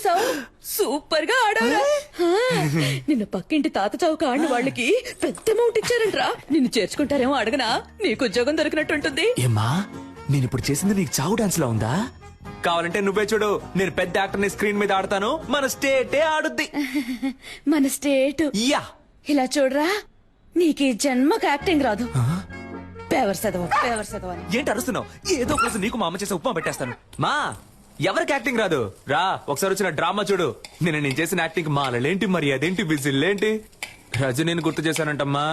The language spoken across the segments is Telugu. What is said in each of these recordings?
చేసావు, సూపర్ గా ఆడావురా. నిన్న పక్కింటి తాత చౌక ఆడిన వాళ్ళకి పెద్ద అమౌంట్ ఇచ్చారంట్రా. నిన్ను చేర్చుకుంటారేమో అడగనా, నీకు ఉద్యోగం దొరికినట్టుంటుంది. ఏమ్మా నేను ఇప్పుడు చేసింది నీకు చావు డాన్స్ లో ఉందా? కావాలంటే నువ్వే చూడు, నేను పెద్ద యాక్టర్ ని స్క్రీన్ మీద ఆడతాను, మన స్టేటే ఆడుద్ది. మన స్టేట్ యా ఇలా చూడరా, నీకు ఈ జన్మకు యాక్టింగ్ రాదు. పేవర్ చదవ ఏంటి అరుస్తున్నావు? ఏదో కోసం నీకు మా అమ్మ చేసే ఉప్మా పెట్టేస్తాను. మా ఎవరికి యాక్టింగ్ రాదు రా, ఒకసారి వచ్చిన డ్రామా చూడు. నేను చేసిన యాక్టింగ్ మాలలేంటి, మరి అదేంటి, విజిల్లేంటి, రజనీని గుర్తు చేశానంటమ్మా.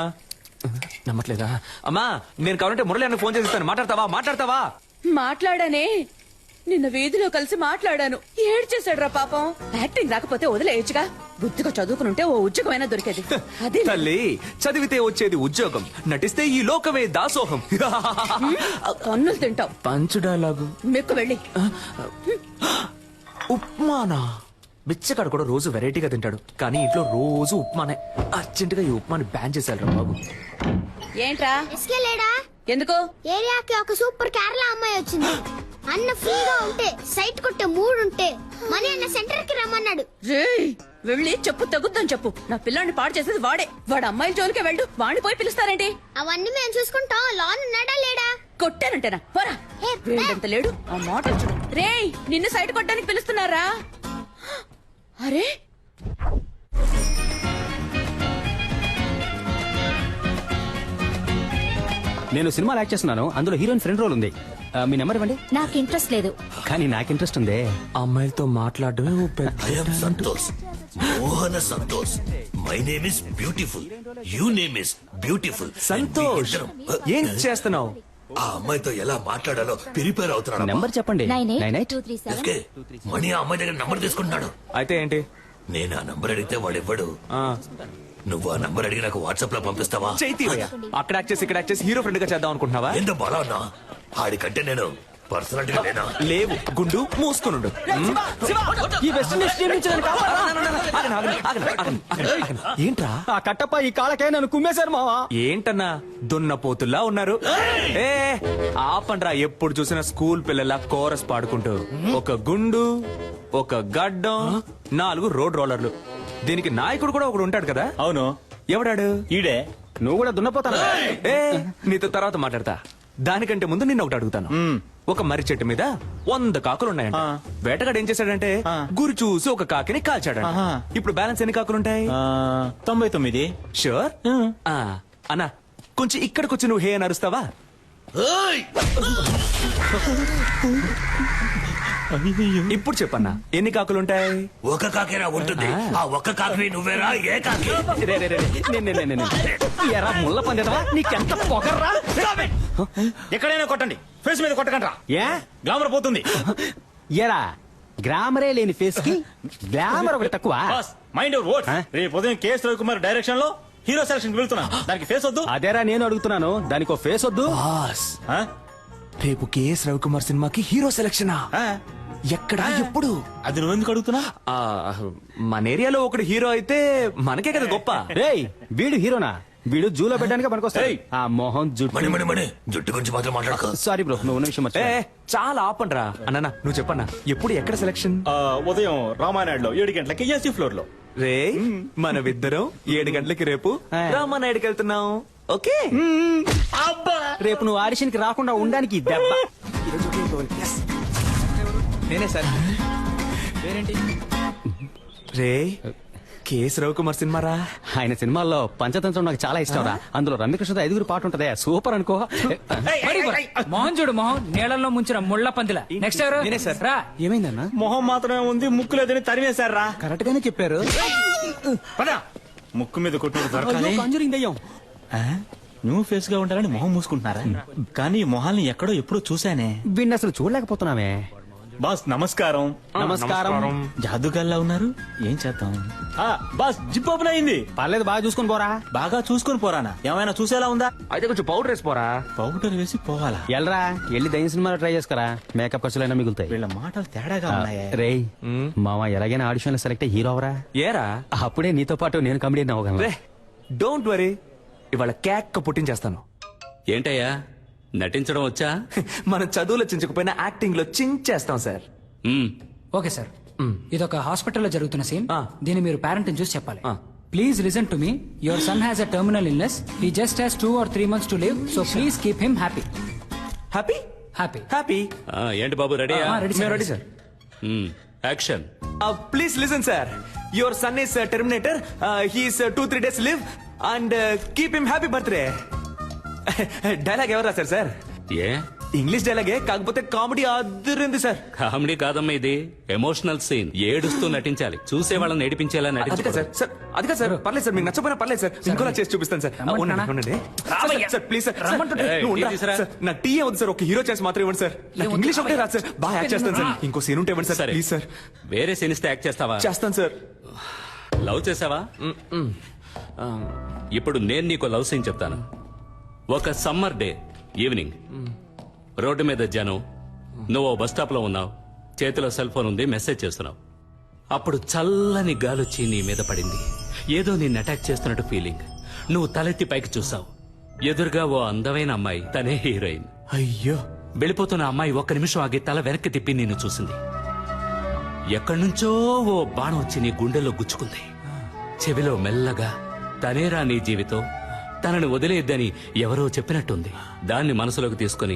నమ్మట్లేదా? అమ్మా నేను కావాలంటే మురళి అన్న ఫోన్ చేసిస్తాను, మాట్లాడతావా? మాట్లాడానే, నిన్న వీధిలో కలిసి మాట్లాడాను. ఏడ్చేశాడురా పాపం. యాక్టింగ్ రాకపోతే వదిలేయచ్చుగా, బుద్ధిగా చదువుకునుంటే ఓ ఉద్యోగమైనా దొరికేది. అదే తల్లి, చదివితే వచ్చేది ఉద్యోగం, నటిస్తే ఈ లోకమే దాసోహం. కన్నులు తింటావు. పంచు డైలాగు మెక్కు వెళ్ళి. ఉప్మానా? బిచ్చగాడు కూడా రోజు వెరైటీగా తింటాడు, కానీ ఇంట్లో రోజు ఉప్మానే. అర్జెంట్ గా ఈ ఉప్మాని బ్యాన్ చేశారు బాబు. ఏంట్రా లేడా? ఎందుకు? ఏరియాకి ఒక సూపర్ కేరళ అమ్మాయి వచ్చింది. అన్న ఫ్రీగా ఉంటే, సైట్ కొట్టే మూడుంటే మనీ అన్న సెంటర్ కి రమ్మన్నాడు. రేయ్ వెళ్ళి చెప్పు, తగ్గుద్దని చెప్పు. నా పిల్లాన్ని పాడు చేసేది వాడే. వాడు అమ్మాయిల జోలికే వెళ్ళు, వాడిని పోయి పిలుస్తారేంటి? అవన్నీ మేము చూసుకుంటాం. లాన్ ఉన్నాడా లేడా? కొట్టానంటేనా పోరా. వీడంత లేడు, ఆ మాట చూడు. రేయ్ నిన్ను సైట్ కొట్టడానికి పిలుస్తున్నారా? అరే నేను సినిమాలో యాక్ట్ చేస్తున్నాను, అందులో హీరోయిన్ ఫ్రెండ్ రోల్ ఉంది. మీ నెంబర్ ఇవ్వండి. నాకు ఇంట్రెస్ట్ లేదు. కానీ నాకు ఇంట్రెస్ట్ ఉంది. అమ్మాయిలతో మాట్లాడడమే ఓ పెద్ద. I am Santosh. Mohana Santosh. My name is beautiful. You name is beautiful. Santosh, ఏం చేస్తున్నావు? ఆ అమ్మాయితో ఎలా మాట్లాడాలో ప్రిపేర్ అవుతున్నాడు. నెంబర్ చెప్పండి. 98. మణి ఆ అమ్మాయి దగ్గర నంబర్ తీసుకుంటున్నాడు. అయితే ఏంటి? నేను ఆ నంబర్ అడిగితే వాడు ఇవ్వడు. నువ్వు ఆ నంబర్ అడిగి నాకు వాట్సాప్ లో పంపిస్తావా? చైతీవయ్యా, అక్కడ యాక్ట్ చేసి ఇక్కడ యాక్ట్ చేసి హీరో ఫ్రెండ్ గా చేద్దాం అనుకుంటున్నావా? ఎంత బలా ఉన్నా ఆడికంటే నేను పర్సనాలిటీగా లేనా? లేవు, గుండు మూసుకునుండు. ఈ వెస్ట్ ఇండీస్ టీం నుంచి నన్ను ఏంట్రా ఆ కట్టప్ప ఈ కాళ్ళకే నన్ను కుమ్మేశారు మావా. ఏంటన్నా దున్నపోతుల్లా ఉన్నారు? ఏ ఆపండ్రా, ఎప్పుడు చూసినా స్కూల్ పిల్లల కోరస్ పాడుకుంటూ. ఒక గుండు, ఒక గడ్డం, 4 రోడ్ రోలర్లు. దీనికి నాయకుడు కూడా ఒకడు ఉంటాడు కదా? అవును. ఎవడాడు? ఈడే. నువ్వు కూడా దున్నపోతాను. ఏ నీతో తర్వాత మాట్లాడతా. దానికంటే ముందు నిన్న ఒకటి అడుగుతాను. ఒక మర్రి చెట్టు మీద 100 కాకులు ఉన్నాయంట. వేటగాడు ఏం చేశాడంటే గురి చూసి ఒక కాకిని కాల్చాడు. ఇప్పుడు బ్యాలెన్స్ ఎన్ని కాకులుంటాయి? 99. షూర్? అన్నా కొంచెం ఇక్కడికొచ్చి నువ్వు హే అని అరుస్తావా? ఇప్పుడు చెప్పన్నా ఎన్ని కాకులుంటాయి? ఒక కాకేరా ఉంటుంది. ఆ ఒక్క కాకి నువ్వేరా? ఏ కాకి? ఎరా ముళ్ళ పందేదవా, నీకెంత పొగర్రా? ఎక్కడైనా కొట్టండి, ఫేస్ మీద కొట్టకండి రా. ఏ గ్లామర్ పోతుంది. ఎరా గ్లామరే లేని ఫేస్ కి గ్లామర్ ఒకటి తక్కువ. Mind your words. రేపు ఉదయం కేఎస్ రవికుమార్ డైరెక్షన్ లో హీరో సెలక్షన్ వెళ్తున్నా, దానికి ఫేస్ వద్దు. అదేరా నేను అడుగుతున్నాను, దానికి ఫేస్ వద్దు. రేపు కేఎస్ రవికుమార్ సినిమాకి హీరో సెలక్షనా? ఎక్కడా, ఎప్పుడు? అది నువ్వు ఎందుకు అడుగుతున్నా? మన ఏరియాలో ఒకడు హీరో అయితే మనకే కదా గొప్ప. రేయ్ వీడు హీరోనా? వీడు జూలో పెట్టడానికి పనికొస్తాయి. ఆ మొహం మణి మణి మణి జుట్టు గురించి మాత్రం మాట్లాడక. సారీ బ్రో, నువ్వు ఉన్న విషయం చాలా ఆపండ్రా. అన్న నువ్వు చెప్పన్నా, ఎప్పుడు ఎక్కడ సెలక్షన్? ఉదయం రామానాయుడులో 7 గంటలకి ఏసీ ఫ్లోర్ లో. రే మనమిద్దరం 7 గంటలకి రేపు రామానాయుడుకి వెళ్తున్నాం. ఓకే? రేపు నువ్వు ఆడిషన్ కి రాకుండా ఉండడానికి దెబ్బ. నేనే సార్. రే కేఎస్ రవికుమార్ సినిమారా? ఆయన సినిమాల్లో పంచతంత్రం నాకు చాలా ఇష్టం రా. అందులో రమ్యకృష్ణతో 5 పాట ఉంటదే, సూపర్ అనుకో. మోహన్ చూడు, మొహం నీళ్ళల్లో ముంచిన ముళ్ళ పందిల. నెక్స్ట్ ఎవరు? నేనే సార్. రా. ఏమైందన్నా? మొహం మాత్రమే ఉంది, ముక్కు లేదని తరిమేశారు రా. కరెక్ట్ గానే చెప్పారు. ముక్కు మీద కొట్టిన దయ్యం. న్యూ ఫేస్ గా ఉండాలని మొహం మూసుకుంటున్నారా? కానీ మొహాల్ని ఎక్కడో ఎప్పుడో చూసానే. వీడిని అసలు చూడలేకపోతున్నామే. బాస్ నమస్కారం. నమస్కారం. జాదుగాల్లా ఉన్నారు, ఏం చేద్దాం? బాస్ జిప్ ఓపెన్ అయింది. పర్లేదు, బాగా చూసుకొని పోరా. బాగా చూసుకొని పోరానా? ఏమైనా చూసేలా ఉందా? అయితే కొంచెం పౌడర్ వేసి పోరా. పౌడర్ వేసి పోవాలా? ఎల్రా వెళ్ళి దయ్యం సినిమాలో ట్రై చేసుకోరా, మేకప్ ఖర్చులైనా మిగులుతాయి. వీళ్ళ మాటలు తేడాగా ఉన్నాయా? రేయ్ మామ, ఎలాగైనా ఆడిషన్ లో సెలెక్ట్ హీరో అవరా. ఏరా అప్పుడే నీతో పాటు నేను కమిడీ అవ్వగలను. డోంట్ వరీ, ఇవాళ కేక్ పుట్టించేస్తాను. ఏంటయ్యా నటించడం వచ్చా? మనం చదువులో చించకపోయినా యాక్టింగ్ లో చించేస్తాం సార్. Okay sir. ఇదొక హాస్పిటల్లో జరుగుతున్న సీన్. ఆ. దీన్ని మీరు పేరెంట్ చూసి చెప్పాలి. ఆ. Please listen to me. Your son has a terminal illness. He just has 2 or 3 months to live. So please keep him happy. Happy happy. Happy ఏంటి బాబు రెడీయా? Ready sir. Ready sir. Action. Please listen sir. Your son is Terminator. He's 2-3 days live and keep him happy birthday. Dialogue ఎవరు రాశారు సార్? ఏ ఇంగ్లీష్ డైలాగే, కాకపోతే కామెడీ అదిరింది సార్. కామెడీ కాదమ్మా, ఇది ఎమోషనల్ సీన్. ఏడుస్తూ నటించాలి, చూసే వాళ్ళని ఏడిపించేలా అది కాదు నటించాలి. సార్. సార్ అది కాదు సార్. పర్లేదు సార్, మీకు నచ్చపోయినా పర్లేదు సార్. ఇంకోలా చేసి చూపిస్తాను సార్. రమ్మంటున్నానా? ఉండండి. రామయ్య. Sir please sir. రమ్మంటుంటే. నువ్వు ఏయ్, ఉండరా? తీసురా. సార్, నా టీ ఉంది సార్. ఒక హీరో ఛాన్స్ మాత్రం ఇవ్వండి సార్. నాకు ఏమొద్దు, ఇంగ్లీష్ ఒకటే రామయ్య. రాదు సార్. బాగా యాక్ట్ చేస్తాను సార్. ఇంకో సీన్ ఉంటే ఇవ్వండి సార్. సరే. Please sir. వేరే సీన్ ఇస్తే యాక్ట్ చేస్తావా? చేస్తాను సార్. లవ్ చేసావా? ఇప్పుడు నేను నీకు లవ్ సీన్ చెప్తాను. ఒక సమ్మర్ డే ఈవినింగ్, రోడ్డు మీద జనం, నువ్వు బస్ స్టాప్ లో ఉన్నావు, చేతిలో సెల్ ఫోన్ ఉంది, మెసేజ్ చేస్తున్నావు. అప్పుడు చల్లని గాలొచ్చి నీ మీద పడింది. ఏదో నిన్ను అటాక్ చేస్తున్నట్టు ఫీలింగ్. నువ్వు తలెత్తి పైకి చూసావు. ఎదురుగా ఓ అందమైన అమ్మాయి, తనే హీరోయిన్. అయ్యో, వెళ్ళిపోతున్న అమ్మాయి ఒక్క నిమిషం ఆగి తల వెనక్కి తిప్పి నిన్ను చూసింది. ఎక్కడి నుంచో ఓ బాణం వచ్చి నీ గుండెల్లో గుచ్చుకుంది. చెవిలో మెల్లగా, తనేరా నీ జీవితం, తనని వదిలేద్దని ఎవరో చెప్పినట్టుంది. దాన్ని మనసులోకి తీసుకుని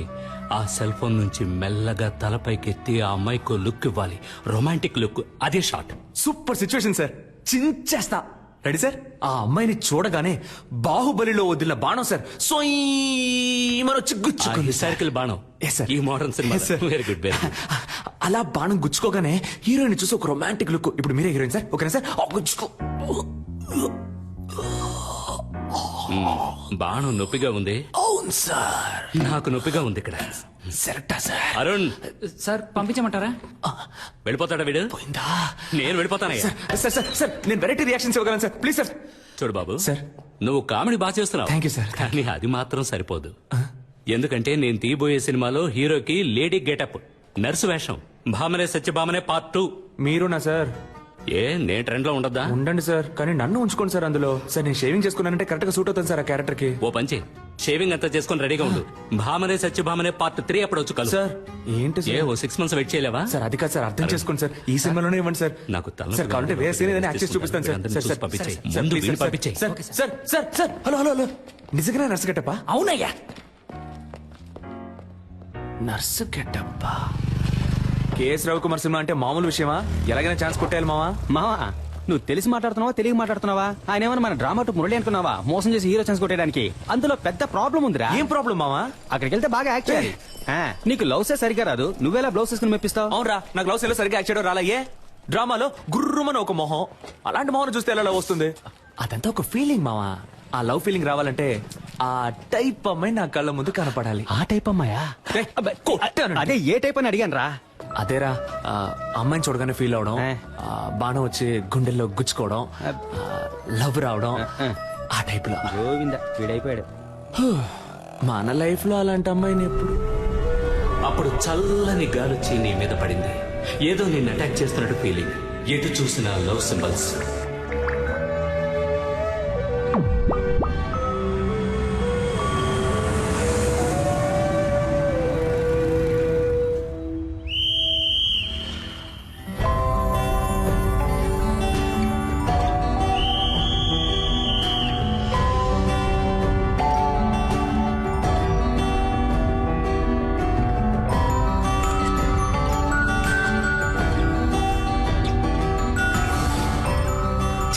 ఆ సెల్ ఫోన్ నుంచి మెల్లగా తలపైకెత్తి ఆ అమ్మాయికో లుక్ ఇవ్వాలి. Romantic look. అదే షాట్. Super situation sir. చించేస్తా. Ready sir. ఆ అమ్మాయిని చూడగానే బాహుబలిలో వదిలిన బాణం సార్ వచ్చి గుచ్చుకుంది. హిస్టారికల్ బాణం. Yes, sir. ఈ modern cinema. Yes, sir. Very good, very good. అలా బాణం గుచ్చుకోగానే హీరోయిన్ చూసి ఒక రొమాంటిక్ లుక్. ఇప్పుడు మీరే హీరోయిన్ సార్. ఓకేనా సార్? గుచ్చుకో. బాణం నొప్పిగా ఉంది. అవును సార్. నాకు నొప్పిగా ఉంది ఇక్కడ. సెరక్టా సార్. అరుణ్, సార్ పంపించమంటారా? వెళ్ళిపోతాడా వీడు? పోయిందా? నేను వెళ్ళిపోతానయ్యా. సార్ సార్ సార్, నేను వెరైటీ రియాక్షన్స్ ఇవ్వగలను సార్. Please sir. చూడు బాబు, సార్. నువ్వు కామెడీ బాగా చేస్తున్నావు. Thank you, sir. కానీ అది మాత్రం సరిపోదు. ఎందుకంటే నేను తీయబోయే సినిమాలో హీరోకి లేడీ గెటప్, నర్సు వేషం, భామనే సత్యభామనే పార్ట్ 2. మీరునా సార్? ఏ నేను ట్రెండ్ లో ఉండద్దా? ఉండండి సార్, కానీ నన్ను ఉంచుకోండి సార్ అందులో. సార్ నేను షేవింగ్ చేసుకున్నానంటే కరెక్ట్ గా సూట్ అవుతాను సార్ ఆ క్యారెక్టర్ కి. ఓ పంచే, షేవింగ్ అంతా చేసుకుని రెడీగా ఉండు. భామనే సత్యభామనే పార్ట్ 3 అప్పుడు వచ్చి కలు. సార్ ఏంటి ఏ సార్? ఓ 6 months వెయిట్ చేయలేవా? సార్ అది కాదు సార్, అర్థం చేసుకోండి సార్. ఈ సినిమాలోనే ఇవ్వండి సార్. నాకు తలనొప్పి సార్ కావాలంటే వేరే సీన్ ఏదైనా యాక్ట్ చేసి చూపిస్తాను సార్. అందరిని సార్ చూసి సార్ పంపించేయ్. సార్, ముందు ప్లీజ్ వీడిని సార్. పంపించేయ్. Sir sir sir sir, hello hello hello. నిజంగానే నర్సు గెటప్పా? అవునయ్యా. నర్సు గెటప్పా? కేఎస్ రవికుమార్ సినిమా అంటే మామూలు విషయమా? ఎలాగైనా ఛాన్స్ కొట్టేయాలి మావా. మావా, నువ్వు తెలిసి మాట్లాడుతున్నావా తెలియ మాట్లాడుతున్నావా? ఆయన ఏమన్నా మన డ్రామా టు మురళి అనుకున్నావా? మోసం చేసి హీరో ఛాన్స్ కొట్టేయడానికి. అందులో పెద్ద ప్రాబ్లం ఉందిరా. ఏం ప్రాబ్లం మావా? అక్కడికి వెళ్తే బాగా యాక్ట్ చేయాలి. నీకు లవ్సే సరిగా రాదు, నువ్వేలా బ్లౌజ్ వేసుకుని మెప్పిస్తావు? అవునరా, నాకు లవ్ సెల్లో సరిగ్గా యాక్ట్ చేయడం రాలయ్యే. డ్రామాలో గుర్రుమని ఒక మొహం, అలాంటి మొహం చూస్తే ఎలా లవ్ వస్తుంది? అదంతా ఒక ఫీలింగ్ మావా. ఆ లవ్ ఫీలింగ్ రావాలంటే ఆ టైప్ అమ్మాయి నా కళ్ళ ముందు కనపడాలి. ఆ టైప్ అమ్మాయా? ఏయ్, అబ్బే, కొట్టానండి. అదే ఏ టైప్ అని అడిగాను రా. అదేరా, అమ్మాయిని చూడగానే ఫీల్ అవడం, బాణం వచ్చి గుండెల్లో గుచ్చుకోవడం, లవ్ రావడం, ఆ టైప్ లో. గోవింద వీడైపోయాడు. మన లైఫ్ లో అలాంటి అమ్మాయిని ఎప్పుడు. అప్పుడు చల్లని గాలొచ్చి నీ మీద పడింది. ఏదో నిన్ను అటాక్ చేస్తున్నట్టు ఫీలింగ్. ఎటు చూసిన లవ్ సింబల్స్.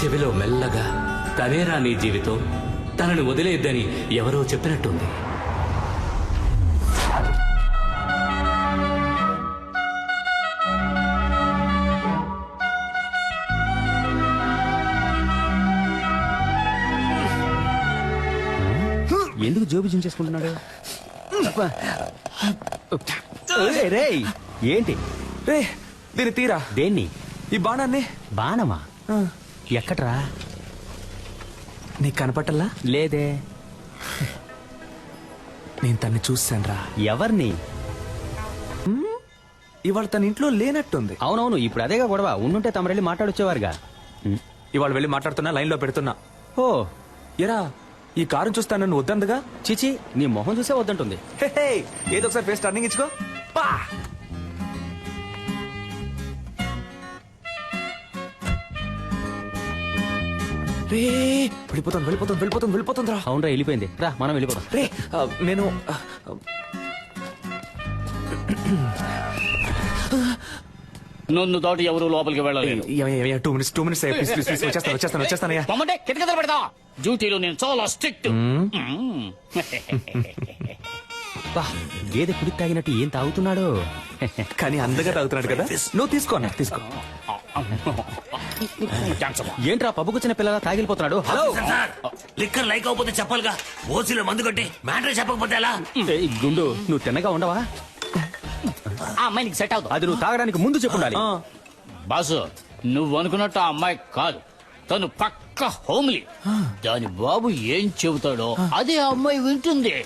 చెవిలో మెల్లగా, తనేరా నీ జీవితం, తనని వదిలేద్దని ఎవరో చెప్పినట్టుంది. ఎందుకు జోబు చించేసుకుంటున్నాడు? రేయ్ ఏంటి? రే, దీన్ని తీరా. దేన్ని? ఈ బాణాన్ని. బాణమా? ఎక్కడ్రా? నీకు కనపట్టల్లా? లేదే. నేను తన్ని చూశాను రా. ఎవరిని? ఇవాళ తన ఇంట్లో లేనట్టుంది. అవునవును, ఇప్పుడు అదేగా గొడవ. ఉండుంటే తమరెళ్ళి మాట్లాడొచ్చేవారుగా. ఇవాళ వెళ్ళి మాట్లాడుతున్నా, లైన్ లో పెడుతున్నా. ఓ ఎరా, ఈ కారు చూస్తాను నన్ను వద్దందుగా. చిచి, నీ మొహం చూసే వద్దంటుంది. ఏదో ఒకసారి ఫేస్ టర్నింగ్ ఇచ్చుకో. పా. రే వెళ్ళిపోతుంది రా. అవునరా వెళ్ళిపోయింది, రా మనం వెళ్ళిపోదాం. రే నేను నన్ను దాటి ఎవరు లోపలికి వెళ్ళలేదు. 2 minutes వచ్చేస్తానయ్యా. మమ్మంటే కిటకలు పెడతా. డ్యూటీలో నేను చాలా స్ట్రిక్ట్. గేదె కుడి తాగినట్టు ఏం తాగుతున్నాడు? కానీ అందగా తాగుతున్నాడు కదా. నువ్వు తీసుకో అన్న, తీసుకో. ఏంట్రా పబ్బుకొచ్చిన పిల్లల తాగిలిపోతున్నాడు? హలో సార్, లిక్కర్ లైక్ అవకపోతే చెప్పాలిగా. ఓసీలో మందు కొట్టి మ్యాటర్ చెప్పకపోతే ఎలా? ఏయ్, గుండు నువ్వు తిన్నగా ఉండవా? ఆ అమ్మాయి నీకు సెట్ అవుతుంది. అది నువ్వు తాగడానికి ముందు చెప్పుండాలి. బాసు, నువ్వు అనుకున్నట్టు ఆ అమ్మాయి కాదు, తను పక్క హోమ్లీ. దాని బాబు ఏం చెబుతాడో అదే ఆ అమ్మాయి వింటుంది.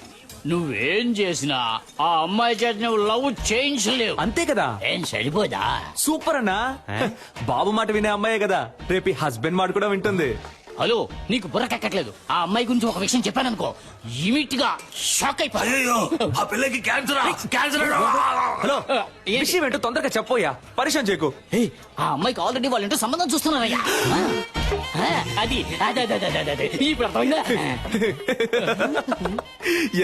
నువ్వేం చేసినా ఆ అమ్మాయి చేత నువ్వు లవ్ చేయించలేవు. అంతే కదా. ఏం సరిపోదా? సూపర్ అన్నా. బాబు మాట వినే అమ్మాయే కదా, రేపు హస్బెండ్ మాట కూడా వింటుంది. హలో, నీకు బుర్రకెక్కట్లేదు. ఆ అమ్మాయి గురించి ఒక విషయం చెప్పాననుకో, ఇమిట్ గా షాక్ అయిపోయి. అయ్యో, ఆ పిల్లకి క్యాన్సర్. హలో, విషయం ఏంటో తొందరగా చెప్పోయా, పరిచయం చేయకు. ఆ అమ్మాయికి ఆల్రెడీ వాళ్ళంటూ సంబంధం చూస్తున్నారయ్యా. అది ఇప్పుడు అర్థమైందా?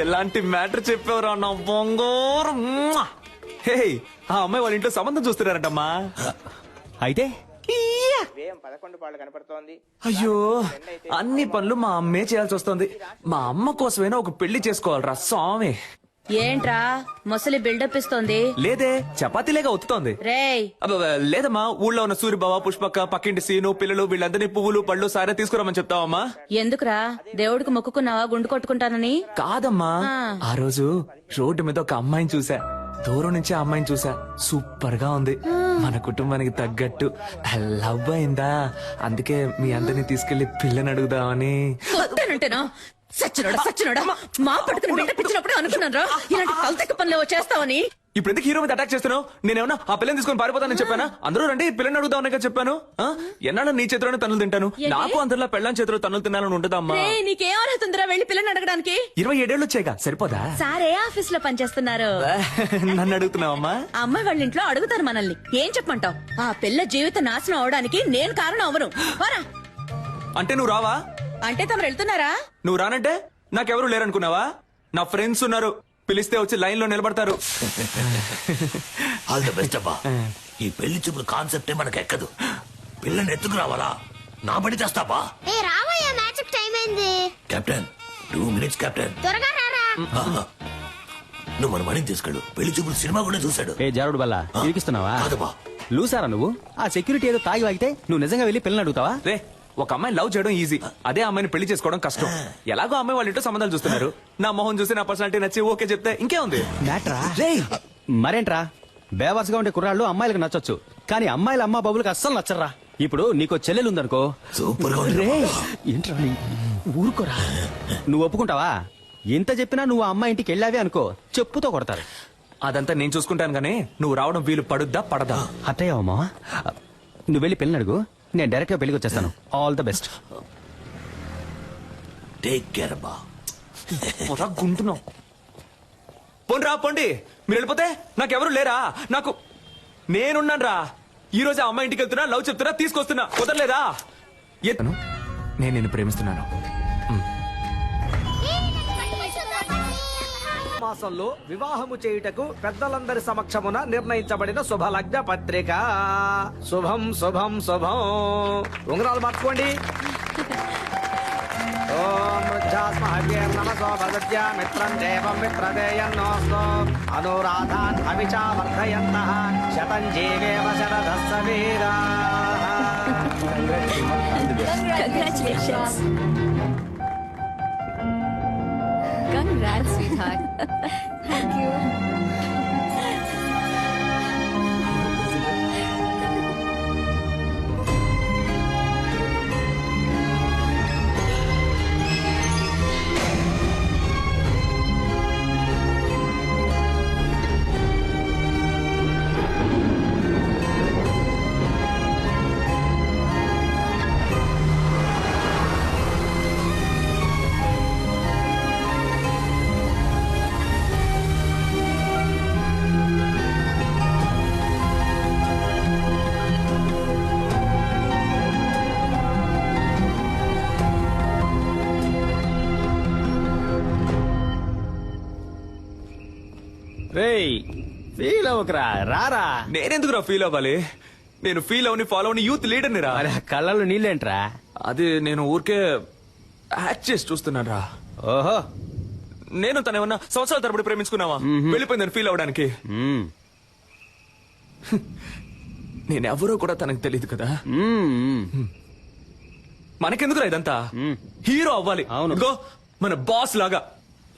ఎలాంటి మ్యాటర్ చెప్పావురా నా బొంగోరు. హే, ఆ అమ్మాయి వాళ్ళ ఇంట్లో సంబంధం చూస్తున్నారంటమ్మా. అయితే అయ్యో, అన్ని పనులు మా అమ్మే చేయాల్సి వస్తుంది. మా అమ్మ కోసమైనా ఒక పెళ్లి చేసుకోవాలరా స్వామి. ఏంట్రా ముసలి బిల్డప్ ఇస్తోంది? లేదే, చపాతీలేగా ఒత్తుతోంది. రేయ్, లేదమ్మా, ఊళ్ళో ఉన్న సూరిబావ, పుష్పక్క, పక్కింటి సీను, పిల్లలు వీళ్ళందరినీ పువ్వులు పళ్ళు సారే తీసుకురామని చెప్తావమ్మా. ఎందుకురా? దేవుడికి మొక్కుకున్నావా గుండు కొట్టుకుంటానని? కాదమ్మా, ఆ రోజు రోడ్డు మీద ఒక అమ్మాయిని చూసా. దూరం నుంచి ఆ అమ్మాయిని చూసా, సూపర్ గా ఉంది. మన కుటుంబానికి తగ్గట్టు లవ్ అయిందా. అందుకే మీ అందరినీ తీసుకెళ్లి పిల్లని అడుగుదామని. వస్తానంటేనా? సచ్చినోడా మా పట్టుకుని బిల్డప్ ఇచ్చినప్పుడు అనుకున్నాను రా ఇలాంటి కల్తెక్క పనులు చేస్తావని. ఇప్పుడు ఎందుకు హీరో మీద అటాక్ చేస్తున్నావు? నేనేమన్నా ఆ పిల్లని తీసుకొని పారిపోతానని చెప్పానా? అందరూ రండి పిల్లని అడుగుదామని చెప్పాను. ఎన్నాళ్ళు నీ చేతిలోనే తన్నులు తింటాను. నాకు అందరిలో పెళ్ళాం చేతిలో తన్నులు తినాలని ఉంటుందమ్మా. నీకేం అర్హతుందిరా వెళ్ళి పిల్లని అడగడానికి? 27 ఏళ్ళు వచ్చాయిగా, సరిపోదా? సారే ఆఫీస్ లో పనిచేస్తున్నారు. నన్ను అడుగుతున్నావమ్మా? అమ్మాయి వాళ్ళ ఇంట్లో అడుగుతారు మనల్ని. ఏం చెప్పమంటావు? ఆ పిల్ల జీవిత నాశనం అవడానికి నేను కారణం అవను. వారా అంటే నువ్వు రావా? అంటే తమరు వెళ్తున్నారా? నువ్వు రానంటే నాకెవరు లేరనుకున్నావా? నా ఫ్రెండ్స్ ఉన్నారు, పిలిస్తే వచ్చి లైన్ లో నిలబడతారు. ఆల్ ది బెస్ట్ అబ్బా. ఈ పెళ్లి చూపుల కాన్సెప్టే మనకు ఎక్కదు. పిల్లని ఎత్తుకు రావాలా? నా బడి తెస్తావా? ఏ రావయ్యా, మ్యాచ్ టైం అయింది. Captain 2 minutes captain. త్వరగా రారా. నువ్వు మన మణిని తీసుకెళ్ళు. పెళ్లి చూపులు సినిమా కూడా చూశాడు. ఏ జారుడు బల్ల ఇరికిస్తున్నావా? కాదబ్బా. లూసారా నువ్వు? ఆ సెక్యూరిటీ ఏదో తాగి వాగితే నువ్వు నిజంగా వెళ్ళి పిల్లని అడుగుతావా? రే, ఒక అమ్మాయి లవ్ చేయడం ఈజీ, అదే అమ్మాయిని పెళ్లి చేసుకోవడం కష్టం. ఎలాగో అమ్మాయి వాళ్ళ ఇంట్లో సంబంధాలు చూస్తున్నారు. నా మొహం చూసి నా పర్సనాలిటీ నచ్చి ఓకే చెప్తే ఇంకే ఉంది. మరేంట్రా, బేవర్స్ గా ఉండే కుర్రాళ్ళు అమ్మాయిలకు నచ్చొచ్చు, కానీ అమ్మాయిల అమ్మ బాబులకు అస్సలు నచ్చరా. ఇప్పుడు నీకు చెల్లెలు ఉందనుకో, సూపర్ గా రే ఏంట్రా ఊరుకోరా. నువ్వు ఒప్పుకుంటావా? ఎంత చెప్పినా నువ్వు ఆ అమ్మాయి ఇంటికి వెళ్ళావే అనుకో, చెప్పుతో కొడతారు. అదంతా నేను చూసుకుంటాను గానీ నువ్వు రావడం వీలు పడుద్దా పడదా? అట్టయ్యావా మావా? నువ్వు వెళ్ళి పెళ్ళి అడుగు, నేను డైరెక్ట్ గా పెళ్లికి వచ్చేస్తాను. All the best. Take care అబ్బా. గుంటున్నావు. పోండి పోండి, మీరు వెళ్ళిపోతే నాకెవరు లేరా? నాకు నేనున్నాను రా. ఈ రోజు అమ్మాయి ఇంటికి వెళ్తున్నా, లవ్ చెప్తున్నా, తీసుకొస్తున్నా, కుదరలేదా? నేను నిన్ను ప్రేమిస్తున్నాను. మాసంలో వివాహము చేయుటకు పెద్దలందరి సమక్షమున నిర్ణయించబడిన శుభలగ్న పత్రిక. శుభం శుభం శుభం. ఉంగరాలు మార్చుకోండి. ఓం నమసో భగత్య మిత్రం దేవం మిత్రదేయన్నోస్తో అనురాధాన్ అవిచా వర్ధయంతః శతం జీవేవ శరదస్స వీరాః. Congratulations. Congrats, sweetheart. Thank you. రేయ్ ఫీల్ అవ్వకరా, రారా. నేనెందుకు రా ఫీల్ అవ్వాలి? నేను ఫీల్ అవని ఫాలో అవని యూత్ లీడర్ని రా. అరే కళ్ళలో నీళ్ళేంట్రా? అది నేను ఊరికే యాక్ట్ చేసి చూస్తున్నాను రా. ఓహో. నేను తను ఏమన్నా సంవత్సరాల తరబడి ప్రేమించుకున్నావా? వెళ్ళిపోయిందని ఫీల్ అవడానికి. మ్మ్. నేనెవరో కూడా తనకు తెలియదు కదా. మ్మ్. మనకెందుకురా ఇదంతా? హీరో అవ్వాలి. అవును. ఇదిగో మన బాస్ లాగా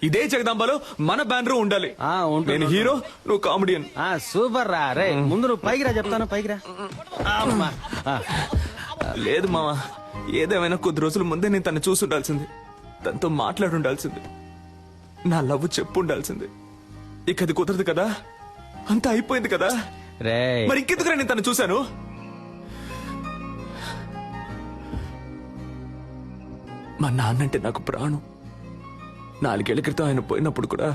ఇదే జగదాంబలో మన బ్యానర్ ఉండాలి. ఉంటుంది. నేను హీరో, నువ్వు కామెడియన్. సూపర్ రా. రే ముందు నువ్వు పైకి రా, చెప్తాను. పైకి రా. అమ్మా. లేదు మావా, ఏదేమైనా కొద్ది రోజుల ముందే నేను తను చూసి ఉండాల్సింది, తనతో మాట్లాడి ఉండాల్సింది, నా లవ్ చెప్పు ఉండాల్సింది. ఇక అది కుదరదు కదా, అంతా అయిపోయింది కదా. రే మరి ఇంకెందుకురా నేను తను చూశాను? మా నాన్నంటే నాకు ప్రాణం. 4 ఏళ్ల క్రితం ఆయన పోయినప్పుడు కూడా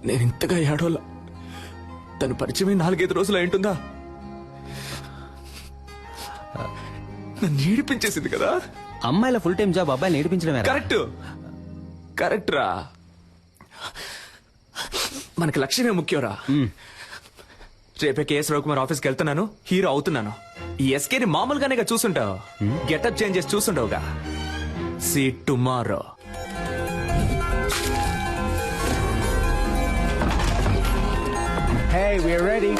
నేను ఇంతగా ఏడోలా. తను పరిచయమే 4-5 రోజులు అయింటుందా? నన్ను ఏడిపించేసింది కదా. అమ్మాయిల ఫుల్ టైం జాబ్ అబ్బాయిని నేర్పించడమే. కరెక్ట్ కరెక్ట్ రా. మనకి లక్ష్యమే ముఖ్యంరా. రేపే కేఎస్ రవికుమార్ ఆఫీస్కి వెళ్తున్నాను, హీరో అవుతున్నాను. ఈ ఎస్కేని మామూలుగానే చూసుంటావు, గెటప్ చేంజ్ చేసి చూసుంటావుగా. See tomorrow. Hey, we're ready.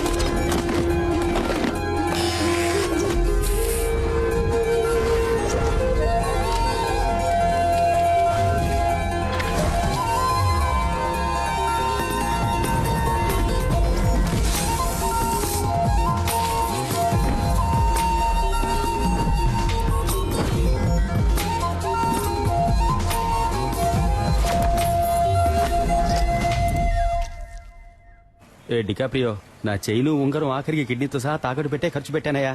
ఏ డికాప్రియో, నా చైను ఉంగరం ఆఖరికి కిడ్నీతో సహా తాకట్టు పెట్టే ఖర్చు పెట్టానయ్యా.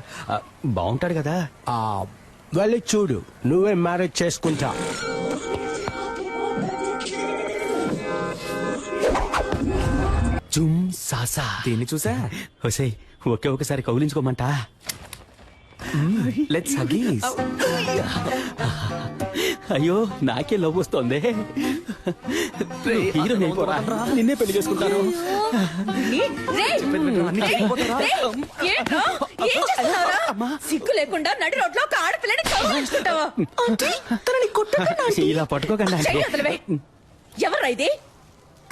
బాగుంటాడు కదా. వెళ్ళి చూడు, నువ్వే మ్యారేజ్ చేసుకుంటా. జుమ్ సాసా. దీన్ని చూసా? ఒసే ఒకే ఒకసారి కౌలించుకోమంటా. లెట్స్ హగీస్. అయ్యో నాకే లవ్ వస్తోంది. హీరో నిన్నే పెళ్లి చేసుకుంటాను. సిగ్గు లేకుండా నడి రోడ్లో ఒక ఆడపిల్లని కౌగిలించుకుంటావా? ఇలా పట్టుకోకండి. ఎవరా ఇది?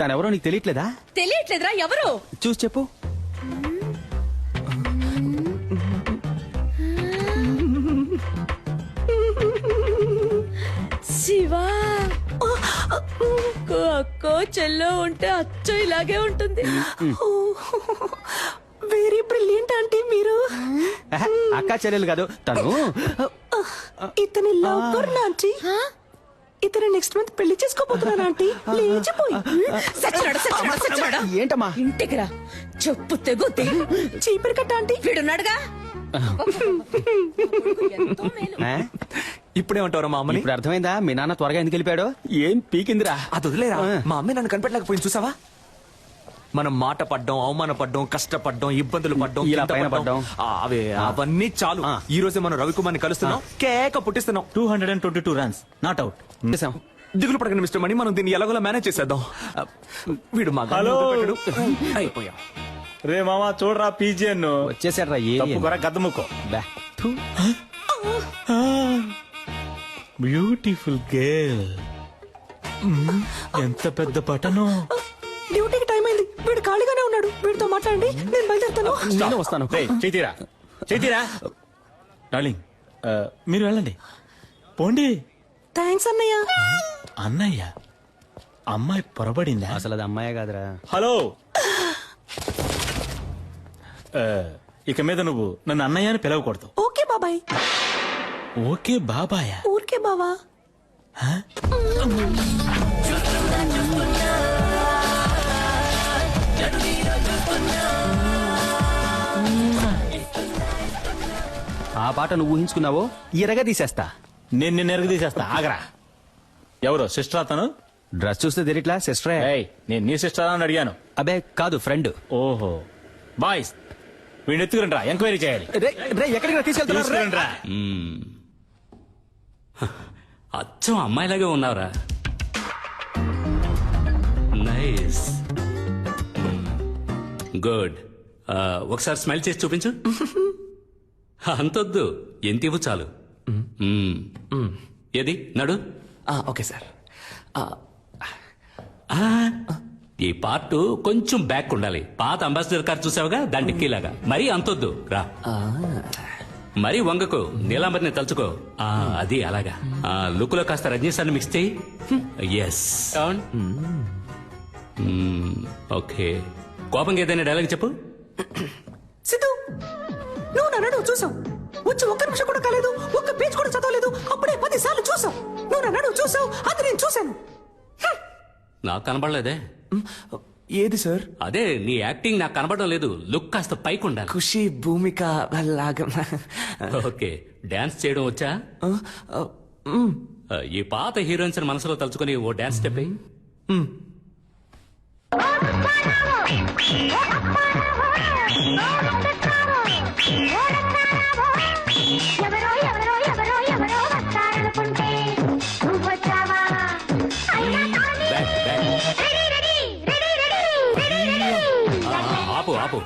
తనెవరో నీకు తెలియట్లేదా? తెలియట్లేదురా. ఎవరు? చూసి చెప్పు. శివా. అక్కో చెల్లో ఉంటే అచ్చో ఇలాగే ఉంటుంది. వెరీ బ్రిలియంట్ ఆంటీ మీరు. అక్క చెల్లెలు కాదు తను. ఇతని లవ్ ఆంటీ. ఇతను నెక్స్ట్ మంత్ పెళ్లి చేసుకోబోతున్నాను ఆంటీ. లేచిపోయి ఏంటమ్మా? ఇంటికి రా, చెప్పు తెగుద్ది. చీపురు కట్ట ఆంటీ. వీడున్నాడుగా. ఇప్పుడేమంటారా మా అమ్మని? ఇప్పుడు అర్థమైందా మీ నాన్న త్వరగా ఎందుకు వెళ్ళిపోయాడు? ఏం పీకిందిరా. అది వదిలేరా. మా అమ్మాయి నన్ను కనిపెట్టలేకపోయింది చూసావా? మనం మాట పడ్డం, అవమాన పడ్డం, కష్టపడ్డం, ఇబ్బందులు పడ్డం, ఇలా కింద పైన పడ్డం. అవన్నీ చాలు. ఈ రోజే మనం రవికుమార్ని కలుస్తున్నాం, కేక పుట్టిస్తున్నాం. 222 రన్స్ నాట్ అవుట్. దిగులు పడకండి మిస్టర్ మణి, మనం దీన్ని ఎలాగోలా మేనేజ్ చేసేద్దాం. వీడు మా అయిపోయాం. రే మామా చూడరా పీజియన్ వచ్చేసాడ్రా. గద్దముక్కో. Beautiful girl. ఎంత పెద్ద పటను. డ్యూటీకి టైం అయింది. వీడు ఖాళీగానే ఉన్నాడు. వీడితో మాట్లాడండి, నేను బయలుదేరుతాను. నేను వస్తాను. చేతిరా డార్లింగ్, మీరు వెళ్ళండి. పోండి. థ్యాంక్స్ అన్నయ్య. అన్నయ్య అమ్మాయి పొరబడిందా? అసలు అది అమ్మాయే కాదురా. హలో, ఇక మీద నువ్వు నన్ను అన్నయ్య అని పిలవకూడదు. ఓకే బాబాయ్. ఓకే బాబాయ్. ఊరికే బావా. ఆ పాట నువ్వు ఊహించుకున్నావో ఎరగా తీసేస్తా. నేను నిన్ను ఎరగ తీసేస్తా. ఆగరా. ఎవరో సిస్టర్ అతను? డ్రెస్ చూస్తే తెలియట్లా. సిస్టరే. నేను నీ సిస్టర్ అని అడిగాను. అబే కాదు, ఫ్రెండ్. ఓహో బాయ్స్, వీడిని ఎత్తుకురండి రా, ఎంక్వైరీ చేయాలి. ఎక్కడికి తీసుకెళ్తున్నా? అచ్చం అమ్మాయిలాగే ఉన్నావురా. నైస్. గుడ్ ఒకసారి స్మైల్ చేసి చూపించు. అంతొద్దు, ఎంత ఇవ్వు చాలు. ఏది నడు. Okay sir. ఈ పార్ట్ కొంచెం బ్యాక్ ఉండాలి. పాత అంబాసిడర్ కార్ చూసావుగా, దాని కీలాగా. మరీ అంతొద్దు, రా. మరీ వంగకు, నీలాంబరిని తలుచుకో. అది అలాగా. లుక్ లో కాస్త రజనీశాన్ని మిక్స్ చేయి. ఎస్. ఓకే, కోపంగా ఏదైనా డైలాగ్ చెప్పు. సిద్ధు, నువ్వు నన్ను చూసావు. వచ్చి ఒక్క నిమిషం కూడా కాలేదు, ఒక్క పేజ్ కూడా చదవలేదు. అప్పుడే 10 సార్లు చూసావు. నువ్వు నన్ను చూసావు, అది నేను చూశాను. నాకు కనబడలేదే. ఏది సార్? అదే, నీ యాక్టింగ్ నాకు కనబడడం లేదు. లుక్ కాస్త పైకి ఉండాలి. ఖుషి, భూమిక లాగా. ఓకే, డాన్స్ చేయడం వచ్చా? ఈ పాత హీరోయిన్స్ మనసులో తలుచుకొని ఓ డాన్స్ స్టెప్ అయ్యి. ఆపు ఆపు,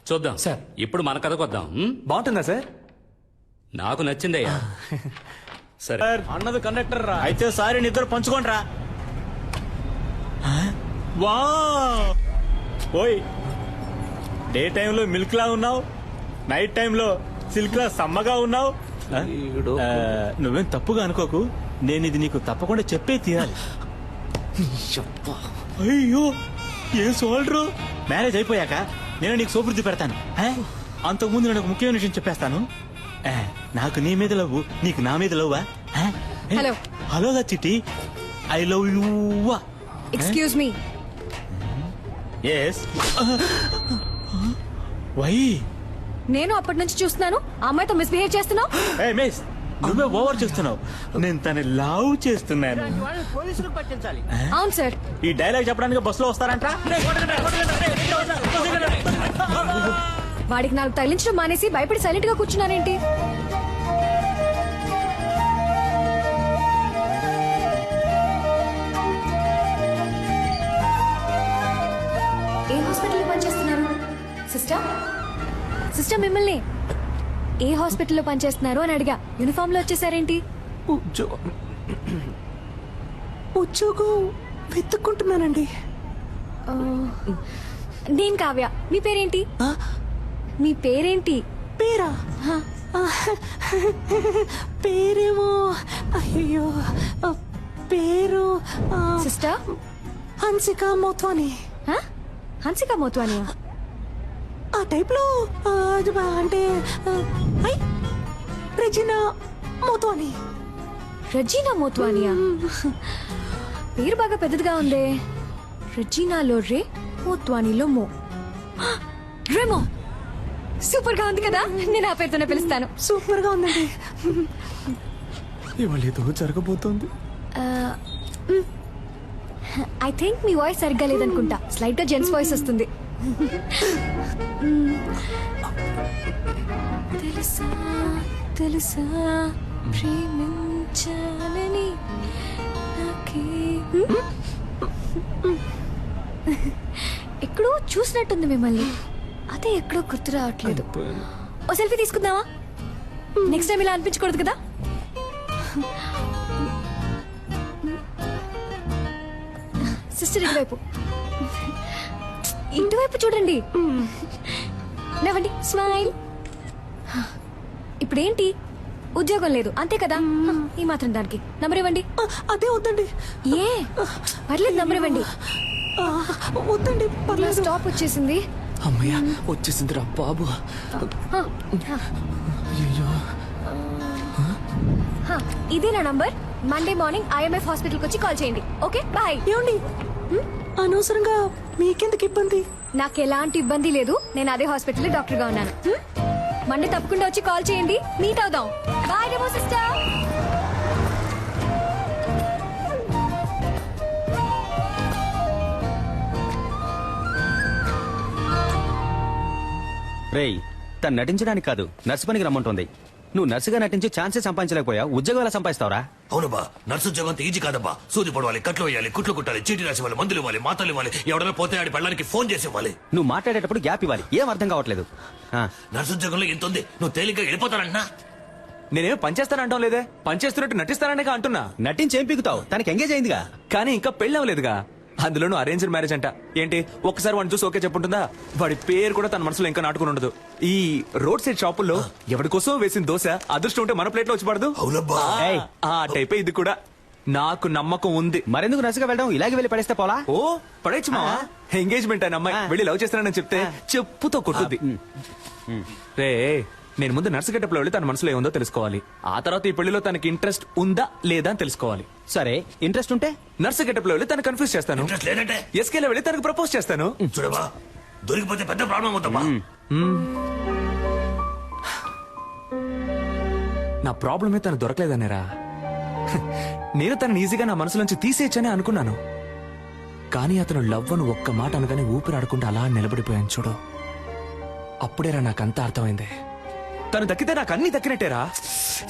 చూద్దాం సార్. ఇప్పుడు మన కథకు వద్దాం. బాగుంటుందా సార్? నాకు నచ్చిందయ్యా. సరే, అన్నది కండక్టర్ రా. అయితే సారీ, నిద్ర పంచుకోండి రా. వా ఓయ్, డే టైంలో మిల్క్ లా ఉన్నావు, నైట్ టైంలో సిల్క్ లా సమ్మగా ఉన్నావు. నువ్వేం తప్పుగా అనుకోకు, నేను ఇది నీకు తప్పకుండా చెప్పే తీరాలి. అయ్యో, ఏం సోల్డ్రు. మ్యారేజ్ అయిపోయాక నేను నీకు సోపుర్ది పెడతాను. అంతకుముందు నేను ఒక ముఖ్యమైన విషయం చెప్పేస్తాను. నాకు నీ మీద లవ్వు, నీకు నా మీద లవ్వా? హలో హలోగా Chitti, I love you. Excuse me. Yes. Why? నేను అప్పటి నుంచి చూస్తున్నాను, ఆ అమ్మాయితో మిస్బిహేవ్ చేస్తున్నావు. మిస్, నువ్వే ఓవర్ చేస్తున్నావు. నేను తన లవ్ చేస్తున్నాను. పోలీసులకు పట్టించాలి. అవును సార్. ఈ డైలాగ్ చెప్పడానికి బస్సులో వస్తారంట. వాడికి నాకు తగిలించడం మానేసి భయపడి సైలెంట్ గా కూర్చున్నారేంటి? ఏ హాస్పిటల్లో పనిచేస్తున్నారు సిస్టర్? సిస్టర్, మిమ్మల్ని ఏ హాస్పిటల్లో పనిచేస్తున్నారు అని అడిగా. యూనిఫామ్ లో వచ్చేసారేంటి? ఉద్యోగం వెతుక్కుంటున్నానండి. నేను కావ్య. మీ పేరేంటి? మీ పేరేంటి? పేరా? పేరేమో, అయ్యో పేరు సిస్టర్ హన్సిక మోత్వాని. హన్సిక మోత్వానియా? ఆ టైప్ లో అంటే రెజినా మోత్వాని. రెజీనా మోత్వానియా? పేరు బాగా పెద్దదిగా ఉందే. రెజీనాలో రే, మోత్వానీలో మో. రేమో, సూపర్ గా ఉంది కదా. నేను ఆ పేరుతోనే పిలుస్తాను. సూపర్ గా ఉందండి. ఇవాళ ఏదో జరగబోతోంది. ఐ థింక్ మీ వాయిస్ సరిగ్గా లేదనుకుంటా. స్లైట్ గా జెంట్స్ వాయిస్ వస్తుంది. తెలుసా తెలుసా ప్రేమించాలని నాకే. ఎక్కడో చూసినట్టుంది మిమ్మల్ని, అదే ఎక్కడో గుర్తు రావట్లేదు. ఓ సెల్ఫీ తీసుకుందామా? నెక్స్ట్ టైం ఇలా అనిపించకూడదు కదా. సిస్టర్, ఇటువైపు ఇటువైపు చూడండి. నవ్వండి, స్మైల్. ఇప్పుడేంటి, ఉద్యోగం లేదు అంతే కదా. ఈ మాత్రం దానికి నంబర్ ఇవ్వండి. అదే వద్దండి. ఏ పర్లేదు, నంబర్ ఇవ్వండి. వద్దండి, పర్లేదు. స్టాప్ వచ్చేసింది. అమ్మయ్య, వచ్చేసిందిరా బాబు. ఇదే నా నంబర్. మండే మార్నింగ్ IMF హాస్పిటల్కి వచ్చి కాల్ చేయండి. Okay, bye. ఏమండి, అనవసరంగా మీకెందుకు ఇబ్బంది? నాకు ఎలాంటి ఇబ్బంది లేదు. నేను అదే హాస్పిటల్లో డాక్టర్ గా ఉన్నాను. మండే తప్పకుండా వచ్చి కాల్ చేయండి, మీట్ అవుదాం. బాయ్ డెమో సిస్టర్. రేయ్, తను నటించడానికి కాదు, నర్సు పనికి రమ్మంటుంది. నువ్వు నర్సుగా నటించి ఛాన్సే సంపాదించలేకపోయా ఉద్యోగం ఎలా సంపాదిస్తావురా? అవునబ్బా నర్సు ఉద్యోగం అంత ఈజీ కాదబ్బా. సూది పడవాలి, కట్లు వేయాలి, కుట్లు కుట్టాలి, చీటీ రాసి ఇవ్వాలి, మందులు ఇవ్వాలి, మాతలు ఇవ్వాలి, ఎవడైనా పోతే ఆడి పెళ్ళడానికి ఫోన్ చేసి ఇవ్వాలి. నువ్వు మాట్లాడేటప్పుడు గ్యాప్ ఇవ్వాలి. ఏం అర్థం కావట్లేదు. నర్సు ఉద్యోగంలో ఎంత ఉంది, నువ్వు తేలిగ్గా వెళ్ళిపోతానంటున్నా. నేనేం పనిచేస్తానంటాం లేదే, పనిచేస్తున్నట్టు నటిస్తాననే అంటున్నా. నటించి ఏం పీకుతావు? తనకి ఎంగేజ్ అయిందిగా. కానీ ఇంకా పెళ్ళి అవ్వలేదుగా. అందులోనూ అరేంజ్డ్ మ్యారేజ్ అంట. ఏంటి ఒక్కసారి వాడిని చూసి ఓకే చెప్పుంటుందా? వాడి పేరు కూడా తన మనసులో ఇంకా నాటుకుని ఉండదు. ఈ రోడ్ సైడ్ షాపుల్లో ఎవరి కోసం వేసిన దోశ అదృష్టం ఉంటే మన ప్లేట్ లో వచ్చి పడదు. అవునబ్బా. ఆ టైపే ఇది కూడా. నాకు నమ్మకం ఉంది. మరెందుకు నర్సుగా వెళ్ళడం? ఇలాగే వెళ్ళి పడేస్తే పోలా? ఓ పడేచ్చు మా ఎంగేజ్మెంట్ అయిన అమ్మాయి వెళ్ళి లవ్ చేస్తానని చెప్తే చెప్పుతో కొట్టుద్ది. రే నేను ముందు నర్సు గెటప్లో వెళ్ళి తన మనసులో ఏముందో తెలుసుకోవాలి. ఆ తర్వాత ఈ పెళ్లిలో తనకి ఇంట్రెస్ట్ ఉందా లేదా అని తెలుసుకోవాలి. సరే ఇంట్రెస్ట్ ఉంటే నర్సు గెటప్లో వెళ్ళి తను కన్ఫ్యూజ్ చేస్తాను. ఇంట్రెస్ట్ లేదంటే ఎస్కేలో వెళ్ళి తనకు ప్రపోజ్ చేస్తాను. చూడబా దొరికిపోతే పెద్ద ప్రాబ్లం అవుతామా. నా ప్రాబ్లమే తను దొరకలేదనేరా. నేను తనని ఈజీగా నా మనసులోంచి తీసేయచ్చని అనుకున్నాను. కానీ అతను లవ్ అని ఒక్క మాట అనగానే ఊపిరాడకుండా అలా నిలబడిపోయాను చూడు. అప్పుడేరా నాకంతా అర్థమైంది. తను దక్కితే నాకు అన్ని దక్కినట్టేరా.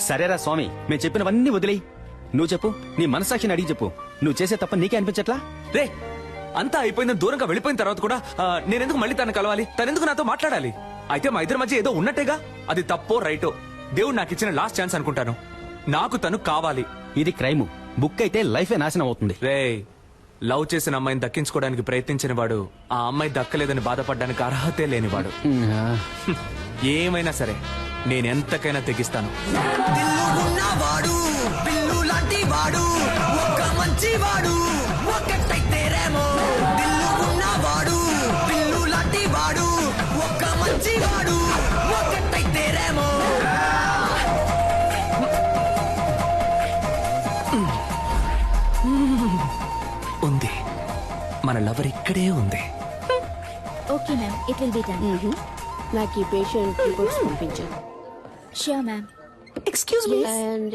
సరేరా స్వామి, మేము చెప్పినవన్నీ వదిలేయి. నువ్వు చెప్పు, నీ మనసాక్షిని అడిగి చెప్పు. నువ్వు చేసే తప్ప నీకే అనిపించట్లా? రే అంతా అయిపోయిందని దూరంగా వెళ్ళిపోయిన తర్వాత కూడా నేనెందుకు మళ్ళీ తను కలవాలి? తనెందుకు నాతో మాట్లాడాలి? అయితే మా ఇద్దరి మధ్య ఏదో ఉన్నట్టేగా. అది తప్పో రైటో దేవుడు నాకు ఇచ్చిన లాస్ట్ ఛాన్స్ అనుకుంటాను. నాకు తను కావాలి. ఇది క్రైమ్. బుక్ అయితే లైఫే నాశనం అవుతుంది. రే లవ్ చేసిన అమ్మాయిని దక్కించుకోవడానికి ప్రయత్నించిన వాడు ఆ అమ్మాయి దక్కలేదని బాధపడడానికి అర్హతే లేనివాడు. ఏమైనా సరే నేనెంతకైనా తెగిస్తాను. ఉంది మన లవర్ ఇక్కడే ఉంది. Okay ma'am, it will be done. నాకు ఈ పేషెంట్ రిపోర్ట్స్ పంపించు. Sure ma'am. Excuse me,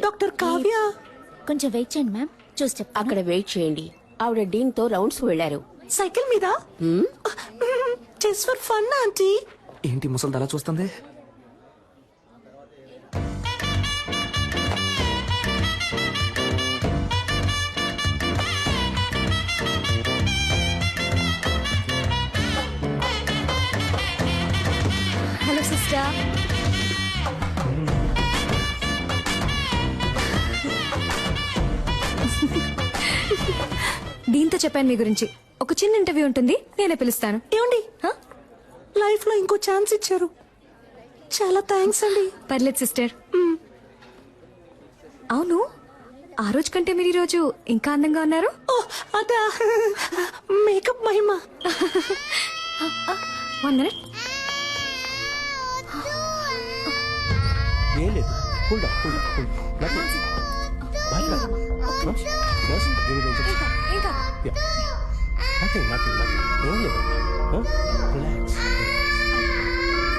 doctor Kavya. కొంచెం వెయిట్ చేయండి మ్యామ్, చూసి చెప్తాను. అక్కడ వెయిట్ చేయండి. ఆవిడ డీన్ తో రౌండ్స్ వెళ్లారు. సైకిల్ మీద? Just for fun aunty. ఏంటి ముసలి అలా చూస్తుంది? Hello sister. దీంతో చెప్పాను మీ గురించి. ఒక చిన్న ఇంటర్వ్యూ ఉంటుంది, నేనే పిలుస్తాను. ఏమండి, లైఫ్ లో ఇంకో ఛాన్స్ ఇచ్చారు. చాలా థ్యాంక్స్ అండి. పర్లేదు సిస్టర్. అవును, ఆ రోజు కంటే మీరు ఈ రోజు ఇంకా అందంగా ఉన్నారు. ఓ అదా, మేకప్ మహిమ. 1 minute. ఏం లేదు. Cool down, cool down, cool down. ఇంకా నథింగ్, నథింగ్, నథింగ్. ఏం లేదు. Relax.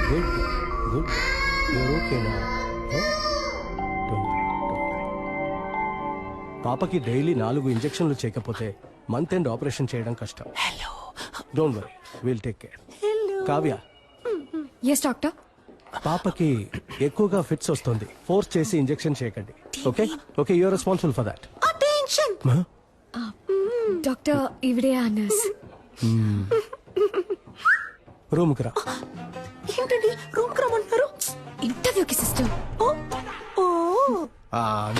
Good good. You're okay నా. పాపకి డైలీ 4 ఇంజెక్షన్లు చేయకపోతే మంత్ ఎండ్ ఆపరేషన్ చేయడం కష్టం. Don't worry, will take care. Kavya, yes doctor. పాపకి ఎక్కువగా ఫిట్స్ వస్తుంది. ఫోర్స్ చేసి ఇంజెక్షన్ చేయకండి. Okay okay, you're responsible for that. Attention. Doctor ఈవిడే ఆ నర్స్. రూమ్ కి రా. ఏంటండి రూమ్ కి రమ్మంటున్నారు? ఇంటర్వ్యూకి సిస్టర్. ఓ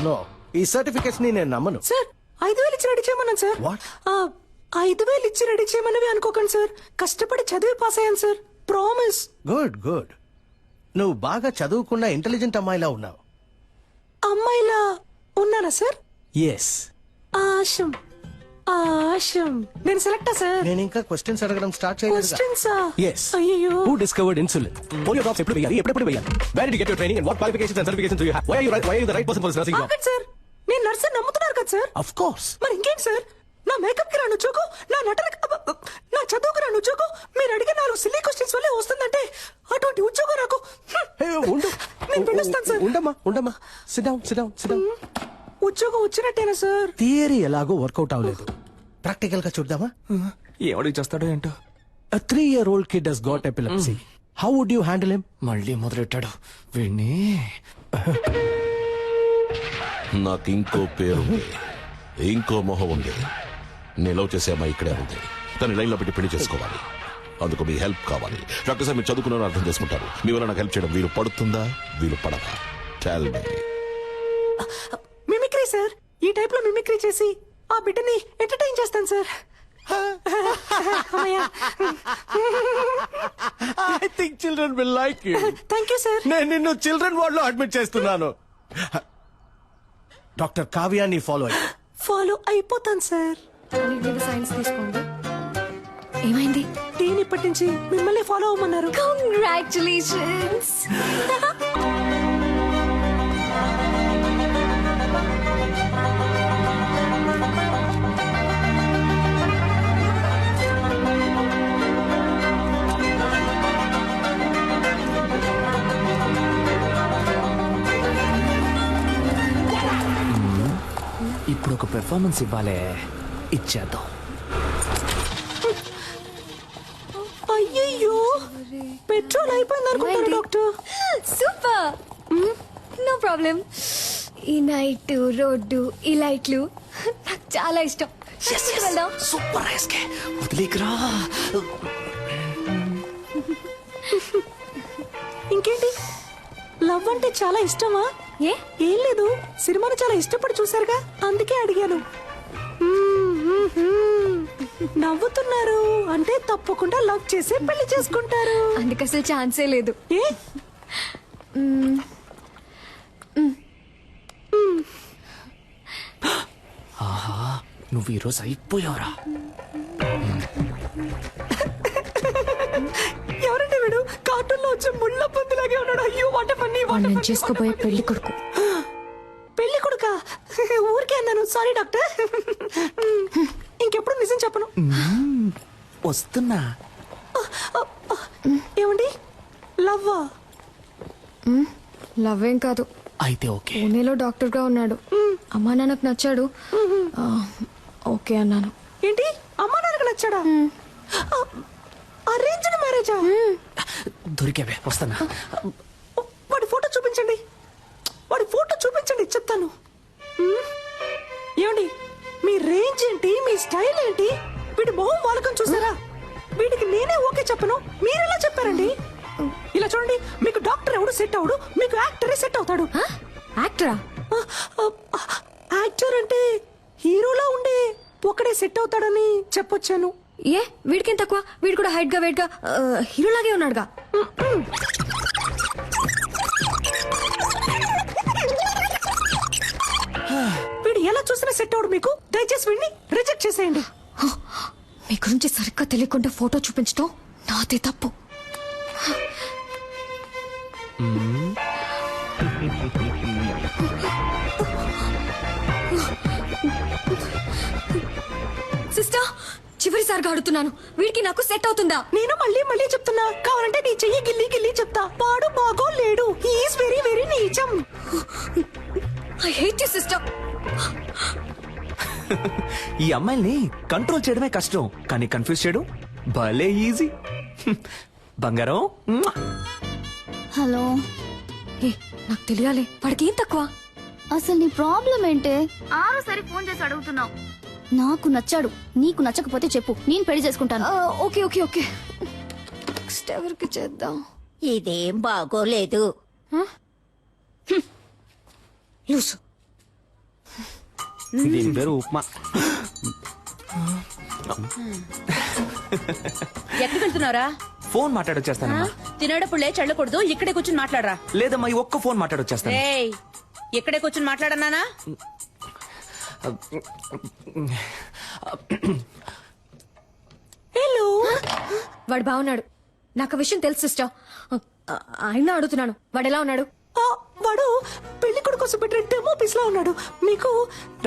నో, ఈ సర్టిఫికెట్స్ ని నేను నమ్మను. సార్, 5,000 ఇచ్చి రెడీ చేయమన్నాను సార్. What? 5,000 ఇచ్చి రెడీ చేయమన్నవి అనుకోకండి సార్. కష్టపడి చదివి పాస్ అయ్యాను సార్, ప్రామిస్. Good good. నువ్వు బాగా చదువుకున్న ఇంటెలిజెంట్ అమ్మాయిలా ఉన్నావు. అమ్మాయిలా ఉన్నానా సార్? ఎస్. ఆశం ఆశం. నేను సెలెక్టా సార్? నేను ఇంకా క్వశ్చన్స్ అడగడం స్టార్ట్ చేయలేదు. క్వశ్చన్సా? Yes. అయ్యో. Who discovered insulin? Polio drops ఎప్పుడు వేయాలి, ఎప్పుడు వేయాలి? Where did you get your training and what qualifications and certifications do you have? Why are you the right person for this nursing job? ఆగండి సార్, నేను నర్సు నమ్ముతున్నారు కదా సార్. Of course. మరి ఇంకేంటి సార్? నా మేకప్ కి రాను ఉద్యోగం, నా నా చదువుకు రాను ఉద్యోగం, మీరు అడిగే 4 సిల్లీ క్వశ్చన్స్ వల్లే వస్తుందంటే అటువంటి ఉద్యోగం నాకు. Hey, ఉండు. నేను పిలుస్తాను సార్. ఉండమ్మా. Sit down. ఉద్యోగం వచ్చినట్టేనా సార్? థియరీ ఎలాగో వర్కౌట్ అవ్వలేదు. ప్రాక్టికల్ గా చూద్దామా? ఎవడికి చేస్తాడో ఏంటో. A 3-year-old kid has got epilepsy. How would you handle him? మళ్ళీ మొదలెట్టాడు వీణ్ణి. నాకు ఇంకో పేరుంది, ఇంకో మొహం ఉంది. నేను లవ్ చేసే అమ్మాయి ఇక్కడే ఉంది. తను లైన్ లో పెట్టి పెళ్లి చేసుకోవాలి. అందుకు మీ హెల్ప్ కావాలి. డాక్టర్ సార్ మీరు చదువుకున్నారని అర్థం చేసుకుంటారు. మీ వల్ల నాకు హెల్ప్ చేయడం వీలు పడుతుందా, వీలు పడదా? Tell me. Mimicry sir. ఈ టైప్ లో మిమిక్రీ చేసి ఆ బిడ్డని ఎంటర్టైన్ చేస్తాను sir. I think children will like you. Thank you sir. నేను నిన్ను చిల్డ్రన్ వార్డ్ లో అడ్మిట్ చేస్తున్నాను. డాక్టర్ కావ్యాన్ని ఫాలో అయిపోతాను సార్. సైన్స్ తీసుకోండి. ఏమైంది? టీని ఇప్పటి నుంచి మిమ్మల్ని ఫాలో అవ్వమన్నారు. కంగ్రాచులేషన్స్. ఇప్పుడు ఒక పెర్ఫార్మెన్స్ ఇవ్వాలే, ఇచ్చేద్దాం. అయ్యయ్యో, పెట్రోల్ అయిపోయింది అనుకుంటాను డాక్టర్. Super, no problem. ఈ నైట్ రోడ్డు, ఈ లైట్లు నాకు చాలా ఇష్టం. వెళ్దాం. సూపర్ వదిలేకరా. ఇంకేంటి, లవ్ అంటే చాలా ఇష్టమా? ఏం లేదు, సినిమాను చాలా ఇష్టపడి చూసారుగా, అందుకే అడిగాను. నవ్వుతున్నారు అంటే తప్పకుండా లవ్ చేసి పెళ్లి చేసుకుంటారు. అందుకు అసలు ఛాన్సే లేదు. ఏ? ఆహా, నువ్వు ఈరోజు అయిపోయావురా. ఎవరంటే వీడు? కార్టూన్ లో వచ్చే ముళ్ళ పందిలాగే ఉన్నాడు. అయ్యో, వాట్ ఫన్నీ. నేను చేసుకోబోయే పెళ్లి కొడుకు. పెళ్లి కొడుకా? ఊరికే అన్నాను, సారీ డాక్టర్. ఇంకెప్పుడు నిజం చెప్పను. వస్తున్నా. ఏమండి, లవ్వా? లవ్ ఏం కాదు. అయితే ఓకే. పూణేలో డాక్టర్ గా ఉన్నాడు. అమ్మా నాన్నకు నచ్చాడు. ఓకే అన్నాను. ఏంటి, అమ్మా నాన్నకు నచ్చాడా? అరేంజ్డ్ మ్యారేజా? దొరికేవే, వస్తున్నా. వాడి ఫోటో చూపించండి, వాడి ఫోటో చూపించండి, చెప్తాను. ఏమండి, మీ రేంజ్ ఏంటి, మీ స్టైల్ ఏంటి? వీడి మొహం వాలకం చూసారా? వీడికి నేనే ఓకే చెప్పను, మీరెలా చెప్పారండి? ఇలా చూడండి, మీకు డాక్టర్ ఎవడు సెట్ అవడు, మీకు యాక్టరే సెట్ అవుతాడు. యాక్టరా? యాక్టర్ అంటే హీరోలా ఉండే ఒకడే సెట్ అవుతాడని చెప్పొచ్చాను. ఏ, వీడికేం తక్కువ? వీడు కూడా హైట్ గా వెయిట్ గా హీరోలాగే ఉన్నాడుగా. వీడు ఎలా చూసినా సెట్ అవడు మీకు. దయచేసి వీడిని రిజెక్ట్ చేసేయండి. మీ గురించి సరిగ్గా తెలియకుండా ఫోటో చూపించడం నాదే తప్పు. సిస్టర్, చివరిసారిగా అడుగుతున్నాను, వీడికి నాకు సెట్ అవుతుందా? నేను మళ్ళీ మళ్ళీ చెప్తున్నా, కావాలంటే నీ చెయ్యి గిల్లి గిల్లి చెప్తా. వాడు బాగో లేడు. ఈస్ వెరీ వెరీ నీచం. I hate you sister. ఈ అమ్మాయిల్ని కంట్రోల్ చేయడమే కష్టం, కానీ కన్ఫ్యూజ్ చేయడం భలే ఈజీ. బంగారం. హలో. ఏ, నాకు తెలియాలి, వాడికి ఏం తక్కువ? అసలు నీ ప్రాబ్లం ఏంటే? ఆరోసారి ఫోన్ చేసి అడుగుతున్నావు. నాకు నచ్చాడు, నీకు నచ్చకపోతే చెప్పు, నేను పెళ్లి చేసుకుంటాను. Okay okay okay. నెక్స్ట్ ఎవరికి చేద్దాం? ఇదేం బాగోలేదు. లూసు. దీని పేరు ఉప్మా. ఎక్కడికి వెళ్తున్నారా? ఫోన్ మాట్లాడొచ్చేస్తానమ్మా. తినేటప్పుడు లేచి వెళ్ళకూడదు, ఇక్కడే కూర్చుని మాట్లాడరా. లేదమ్మా, ఈ ఒక్క ఫోన్ మాట్లాడొచ్చేస్తాను. ఏయ్, ఇక్కడే కూర్చుని మాట్లాడన్నానా? హలో. వాడు బాగున్నాడు, నాకు ఆ విషయం తెలుసు సిస్టర్. ఆయన అడుగుతున్నాను, వాడు ఎలా ఉన్నాడు? వాడు పెళ్లి కొడుకు కోసం పెట్టిన డెమో పీస్ లా ఉన్నాడు. మీకు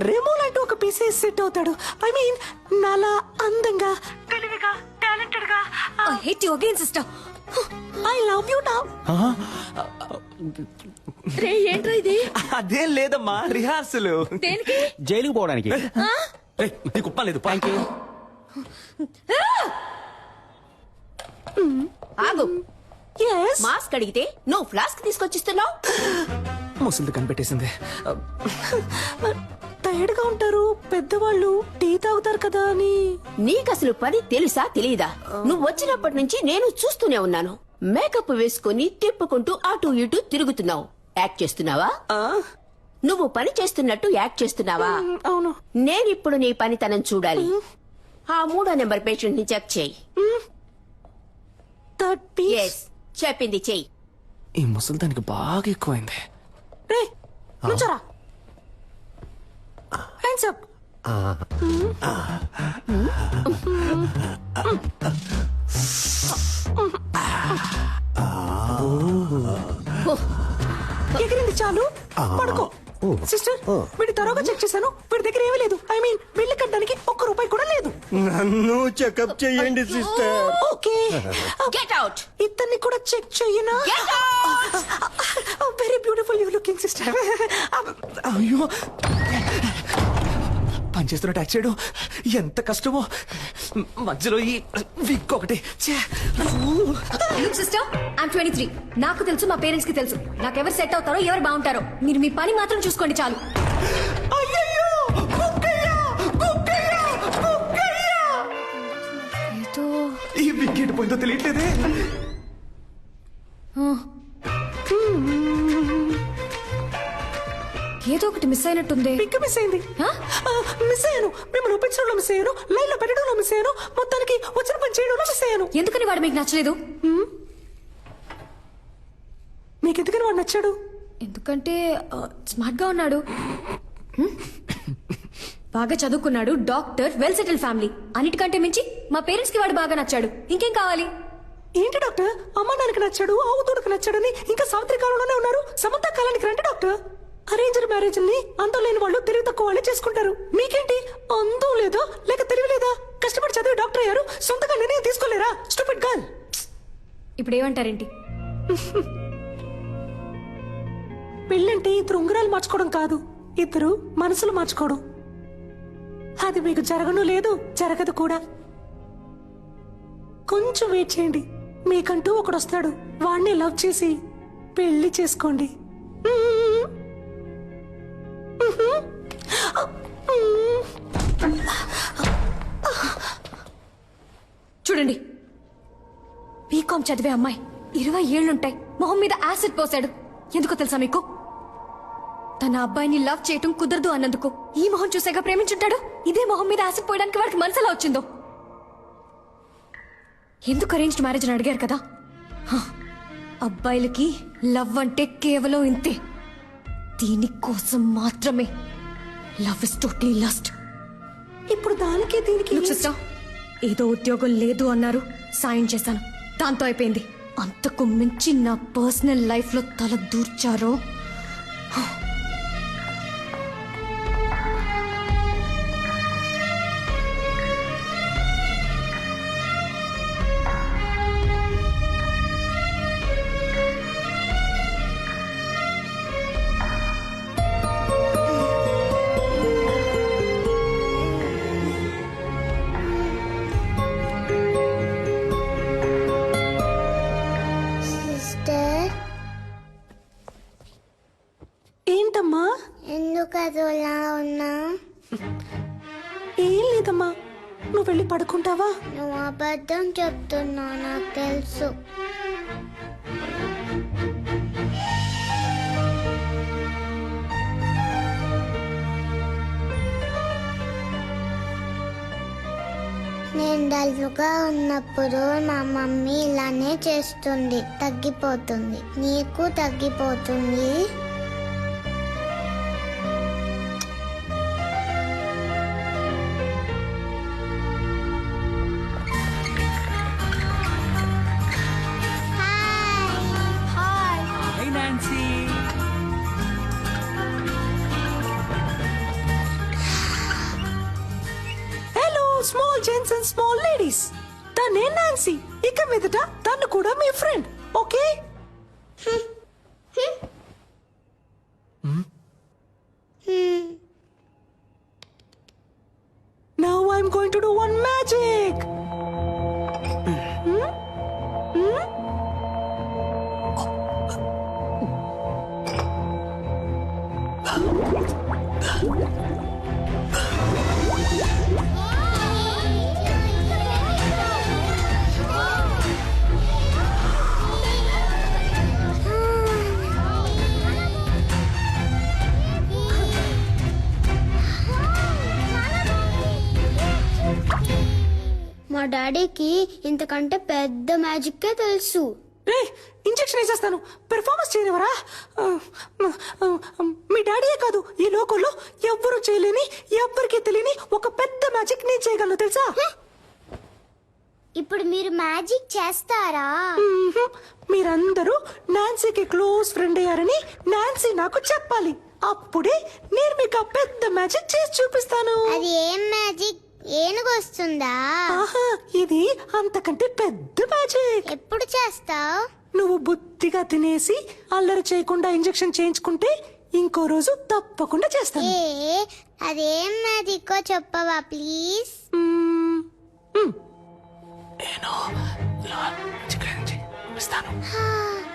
రెమో లాంటి ఒక పీసే సెట్ అవుతాడు. ఐ మీన్, నాలా అందంగా, తెలివిగా, టాలెంటెడ్ గా. I hate you again sister. I love you now. రే, ఏంట్రా ఇది? అదేం లేదమ్మా, రిహార్సల్. దేనికి? జైలుకి పోవడానికి. నీకు ఉప్ప లేదు. ఆగు. yes. మాస్క్ అడిగితే నువ్వు ఫ్లాస్క్ తీసుకొచ్చిస్తున్నావు. ముసలిది కనిపెట్టేసింది. టైర్డ్ గా ఉంటారు పెద్దవాళ్ళు, టీ తాగుతారు కదా అని. నీకసలు పని తెలుసా తెలీదా? నువ్వు వచ్చినప్పటి నుంచి నేను చూస్తూనే ఉన్నాను. మేకప్ వేసుకుని తిప్పుకుంటూ అటు ఇటు తిరుగుతున్నావు. యాక్ట్ చేస్తున్నావా? నువ్వు పని చేస్తున్నట్టు యాక్ట్ చేస్తున్నావా? అవును. నేనిప్పుడు నీ పనితనం చూడాలి. ఆ 3వ నెంబర్ పేషెంట్ ని చెక్ చేయి. చెప్పింది చెయ్యి. ఈ ముసలిదానికి బాగా ఎక్కువైంది. నుంచోరా. Hands up. ఎగిరింది చాలు, పడుకో. సిస్టర్, వీడి తరోగా చెక్ చేశాను. వీడి దగ్గర ఏమీ లేదు. ఐ మీన్ బిల్లు కట్టడానికి ₹1 కూడా లేదు. నన్ను చెకప్ చేయండి సిస్టర్. Okay, get out. ఇతన్ని కూడా చెక్ చెయ్యనా? Very beautiful you looking sister. అయ్యో, పనిచేస్తున్న ట్యాక్స్ చేయడం ఎంత కష్టమో. మధ్యలో ఈ విక్ ఒకటి. Sister, I'm 23. నాకు తెలుసు, మా పేరెంట్స్ కి తెలుసు నాకెవరు సెట్ అవుతారో, ఎవరు బాగుంటారో. మీరు మీ పని మాత్రం చూసుకోండి చాలు. ఏదో ఈ వికెట్ పోయిందో తెలియట్లేదే. ఏదో ఒకటి మిస్ అయినట్టుంది. పిక్ మిస్ అయింది. మిస్ అయ్యాను. మిమ్మల్ని ఒప్పించడంలో మిస్ అయ్యాను. లైన్ లో పెట్టడంలో మిస్ అయ్యాను. మొత్తానికి వచ్చిన పని చేయడంలో మిస్ అయ్యాను. ఎందుకని వాడు మీకు నచ్చలేదు? మీకు ఎందుకని వాడు నచ్చాడు? ఎందుకంటే స్మార్ట్ గా ఉన్నాడు, బాగా చదువుకున్నాడు, డాక్టర్, వెల్ సెటిల్ ఫ్యామిలీ. అన్నిటికంటే మించి మా పేరెంట్స్ కి వాడు బాగా నచ్చాడు. ఇంకేం కావాలి? ఏంటి డాక్టర్, అమ్మ నాన్నకి నచ్చాడు, ఆవుతోడుకు నచ్చాడని ఇంకా సావిత్రి కాలంలోనే ఉన్నారు. సమంత కాలానికి రండి డాక్టర్. అరేంజ్డ్ మ్యారేజ్ ని అందం లేని వాళ్ళు తెలివి తక్కువ వాళ్ళే చేసుకుంటారు. మీకేంటి, అందం లేదా లేక తెలివి లేదా? కష్టపడి చదివి డాక్టర్ అయ్యారు, సొంతగా నిర్ణయం తీసుకోలేరా? Stupid girl. ఇప్పుడు ఏమంటారేంటి? పెళ్ళంటే ఇద్దరు ఉంగరాలు మార్చుకోవడం కాదు, ఇద్దరు మనసులు మార్చుకోవడం. అది మీకు జరగను లేదు, జరగదు కూడా. కొంచెం వెయిట్ చేయండి, మీకంటూ ఒకడు వస్తాడు. వాణ్ణి లవ్ చేసి పెళ్లి చేసుకోండి. చూడండి, బీకాం చదివే అమ్మాయి, 20 ఏళ్లుంటాయి, మొహం మీద యాసిడ్ పోసాడు. ఎందుకో తెలుసా మీకు? తన అబ్బాయిని లవ్ చేయటం కుదరదు అన్నందుకు. ఈ మొహం చూసాక ప్రేమించుంటాడు. ఇదే మొహం మీద యాసిడ్ పోయడానికి వాడికి మనసులా వచ్చిందో. ఎందుకు అరేంజ్డ్ మ్యారేజ్ అని అడిగారు కదా? అబ్బాయిలకి లవ్ అంటే కేవలం ఇంతే. దీనికోసం మాత్రమే. Love is totally lust. ఇప్పుడు దానికి దీనికి సిస్టర్, ఏదో ఉద్యోగం లేదు అన్నారు, సాయం చేశాను, దాంతో అయిపోయింది. అంతకు మించి నా పర్సనల్ లైఫ్ లో తల దూర్చారో. ఏంటమ్మా, ఎందుకు అదోలా ఉన్నా? ఏం లేదమ్మా, నువ్వు వెళ్ళి పడుకుంటావా? నువ్వు అబద్ధం చెప్తున్నావు, నాకు తెలుసు. నేను డల్గా ఉన్నప్పుడు మా మమ్మీ ఇలానే చేస్తుంది, తగ్గిపోతుంది. నీకు తగ్గిపోతుంది. Small gents and small ladies, తనే నాన్సీ. ఇక మీదట తను కూడా మీ friend, okay? Now I'm going to do one magic. మా డాడీకి ఇంతకంటే పెద్ద మ్యాజిక్కే తెలుసు. ఇంజెక్షన్ వేసేస్తాను, పెర్ఫార్మెన్స్ చేయనివరా? మీ డాడీయే కాదు, ఈ లోకంలో ఎవ్వరూ చేయలేని, ఎవ్వరికీ తెలియని ఒక పెద్ద మ్యాజిక్ నేను చేయగలను తెలుసా? ఇప్పుడు మీరు మ్యాజిక్ చేస్తారా? మీరందరూ నాన్సీకి క్లోజ్ ఫ్రెండ్ అయ్యారని నాన్సీ నాకు చెప్పాలి. అప్పుడే నేను మీకు ఆ పెద్ద మ్యాజిక్ చేసి చూపిస్తాను. అది ఏం మ్యాజిక్? ఏనుగు వస్తుందా? ఇది అంతకంటే పెద్ద మ్యాజిక్. ఎప్పుడు చేస్తావు? నువ్వు బుద్ధిగా తినేసి అల్లరి చేయకుండా ఇంజెక్షన్ చేయించుకుంటే ఇంకో రోజు తప్పకుండా చేస్తాను. అదేం మ్యాజిక్ చెప్పవా ప్లీజ్?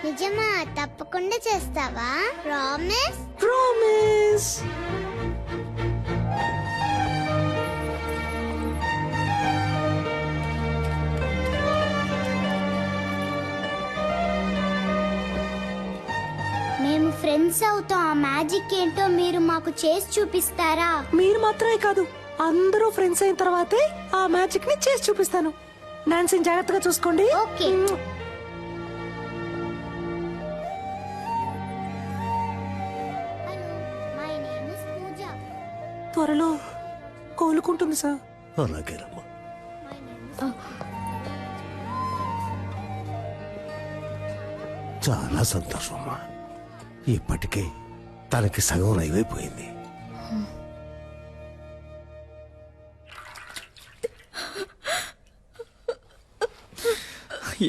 నిజమా? తప్పకుండా చేస్తావా? ప్రామిస్? ప్రామిస్. మేము ఫ్రెండ్స్ అవుతాం. ఆ మ్యాజిక్ ఏంటో మీరు మాకు చేసి చూపిస్తారా? మీరు మాత్రమే కాదు, అందరూ ఫ్రెండ్స్ అయిన తర్వాతే ఆ మ్యాజిక్ ని చేసి చూపిస్తాను. నాన్సీని జాగ్రత్తగా చూసుకోండి. ఓకే. త్వరలో కోలుకుంటుంది సార్. అలాగేనమ్మా. చాలా సంతోషం అమ్మా. ఇప్పటికే తనకి సగం నయమైపోయింది.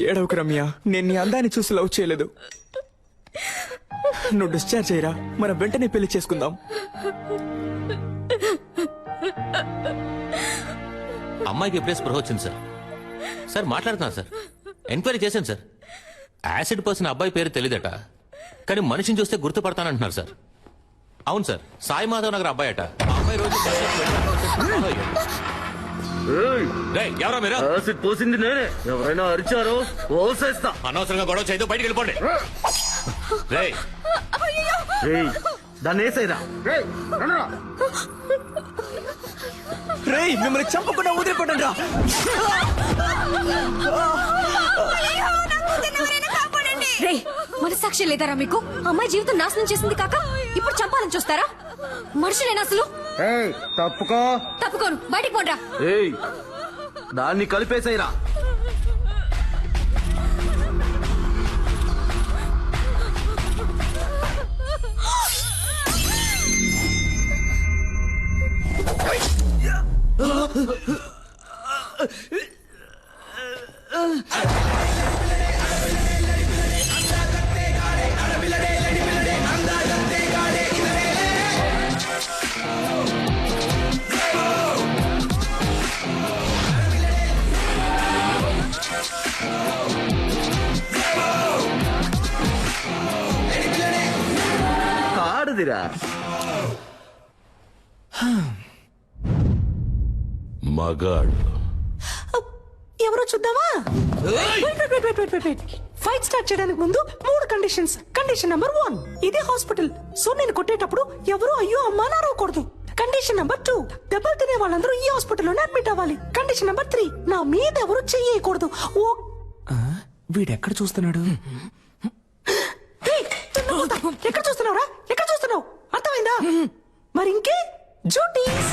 ఏడవకు రమ్య, నేను నీ అందాన్ని చూసి లవ్ చేయలేదు. నువ్వు డిశ్చార్జ్ అయ్యరా, మనం వెంటనే పెళ్లి చేసుకుందాం. అమ్మాయికి ఎప్పుడే స్పృహ వచ్చింది సార్. సార్ మాట్లాడుతున్నా సార్, ఎంక్వైరీ చేశాను సార్. యాసిడ్ పోసిన అబ్బాయి పేరు తెలియదట, కానీ మనిషిని చూస్తే గుర్తుపడతానంటున్నారు సార్. అవును సార్, సాయి మాధవ్ నగర్ అబ్బాయి అట. ఆ అబ్బాయి రోజు ఎవరా మీరు? యాసిడ్ పోసింది నేనే. ఎవరైనా అరిచారో ఓసేస్తా. అనవసరంగా గొడవ చేయదు, బయటికి వెళ్ళిపోండి. దాన్ని వేసేరా. రేయ్, మిమ్మల్ని చంపకుండా వదిలిపెట్టండి రా. మనసాక్షి లేదారా మీకు? అమ్మాయి జీవితం నాశనం చేసింది కాక ఇప్పుడు చంపాలని చూస్తారా? మనుషులేనా అసలు? తప్పుకో. తప్పుకోను, బయటికి పోండ్రా. దాన్ని కలిపేసేరా. ఆడదిరా. మగాడు ఎవరో చూద్దామా? ఫైట్ స్టార్ట్ చేయడానికి ముందు 3 కండిషన్స్. కండిషన్ నెంబర్ 1, ఇది హాస్పిటల్, సో నేను కొట్టేటప్పుడు ఎవరు అయ్యో అమ్మా నారవకూడదు. కండిషన్ నెంబర్ 2, దెబ్బలు తినే వాళ్ళందరూ ఈ హాస్పిటల్లోనే అడ్మిట్ అవ్వాలి. కండిషన్ నెంబర్ 3, నా మీద ఎవరు చెయ్యకూడదు. వీడెక్కడ చూస్తున్నాడు? ఎక్కడ చూస్తున్నావురా? ఎక్కడ చూస్తున్నావు? అర్థమైందా? మరి ఇంకే డ్యూటీస్.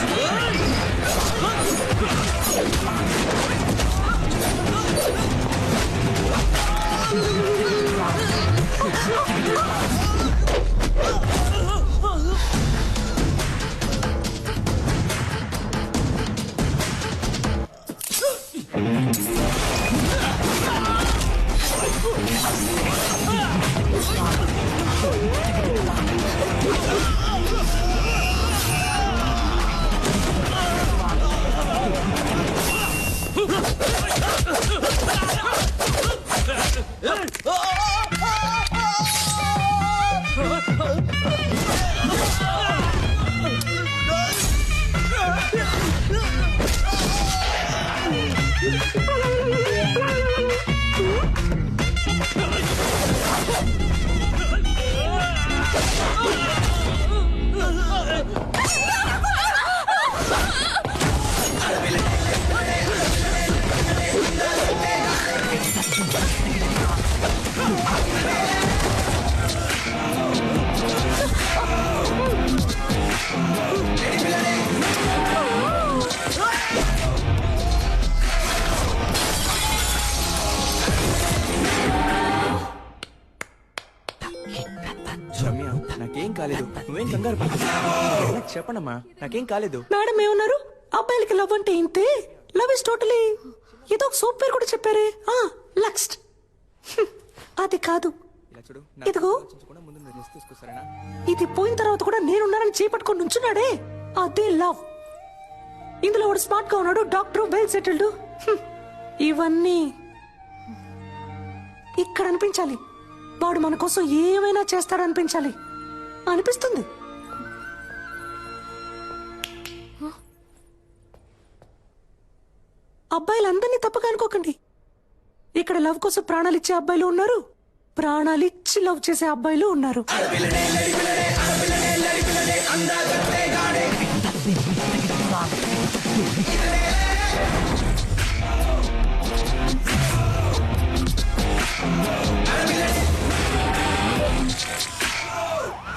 నువ్వేం కంగారు చెప్పండమ్మా, నాకేం కాలేదు. మేడం ఏమన్నారు? అబ్బాయిలకి లవ్ అంటే ఇంతే, లవ్ ఇస్ టోటలీ ఏదో ఒక సోప్ పేరు కూడా చెప్పారే, లక్స్ట్. అది కాదు, ఇదిగో ఇది పోయిన తర్వాత కూడా నేనున్నానని చేపట్టుకొని నుంచున్నాడే, అదే లవ్. ఇందులో వాడు స్మార్ట్ గా ఉన్నాడు, డాక్టర్, వెల్ సెటిల్డ్. ఇవన్నీ ఇక్కడ అనిపించాలి. వాడు మన కోసం ఏమైనా చేస్తాడనిపించాలి అనిపిస్తుంది. అబ్బాయిలందరినీ తప్పగా అనుకోకండి. ఇక్కడ లవ్ కోసం ప్రాణాలు ఇచ్చే అబ్బాయిలు ఉన్నారు, ప్రాణాలు ఇచ్చి లవ్ చేసే అబ్బాయిలు ఉన్నారు.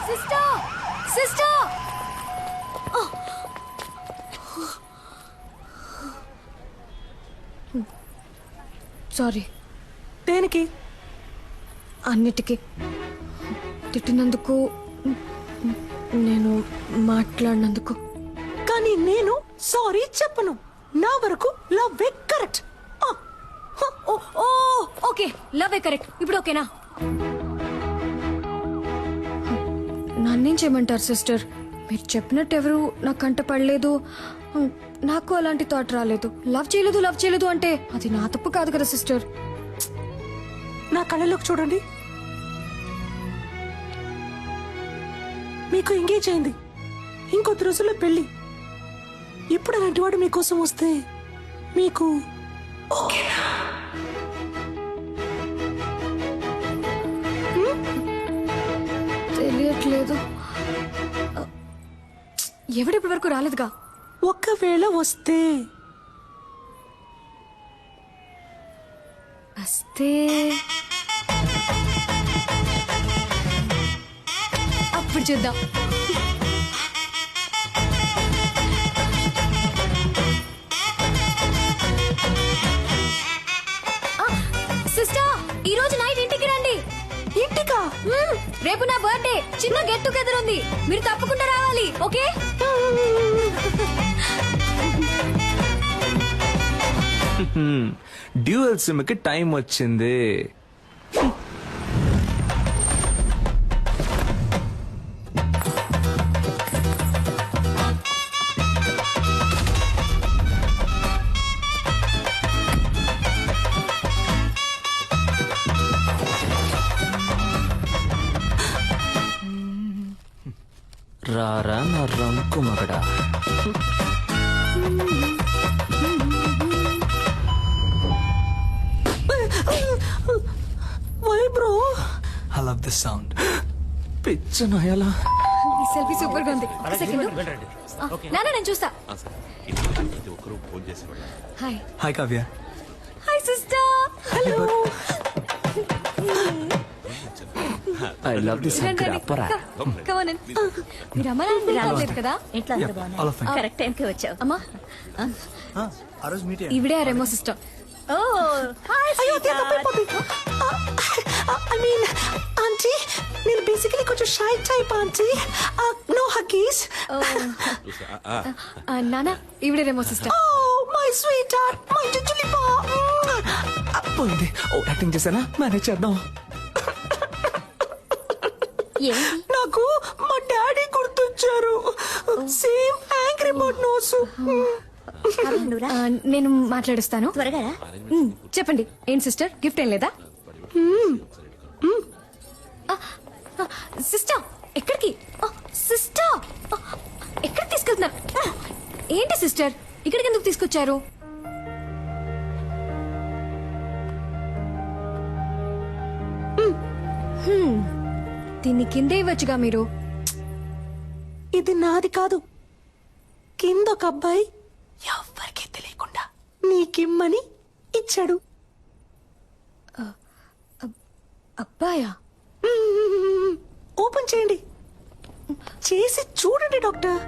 Sister, sister, sorry. దేనికి? అన్నిటికీ. తిట్టినందుకు, నేను మాట్లాడినందుకు. కానీ నేను సారీ చెప్పను. నా వరకు love correct. Okay, love correct. ఇప్పుడు ఓకేనా? నన్నేం చేయమంటారు సిస్టర్? మీరు చెప్పినట్టు ఎవరు నా కంట పడలేదు, నాకు అలాంటి థాట్ రాలేదు. లవ్ చేయలేదు అంటే అది నా తప్పు కాదు కదా సిస్టర్. నా కళ్ళలోకి చూడండి. మీకు ఎంగేజ్ అయింది, ఇంకొద్ది రోజుల్లో పెళ్లి. ఇప్పుడు అలాంటి వాడు మీకోసం వస్తే మీకు ఓకేనా? తెలియట్లేదు. ఎవడిప్పటి వరకు రాలేదుగా. ఒకవేళ వస్తే అప్పుడు చూద్దాం. సిస్టర్, ఈ రోజు నైట్ ఇంటికి రండి. ఇంటికా? రేపు నా బర్త్డే, చిన్న గెట్ టుగెదర్ ఉంది, మీరు తప్పకుండా రావాలి. ఓకే? డ్యూయల్ సిమ్ కి టైం వచ్చింది. రారా నా రంకు మగడా. Why bro? I love this sound. పిచ్చ నాయాలా. ఈ సెల్ఫీ సూపర్ గా ఉంది. సెకండ్ నాన్న, నేను చూస్తా. Hi. Hi Kavya. Hi sister. Hello. I love this గ్రాపరా. Come on. మీరు అమ్మ నాన్న రాలేదు కదా? ఇంట్లో అందరూ బాగున్నారు. కరెక్ట్ టైంకి వచ్చావు. అమ్మా, ఆ రోజు మీట్ ఇవిడే Remo sister. Oh hi. I mean aunty, నేను బేసికలీ కొంచెం shy type aunty. No huggies. నాన్న, ఇవిడే Remo sister. Oh my sweetheart, my చుచులిపా. పోయింది. ఓ యాక్టింగ్ చేశానా? మేనేజ్ చేద్దాం. నాకు మా డాడీ గుర్తొచ్చారు. Same angry bird nose. నేను మాట్లాడిస్తాను. త్వరగా చెప్పండి. ఏం సిస్టర్, గిఫ్ట్ ఏం లేదా? సిస్టర్, ఎక్కడికి? సిస్టర్, ఎక్కడికి తీసుకెళ్తున్నారు? ఏంటి సిస్టర్, ఇక్కడికి ఎందుకు తీసుకొచ్చారు? దీన్ని కిందే ఇవ్వచ్చుగా మీరు. ఇది నాది కాదు, కింద ఒక అబ్బాయి ఎవ్వరికీ తెలియకుండా నీకిమ్మని ఇచ్చాడు. అబ్బాయా? ఓపెన్ చేయండి, చేసి చూడండి డాక్టర్.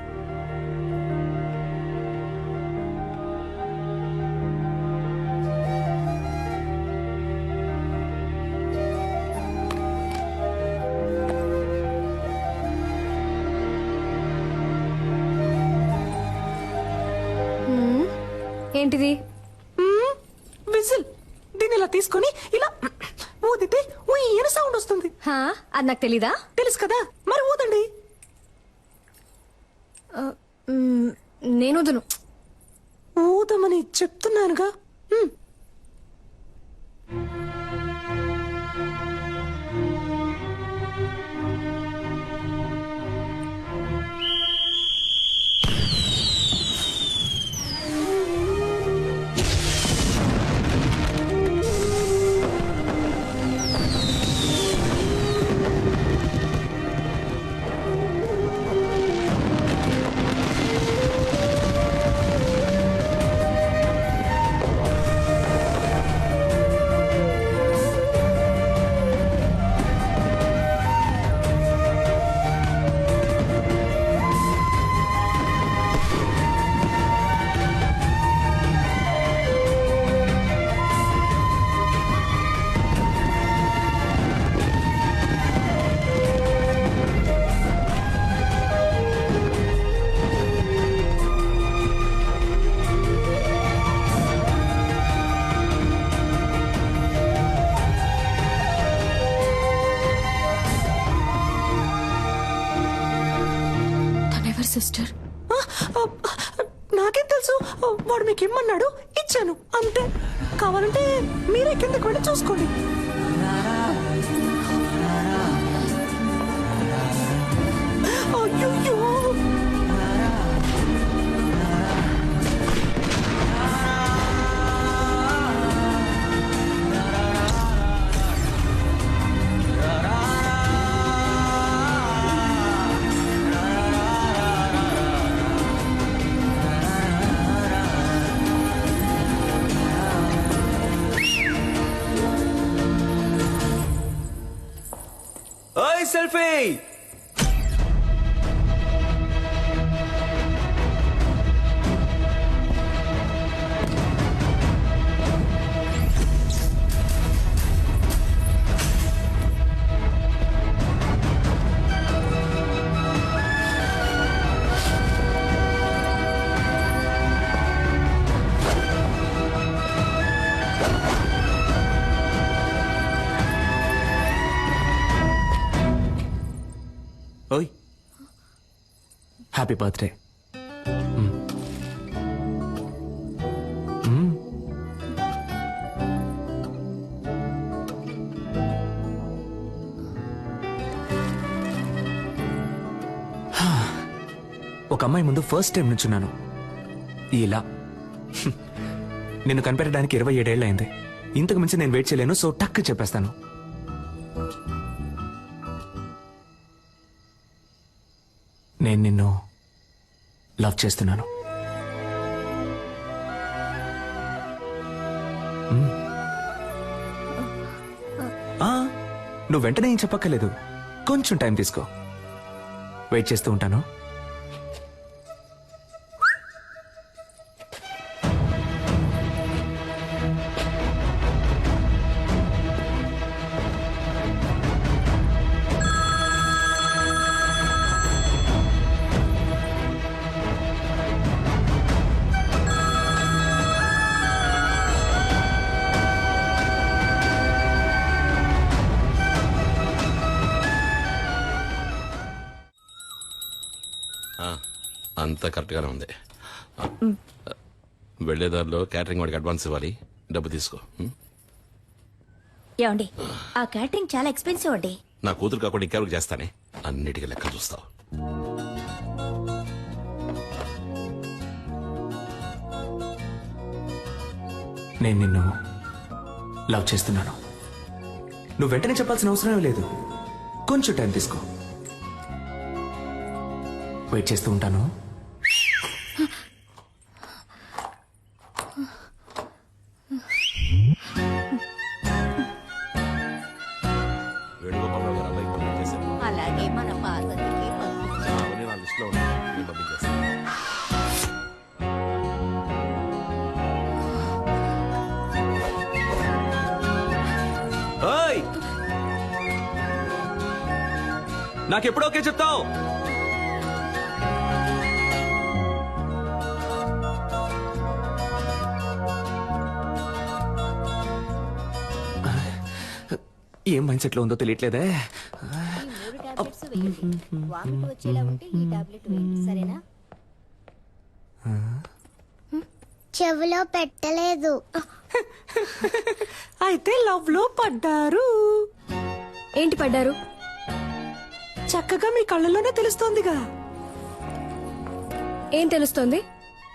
ఏంటిది? విజిల్. దీన్ని ఇలా తీసుకొని ఇలా ఊదితే ఈయన సౌండ్ వస్తుంది. అది నాకు తెలీదా? తెలుసు కదా, మరి ఊదండి. నేను ఊదను. ఊదమని చెప్తున్నానుగా. సిస్టర్, నాకేం తెలుసు? వాడు మీకు ఇమ్మన్నాడు, ఇచ్చాను అంతే. కావాలంటే మీరే కిందకి వెళ్ళి చూసుకోండి. అయ్యో, ఓయ్ సెల్ఫీ. ఓయ్, హ్యాపీ బర్త్డే. ఒక అమ్మాయి ముందు ఫస్ట్ టైం నుంచున్నాను ఇలా. నిన్ను కనిపెట్టడానికి 27 ఏళ్ళు అయింది. ఇంతకు మించి నేను వెయిట్ చేయలేను, సో టక్ చెప్పేస్తాను. నేను నిన్ను లవ్ చేస్తున్నాను. నువ్వు వెంటనే ఏం చెప్పక్కర్లేదు, కొంచెం టైం తీసుకో. వెయిట్ చేస్తూ ఉంటాను. అంతా కరెక్ట్గానే ఉంది. వెళ్లేదారిలో క్యాటరింగ్ వాడికి అడ్వాన్స్ ఇవ్వాలి, డబ్బు తీసుకో. ఏమండి, ఆ క్యాటరింగ్ చాలా ఎక్స్పెన్సివ్ అండి. నా కూతురు కాకుండా ఇంకెవరికి చేస్తానే, అన్నిటికీ లెక్క చూస్తావు. నేను నిన్ను లవ్ చేస్తున్నాను. నువ్వు వెంటనే చెప్పాల్సిన అవసరమే లేదు, కొంచెం టైం తీసుకో. వెయిట్ చేస్తూ ఉంటాను. అలాగే మన పార్వతికి నాకెప్పుడు ఓకే చెప్తావు? ఏం మైండ్ సెట్ లో ఉందో తెలియట్లేదే. చెవిలో పెట్టలేదు. అయితే లవ్ లో పడ్డారు. ఏంటి పడ్డారు? చక్కగా మీ కళ్ళల్లోనే తెలుస్తోందిగా. ఏం తెలుస్తోంది?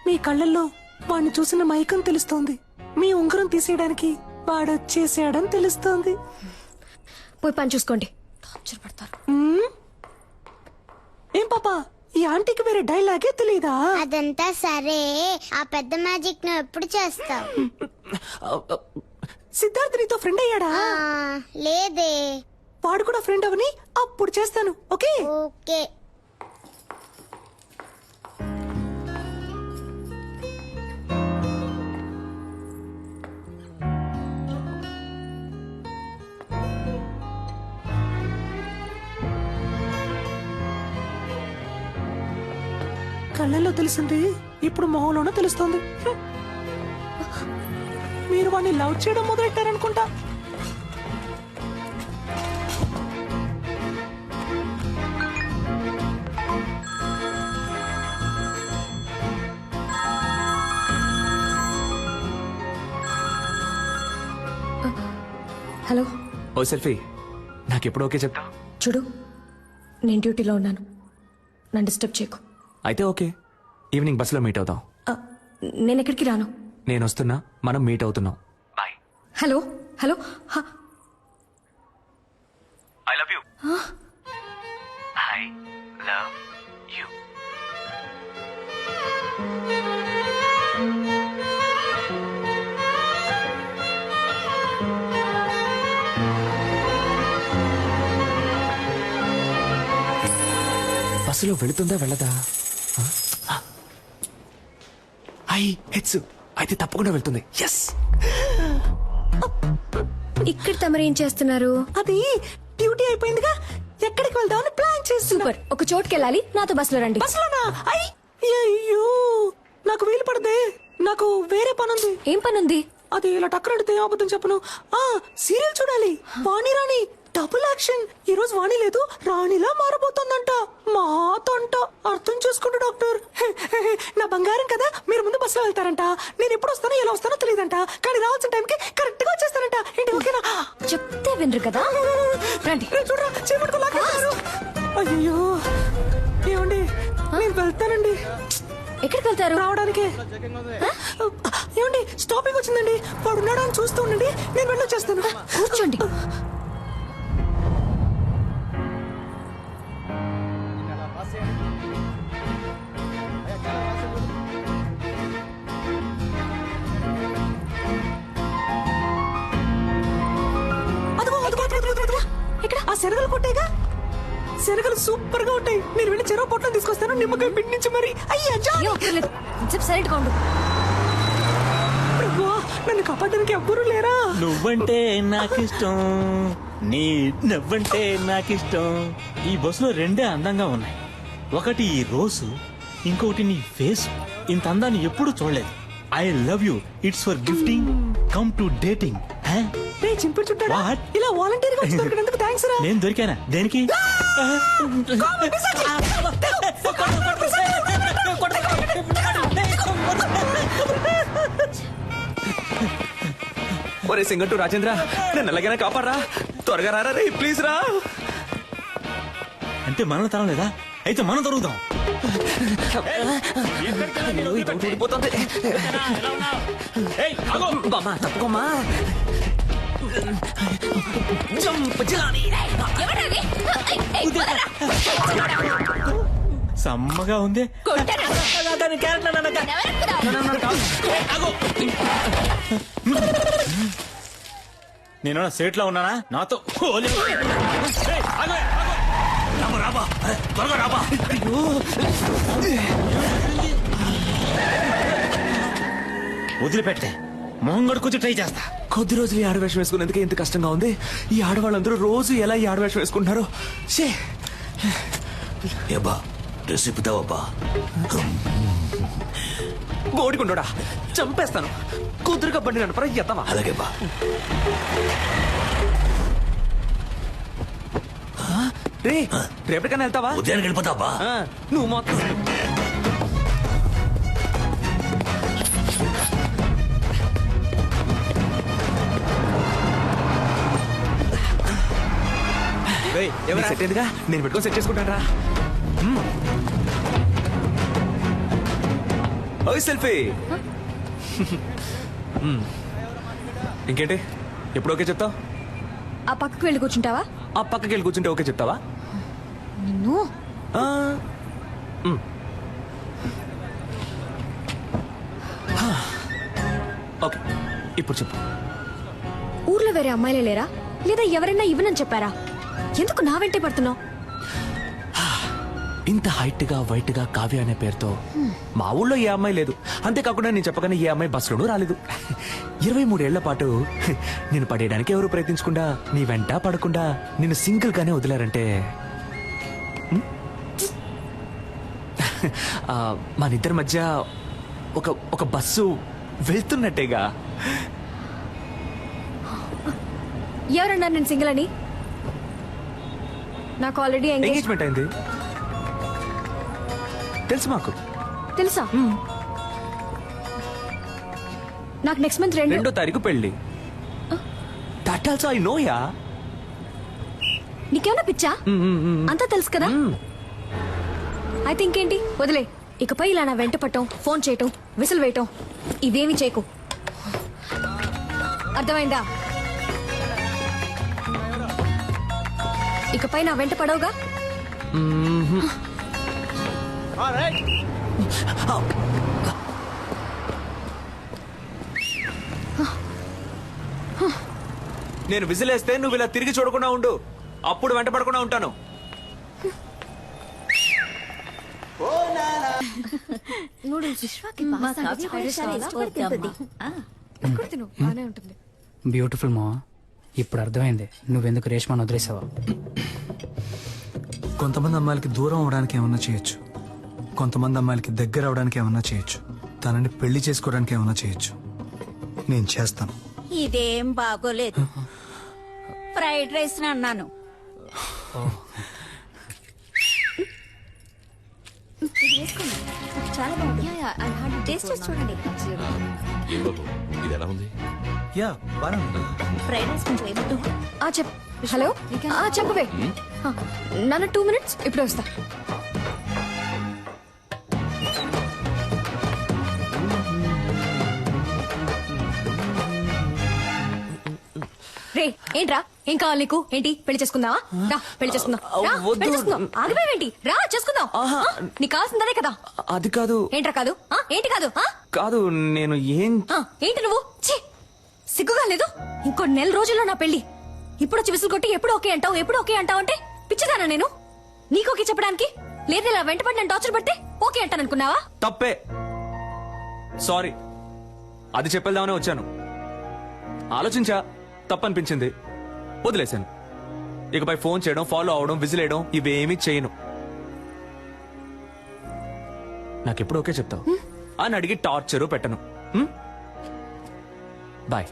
మీ కళ్ళల్లో వాణ్ణి చూసిన మైకం తెలుస్తోంది. మీ ఉంగరం తీసేయడానికి వాడొచ్చేసాడని తెలుస్తోంది. పోయి పని చూసుకోండి. టార్చర్ పడతారు. ఏం పాపా, ఈ ఆంటీకి వేరే డైలాగే తెలీదా? అదంతా సరే, ఆ పెద్ద మ్యాజిక్ నువ్వు ఎప్పుడు చేస్తావు? సిద్ధార్థ్ నీతో ఫ్రెండ్ అయ్యాడా? లేదే. వాడు కూడా ఫ్రెండ్ అవని అప్పుడు చేస్తాను. Okay okay. కళ్ళల్లో తెలిసింది ఇప్పుడు మొహంలోనూ తెలుస్తోంది. మీరు వాడిని లవ్ చేయడం మొదలెట్టారనుకుంటా. హలో. ఓ సెల్ఫీ, నాకెప్పుడు ఓకే చెప్తా? చూడు, నేను డ్యూటీలో ఉన్నాను, నన్ను డిస్టర్బ్ చేయకు. అయితే ఓకే, ఈవినింగ్ బస్సులో మీట్ అవుదాం. నేను ఎక్కడికి రాను. నేను వస్తున్నా, మనం మీట్ అవుతున్నాం. Bye. Hello hello. I love you. I love you. బస్సులో వెళుతుందా వెళ్ళదా? హెచ్చు అయితే తప్పకుండా వెళ్తుంది. ఎస్. ఇక్కడ తమరేం చేస్తున్నారు? అది డ్యూటీ అయిపోయిందిగా, ఎక్కడికి వెళ్దామని ప్లాన్ చేసి. సూపర్. ఒక చోటుకి వెళ్ళాలి, నాతో బస్సులో రండి. బస్సులోనా? అయ్యో, నాకు వీలు పడదే, నాకు వేరే పనుంది. ఏం పనుంది? అది ఇలా టక్కరడితే అబద్ధం చెప్పను. సీరియల్ చూడాలి. వాణి రాణి డబుల్ యాక్షన్. ఈ రోజు వాణి లేదు, రాణిలా మారబోతోందంట. మాతంట. అర్థం చేసుకుంటూ డాక్టర్. నా బంగారం కదా, మీరు ముందు బస్సులో వెళ్తారంట. నేను ఎప్పుడు వస్తానో ఎలా వస్తానో తెలియదంట, కానీ రావాల్సిన టైంకి కరెక్ట్ గా వచ్చేస్తారంట. ఏంటి ఓకేనా? చెప్తే వినరు కదా. రండి. చూడరా, చేపట్టుకు లాగేస్తారు. అయ్యో, ఏమండి, నేను వెళ్తానండి. ఎక్కడికి వెళ్తారు? రావడానికి. ఏమండి, స్టాపింగ్ వచ్చిందండి. వాడు ఉన్నాడా అని చూస్తూ ఉండండి, నేను వెళ్ళొచ్చేస్తాను. కూర్చోండి. ఆ శనగలు కొట్టేగా, శనగలు సూపర్ గా ఉంటాయి. నేను వెళ్ళి చెరువు పొట్టం తీసుకొస్తాను, నిమ్మకాయ పిండి నుంచి మరి. సైలెంట్ గా ఉండు. నన్ను కాపాడడానికి ఎవ్వరూ లేరా? నువ్వంటే నాకిష్టం, నీ నవ్వంటే నాకిష్టం. ఈ బస్సులో రెండే అందంగా ఉన్నాయి. ఒకటి ఈ రోజు, ఇంకొకటి నీ ఫేస్. ఇంత అందాన్ని ఎప్పుడు చూడలేదు. I love you. It's for gifting, come to dating. చింపుడు చుట్టాడా? ఇలా వాలంటీర్ గా వచ్చి దొరికినందుకు థాంక్స్ రా. నేను దొరికానా? దేనికి? ఒరే సింగట్టు రాజేంద్ర, నేను ఎలాగైనా కాపాడరా, త్వరగా రారా రే, ప్లీజ్ రా. అంటే మనం తరం లేదా? అయితే మనం దొరుకుతాం. తప్పుకోమ్మా. సమ్మగా ఉంది. నేను సేట్ లో ఉన్నానా? నాతో వదిలిపెట్టే, మొహం కడుకొచ్చి ట్రై చేస్తా. కొద్ది రోజులు ఈ ఆడవేషం వేసుకునేందుకే ఇంత కష్టంగా ఉంది. ఈ ఆడవాళ్ళందరూ రోజు ఎలా ఈ ఆడవేషం వేసుకుంటున్నారో. డ్రెస్ ఇప్పుతావబ్బా. గోడికుండోడా, చంపేస్తాను. కుదురుగా బండి నడపరా ఎత్తవా? అలాగే బా. రే రేపటికన్నా వెళ్తావా? ఉదయానికి వెళ్ళిపోతావా? నువ్వు మొత్తం సెట్ అయిందిగా, నేను పెట్టుకొని సెట్ చేసుకుంటాను రా. ఓయ్ సెల్ఫీ. ఇంకేంటి ఎప్పుడు ఓకే చెప్తావు? ఆ పక్కకు వెళ్ళి కూర్చుంటావా? ఆ పక్కకి వెళ్ళి కూర్చుంటే ఓకే చెప్తావా? నిన్ను ఓకే ఇప్పుడు చెప్పు. ఊర్లో వేరే అమ్మాయిలే లేరా, లేదా ఎవరైనా ఇవ్వనని చెప్పారా? ఎందుకు నా వెంటే పడుతున్నావు? ఇంత హైట్ గా వైట్ గా కావ్య అనే పేరుతో మా ఊళ్ళో ఏ అమ్మాయి లేదు. అంతేకాకుండా నేను చెప్పగానే ఏ అమ్మాయి బస్సులోనూ రాలేదు. 23 ఏళ్ల పాటు నేను పడేయడానికి ఎవరు ప్రయత్నించకుండా, నీ వెంట పడకుండా నిన్ను సింగిల్ గానే వదిలారంటే మన ఇద్దరి మధ్య ఒక బస్సు వెళ్తున్నట్టేగా. ఎవరన్నారు నేను సింగిల్ అని? నాకు ఆల్రెడీ ఎంగేజ్మెంట్ అయింది తెలుసు. మాకు తెలుసా? నాకు నెక్స్ట్ మంత్ 2వ తారీఖు పెళ్లి. That also I know yeah. నీకేమన్నా పిచ్చా? అంతా తెలుసు కదా. అయితే ఇంకేంటి, వదిలే. ఇకపై ఇలా నా వెంట పట్టం, ఫోన్ చేయటం, విసిల్ వేయటం ఇవేమి చేయకు. అర్థమైందా? ఇకపై నా వెంట పడవుగా. నేను విజిలేస్తే నువ్వు ఇలా తిరిగి చూడకుండా ఉండు, అప్పుడు వెంట పడకుండా ఉంటాను. బ్యూటిఫుల్ మా. ఇప్పుడు అర్థమైంది నువ్వెందుకు రేష్మాను వదిలేసావా. కొంతమంది అమ్మాయిలకి దూరం అవడానికి ఏమన్నా చేయొచ్చు, కొంతమంది అమ్మాయిలకి దగ్గర అవడానికి ఏమన్నా చేయొచ్చు, తనని పెళ్లి చేసుకోవడానికి ఏమన్నా చేయొచ్చు. నేను చేస్తాను. ఇదేం బాగోలేదు. ఫ్రైడ్ రైస్ అన్నాను. చాలా బాగుంది. టేస్ట్ చేసి చూడండి. ఇది ఎలా ఉంది? యా బాగా ఫ్రైడ్ రైస్ కొంచెం ఏమిటో. హలో చెప్పవే. నన్ను 2 minutes ఇప్పుడు వస్తా. రే ఏంట్రా, ఏం కావాలి నీకు? ఏంటి పెళ్లి చేసుకుందావా? రా పెళ్లి చేసుకుందాం. ఆగిపోయావేంటి? రా చేసుకుందాం. నీకు కావాల్సిందే కదా. అది కాదు. ఏంట్రా కాదు? ఏంటి కాదు? కాదు నేను ఏంటి నువ్వు? సిగ్గుగా లేదు? ఇంకో 1 నెల రోజుల్లో నా పెళ్లి. ఇప్పుడు వచ్చి విసులు కొట్టి ఎప్పుడు ఓకే అంటావు, ఎప్పుడు ఓకే అంటావు అంటే పిచ్చిదానా నేను? నీకు ఓకే చెప్పడానికి? లేదా ఇలా వెంటపడి నేను టార్చర్ పడితే ఓకే అంటాననుకున్నావా? తప్పే, సారీ. అది చెప్పేద్దామనే వచ్చాను. ఆలోచించా, తప్పనిపించింది, వదిలేశాను. ఇకపై ఫోన్ చేయడం, ఫాలో అవడం, విజిలేయడం ఇవేమీ చేయను. నాకెప్పుడు ఓకే చెప్తావు అని అడిగి టార్చరు పెట్టను. బాయ్.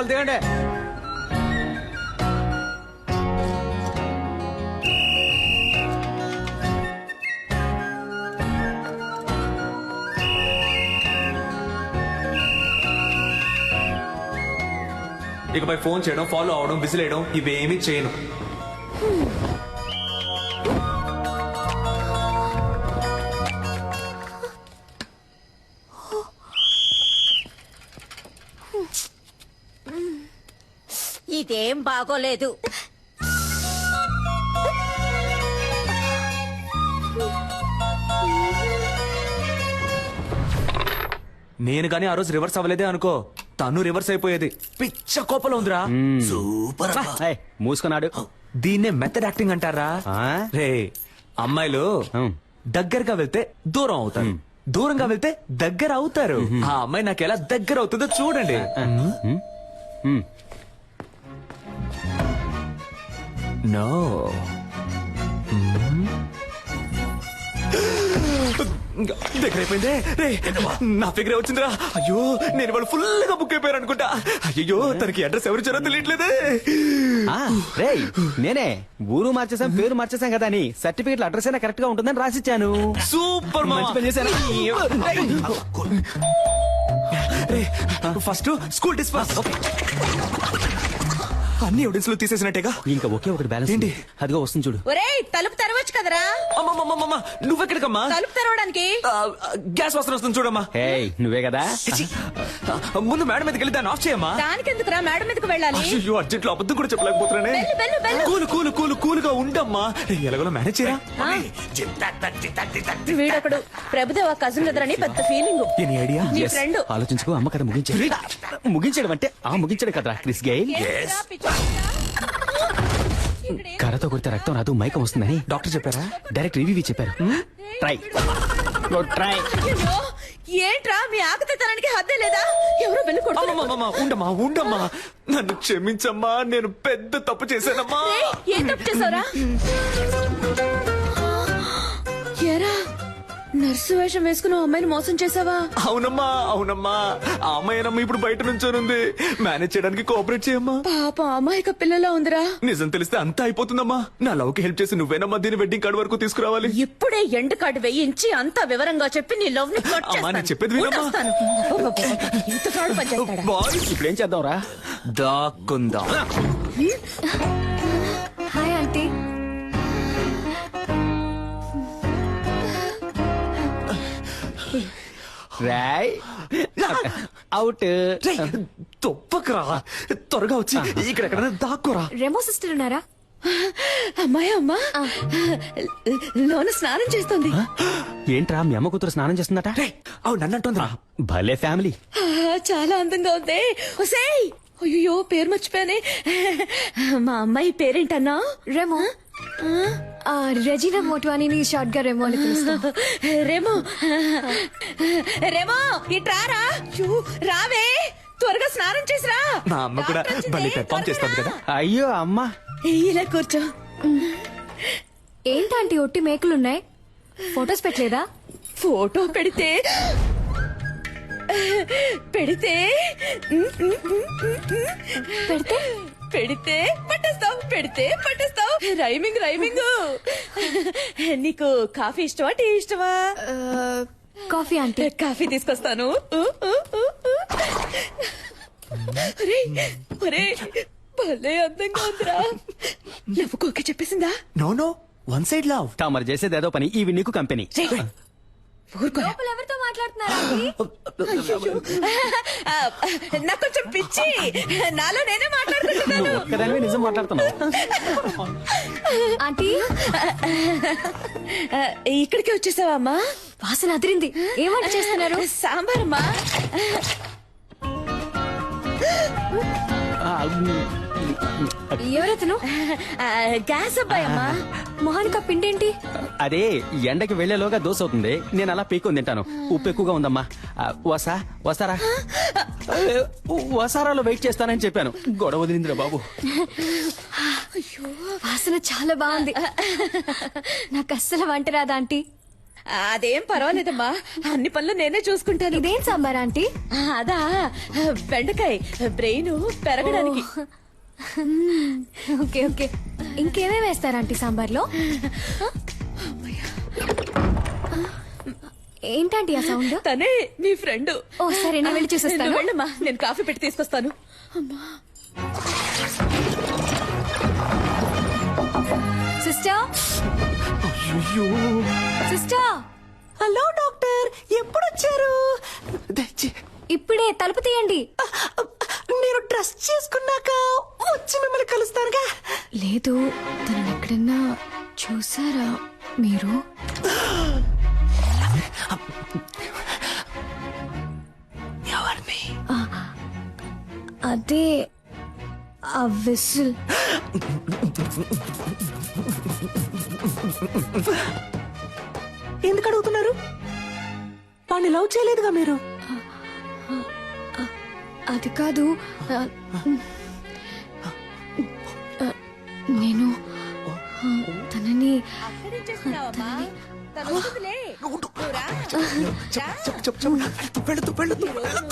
దిగండి. ఇకపై ఫోన్ చేయడం, ఫాలో అవడం, విజిలేయడం ఇవేమీ చేయను. ఇదేం బాగోలేదు. నేను గానీ ఆ రోజు రివర్స్ అవ్వలేదే అనుకో, తను రివర్స్ అయిపోయేది. పిచ్చ కోపంలో ఉందిరా. సూపర్. మూసుకున్నాడు. దీన్నే మెథడ్ యాక్టింగ్ అంటారా? రే అమ్మాయిలు దగ్గరగా వెళ్తే దూరం అవుతారు, దూరంగా వెళ్తే దగ్గర అవుతారు. ఆ అమ్మాయి నాకు ఎలా దగ్గర అవుతుందో చూడండి. నో దగ్గర అయిపోయిందే రే నా ఫిగర్ వచ్చిందిరా అయ్యో నేను వాళ్ళు ఫుల్ గా బుక్ అయిపోయారు అనుకుంటా అయ్యో తనకి అడ్రస్ ఎవరు ఇచ్చారో తెలియట్లేదే రే నేనే ఊరు మార్చేసాం పేరు మార్చేసాం కదా అని సర్టిఫికెట్ అడ్రస్ అయినా కరెక్ట్ గా ఉంటుందని రాసిచ్చాను. సూపర్ మంచి పని చేశాను. ఫస్ట్ స్కూల్ డిస్పర్స్ అన్ని ఎవిడెన్స్ లో తీసేసినట్టేగా ఇంకా ఒకే ఒకటి బ్యాలెన్స్ ఏంటి అదిగో వస్తుంది చూడు. ఒరేయ్ తలుపు తెరవచ్చు కదరా. నువ్వెక్కడికమ్మా? తలుపు తెరవడానికి గ్యాస్ వాసన వస్తుంది చూడమ్మా. నువ్వే కదా. ముందు మేడం మీదకి వెళ్ళి దాన్ని ఆఫ్ చేయమ్మా. దానికెందుకురా మేడం మీదకి వెళ్ళాలి? అయ్యో అర్జెంట్ లో అబద్ధం కూడా చెప్పలేకపోతున్నానే. కూలు కూలు కూలు కూలుగా ఉండమ్మా. ఎలాగోలా మేనేజ్ చేయరా. వీడొకడు ప్రభుదేవ కజిన్ ఎదురని పెద్ద ఫీలింగ్. Any idea? నీ ఫ్రెండ్. ఆలోచించుకో అమ్మ కదా ముగించడం అంటే ముగించడం కదరా క్రిస్ గెయిల్. కర్రతో కొడితే రక్తం రాదు మైకం వస్తుందని డాక్టర్ చెప్పారా? డైరెక్ట్ రివ్యూ చెప్పారు. ట్రై ఏంట్రా మీ ఆకతానికి హద్దే లేదా? ఎవరో బెల్లు కొడుతున్నారు. ఉండమ్మా ఉండమ్మా నన్ను క్షమించమ్మా నేను పెద్ద తప్పు చేశానమ్మా. ఏం తప్పు చేసావురా? ఏరా నర్సు వేషం వేసుకుని అమ్మాయిని మోసం చేసావా? అవునమ్మా అవునమ్మా ఆ అమ్మాయినమ్మా ఇప్పుడు బయట నుంచోనుంది. మేనేజ్ చేయడానికి కోఆపరేట్ చేయమ్మా. పాప అమాయక పిల్లలా ఉందిరా. నిజం తెలిస్తే అంతా అయిపోతుందమ్మా. నా లవ్ కి హెల్ప్ చేసి నువ్వేనమ్మా దీని వెడ్డింగ్ కార్డు వరకు తీసుకురావాలి. ఇప్పుడే ఎండ్ కార్డు వేయించి అంతా వివరంగా చెప్పి నీ లవ్ ని కట్ అమ్మా నేను చెప్పేది వినమ్మా. ఇంత ఫ్రాడ్ పని చేస్తాడా? బాయ్స్ ఇప్పుడు ఏం చేద్దాంరా? దాక్కుందాం. Hi aunty. రాయ్ అవుట్. తొప్పకరా త్వరగా వచ్చి ఇక్కడ దాక్కురా. రెమో సిస్టర్ ఉన్నారా? అమ్మాయి అమ్మా లోన స్నానం చేస్తుంది. ఏంట్రా మీ అమ్మ కూతురు స్నానం చేస్తుందట? అవును నన్ను అంటుందిరా. భలే ఫ్యామిలీ. చాలా అందంగా ఉంది. ఒసేయ్ అయ్యో పేరు మర్చిపోయానే. మా అమ్మాయి పేరేంటన్నా? రెమో. రెజీనా మోట్వానీని షార్ట్ గా రెమో అని పిలుస్తాం. రెమో రెమో ఇట్రారా. రావే త్వరగా స్నానం చేసిరా. నా అమ్మ కూడా భలే పెర్ఫామ్ చేస్తుంది కదా. అయ్యో అమ్మ ఇలా కూర్చో. ఏంటంటే ఒట్టి మేకలున్నాయి ఫొటోస్ పెట్టలేదా? ఫోటో పెడితే పెడితే పెడితే పెడితే పట్టేస్తావు. పెడితే పట్టేస్తావు. Rhyming rhyming. నీకు కాఫీ ఇష్టమా టీ ఇష్టమా? కాఫీ అంటే కాఫీ తీసుకొస్తాను. భలే అందంగా ఉందిరా. లవ్వుకోకే చెప్పేసిందా? No no one side love. మరి చేసేది ఏదో పని ఇవి నీకు కంపెనీ. ఎవరితో మాట్లాడుతున్నారా? నాకు కొంచెం పిచ్చి. నాలో నేనే మాట్లాడుకుంటున్నాను. ఒక్కదానివే నిజం మాట్లాడుతున్నావు. ఆంటీ ఇక్కడికి వచ్చేసావా అమ్మా? వాసన అదిరింది. ఏం వంట చేస్తున్నారు? సాంబార్ అమ్మా. ఎవరతను? గ్యాస్ అబ్బాయి అమ్మా. మొహానికి పిండేంటి? అదే ఎండకి వెళ్లేలోగా దోశ అవుతుంది. నేను అలా పీకొని తింటాను. ఉప్పు ఎక్కువగా ఉందమ్మా. వస్తారా? వసారాలో వెయిట్ చేస్తానని చెప్పాను. గొడవ వదిలిందిరా బాబు. వాసన చాలా బాగుంది. నాకు అస్సలు వంట రాదా ఆంటీ? అదేం పర్వాలేదమ్మా. అన్ని పనులు నేనే చూసుకుంటాను. ఇదేం సాంబార్ ఆంటీ? అదా బెండకాయ బ్రెయిన్ పెరగడానికి. Okay okay. ఇంకేమేమి వేస్తారా ఆంటీ సాంబార్లో? ఏంటంటే ఆ సౌండ్? తనే నీ ఫ్రెండ్. ఓ సరే నేను వెళ్ళి చూసేస్తాను. వెళ్ళమ్మా నేను కాఫీ పెట్టి తీసుకొస్తాను. Sister sister. హలో డాక్టర్ ఎప్పుడు వచ్చారు? ఇప్పుడే. తలుపు తీయండి. నేను డ్రెస్ చేసుకున్నాక వచ్చి మిమ్మల్ని కలుస్తానుగా. లేదు తను ఎక్కడన్నా చూసారా మీరు? ఎవరిని? అదే ఆ విసిల్. ఎందుకు అడుగుతున్నారు? వాడిని లవ్ చేయలేదుగా మీరు? అది కాదు నేను తనని అక్కడేం చేస్తున్నావమ్మా? తను వస్తుందిలే. నువ్వు రా. ఈ రోజు నువ్వు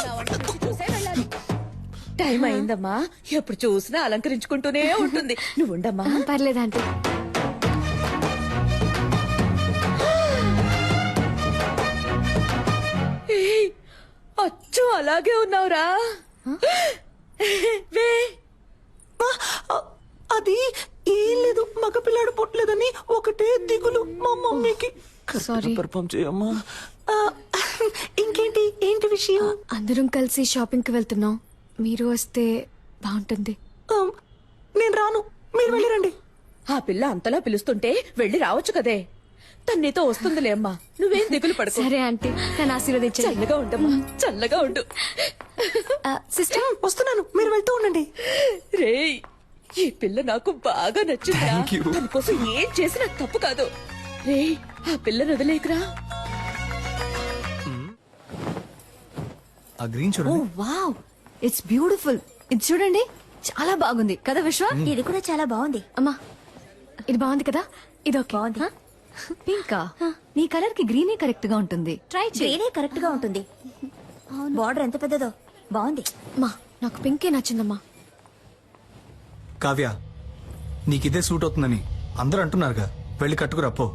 నా వంట రుచి చూసే వెళ్ళాలి. టైం అయిందమ్మా. ఎప్పుడు చూసినా అలంకరించుకుంటూనే ఉంటుంది. నువ్వు ఉండమ్మా. పర్లేదు ఆంటీ. ఏయ్, అచ్చు అలాగే ఉన్నావురా. వే. అది ఏం లేదు, మగపిల్లాడు పుట్టలేదని ఒకటే దిగులు మా మమ్మీకి. సారీ. పర్ఫామ్ చేయమ్మా. ఇంకేంటి, ఏంటి విషయం? అందరం కలిసి షాపింగ్ కి వెళ్తున్నాం. మీరు వస్తే బాగుంటుంది. నేను రాను, మీరు వెళ్ళిరండి. ఆ పిల్ల అంతలా పిలుస్తుంటే వెళ్ళి రావచ్చు కదే. తను నీతో వస్తుందిలే అమ్మా. నువ్వేం దిగులు పడుకో. సరే ఆంటీ, నన్ను ఆశీర్వదించండి. చల్లగా ఉండమ్మా, చల్లగా ఉండు. సిస్టర్ వస్తున్నాను, మీరు వెళ్తూ ఉండండి. రేయ్, ఈ పిల్ల నాకు బాగా నచ్చిందిరా. తన కోసం ఏం చేసినా తప్పు కాదు. రేయ్, ఆ పిల్లని వదిలేకురా. ఆ గ్రీన్ చూడండి. Wow, it's beautiful. ఇది చూడండి, చాలా బాగుంది కదా విశ్వ? ఇది కూడా చాలా బాగుంది. అమ్మా, ఇది బాగుంది కదా? ఇది ఓకే. బాగుంది. పింకా, నీ కలర్ కి గ్రీనే కరెక్ట్ గా ఉంటుంది. ట్రై చేయి. గ్రీనే కరెక్ట్ గా ఉంటుంది. బార్డర్ ఎంత పెద్దదో, బాగుంది. అమ్మా, నాకు పింకే నచ్చిందమ్మా. కావ్య, నీకు ఇదే సూట్ అవుతుందని అందరూ అంటున్నారుగా, వెళ్ళి కట్టుకురా పో.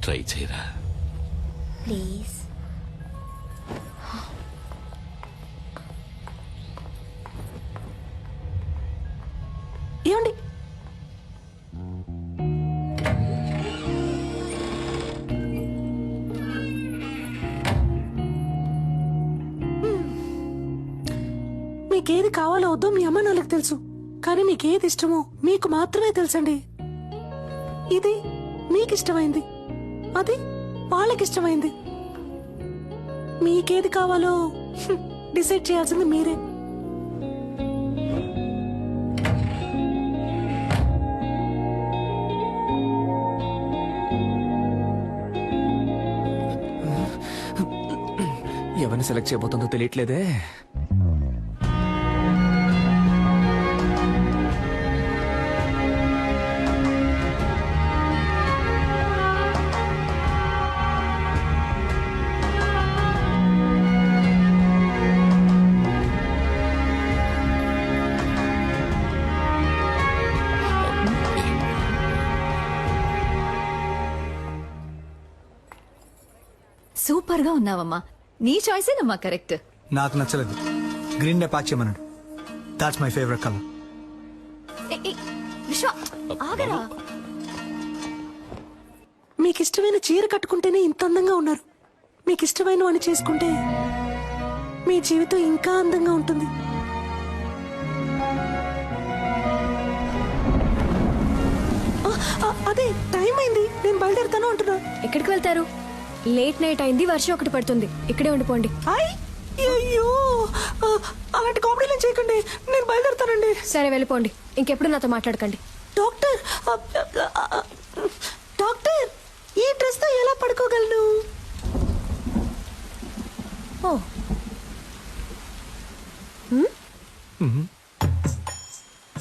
ట్రై చేయరా. ప్లీజ్. ఏమండి, మీకేది కావాలో వద్దో మీ అమ్మ నాన్నలకు తెలుసు, కానీ మీకేది ఇష్టమో మీకు మాత్రమే తెలుసండి. ఇది మీకిష్టమైంది, అది వాళ్ళకిష్టమైంది. మీకేది కావాలో డిసైడ్ చేయాల్సింది మీరే. ఎవరిని సెలెక్ట్ చేయబోతుందో తెలియట్లేదే. సూపర్ గా ఉన్నావమ్మా. నీ చాయిసేనమ్మా కరెక్ట్. నాకు నచ్చలేదు, గ్రీన్ నే ప్యాక్ చేయమన్నాడు. That's my favourite colour. విశ్వ, ఆగరా. మీకు ఇష్టమైన చీర కట్టుకుంటేనే ఇంత అందంగా ఉన్నారు. మీకు ఇష్టమైన వాడిని చేసుకుంటే మీ జీవితం ఇంకా అందంగా ఉంటుంది. అదే టైం అయింది, నేను బయలుదేరుతాను అంటున్నా. ఎక్కడికి వెళ్తారు? లేట్ నైట్ అయింది, వర్షం ఒకటి పడుతుంది. ఇక్కడే ఉండిపోండి. అయ్యో, అలాంటి కామెడీలు చేయకండి, నేను బయలుదేరుతానండి. సరే వెళ్ళిపోండి, ఇంకెప్పుడు నాతో మాట్లాడకండి. డాక్టర్, డాక్టర్, ఈ డ్రెస్ తో ఎలా పడుకోగలను? ఓ,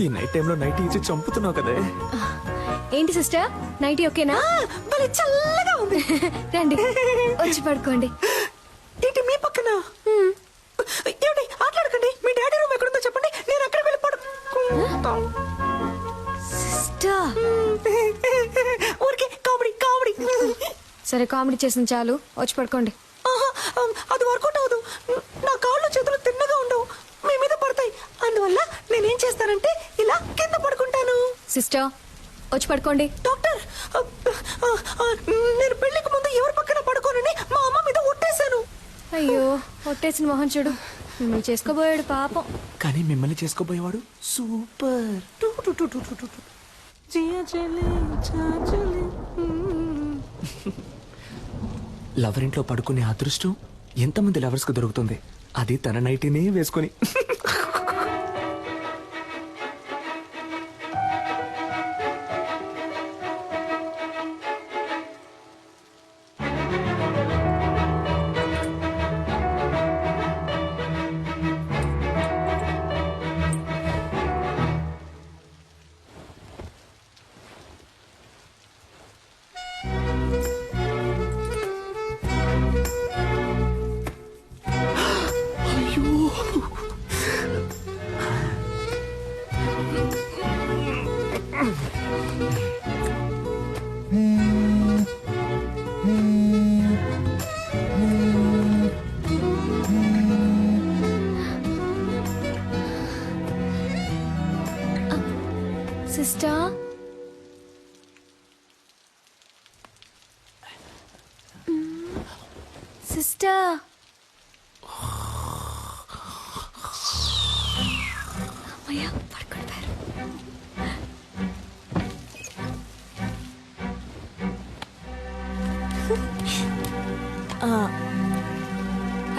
ఈ నైట్ టైంలో నైట్ ఇచ్చి చంపుతున్నావు కదే. ఏంటి సిస్టర్, నైటీ ఓకేనా? భలే చల్లగా ఉంది. రండి, వచ్చి పడుకోండి. ఏంటి మీ పక్కన? ఏమిటి ఆటలాడకండి. మీ డాడీ రూమ్ ఎక్కడుందో చెప్పండి, నేను అక్కడికి వెళ్ళి పడుకుంటాను. సిస్టర్, ఊరికే కామెడీ కామెడీ. సరే కామెడీ చేసిన చాలు, వచ్చి పడుకోండి. అది వర్కౌట్ అవ్వదు. నా కాళ్ళు చేతులు తిన్నగా ఉండవు, మీ మీద పడతాయి. అందువల్ల నేనేం చేస్తానంటే ఇలా కింద పడుకుంటాను. సిస్టర్, వచ్చి పడుకోండి. డాక్టర్, నేను పెళ్లికి ముందు ఎవరి పక్కన పడుకోనని మా అమ్మ మీద ఒట్టేశాను. అయ్యో, ఒట్టేసిన మొహం చూడు. మిమ్మల్ని చేసుకోబోయాడు పాపం. కానీ మిమ్మల్ని చేసుకోబోయేవాడు సూపర్. లవర్ ఇంట్లో పడుకునే అదృష్టం ఎంతమంది లవర్స్ కు దొరుకుతుంది, అది తన నైటీనే వేసుకొని. సిస్టర్ సిస్టర్ అమ్మయ్య పడుకుంటారు.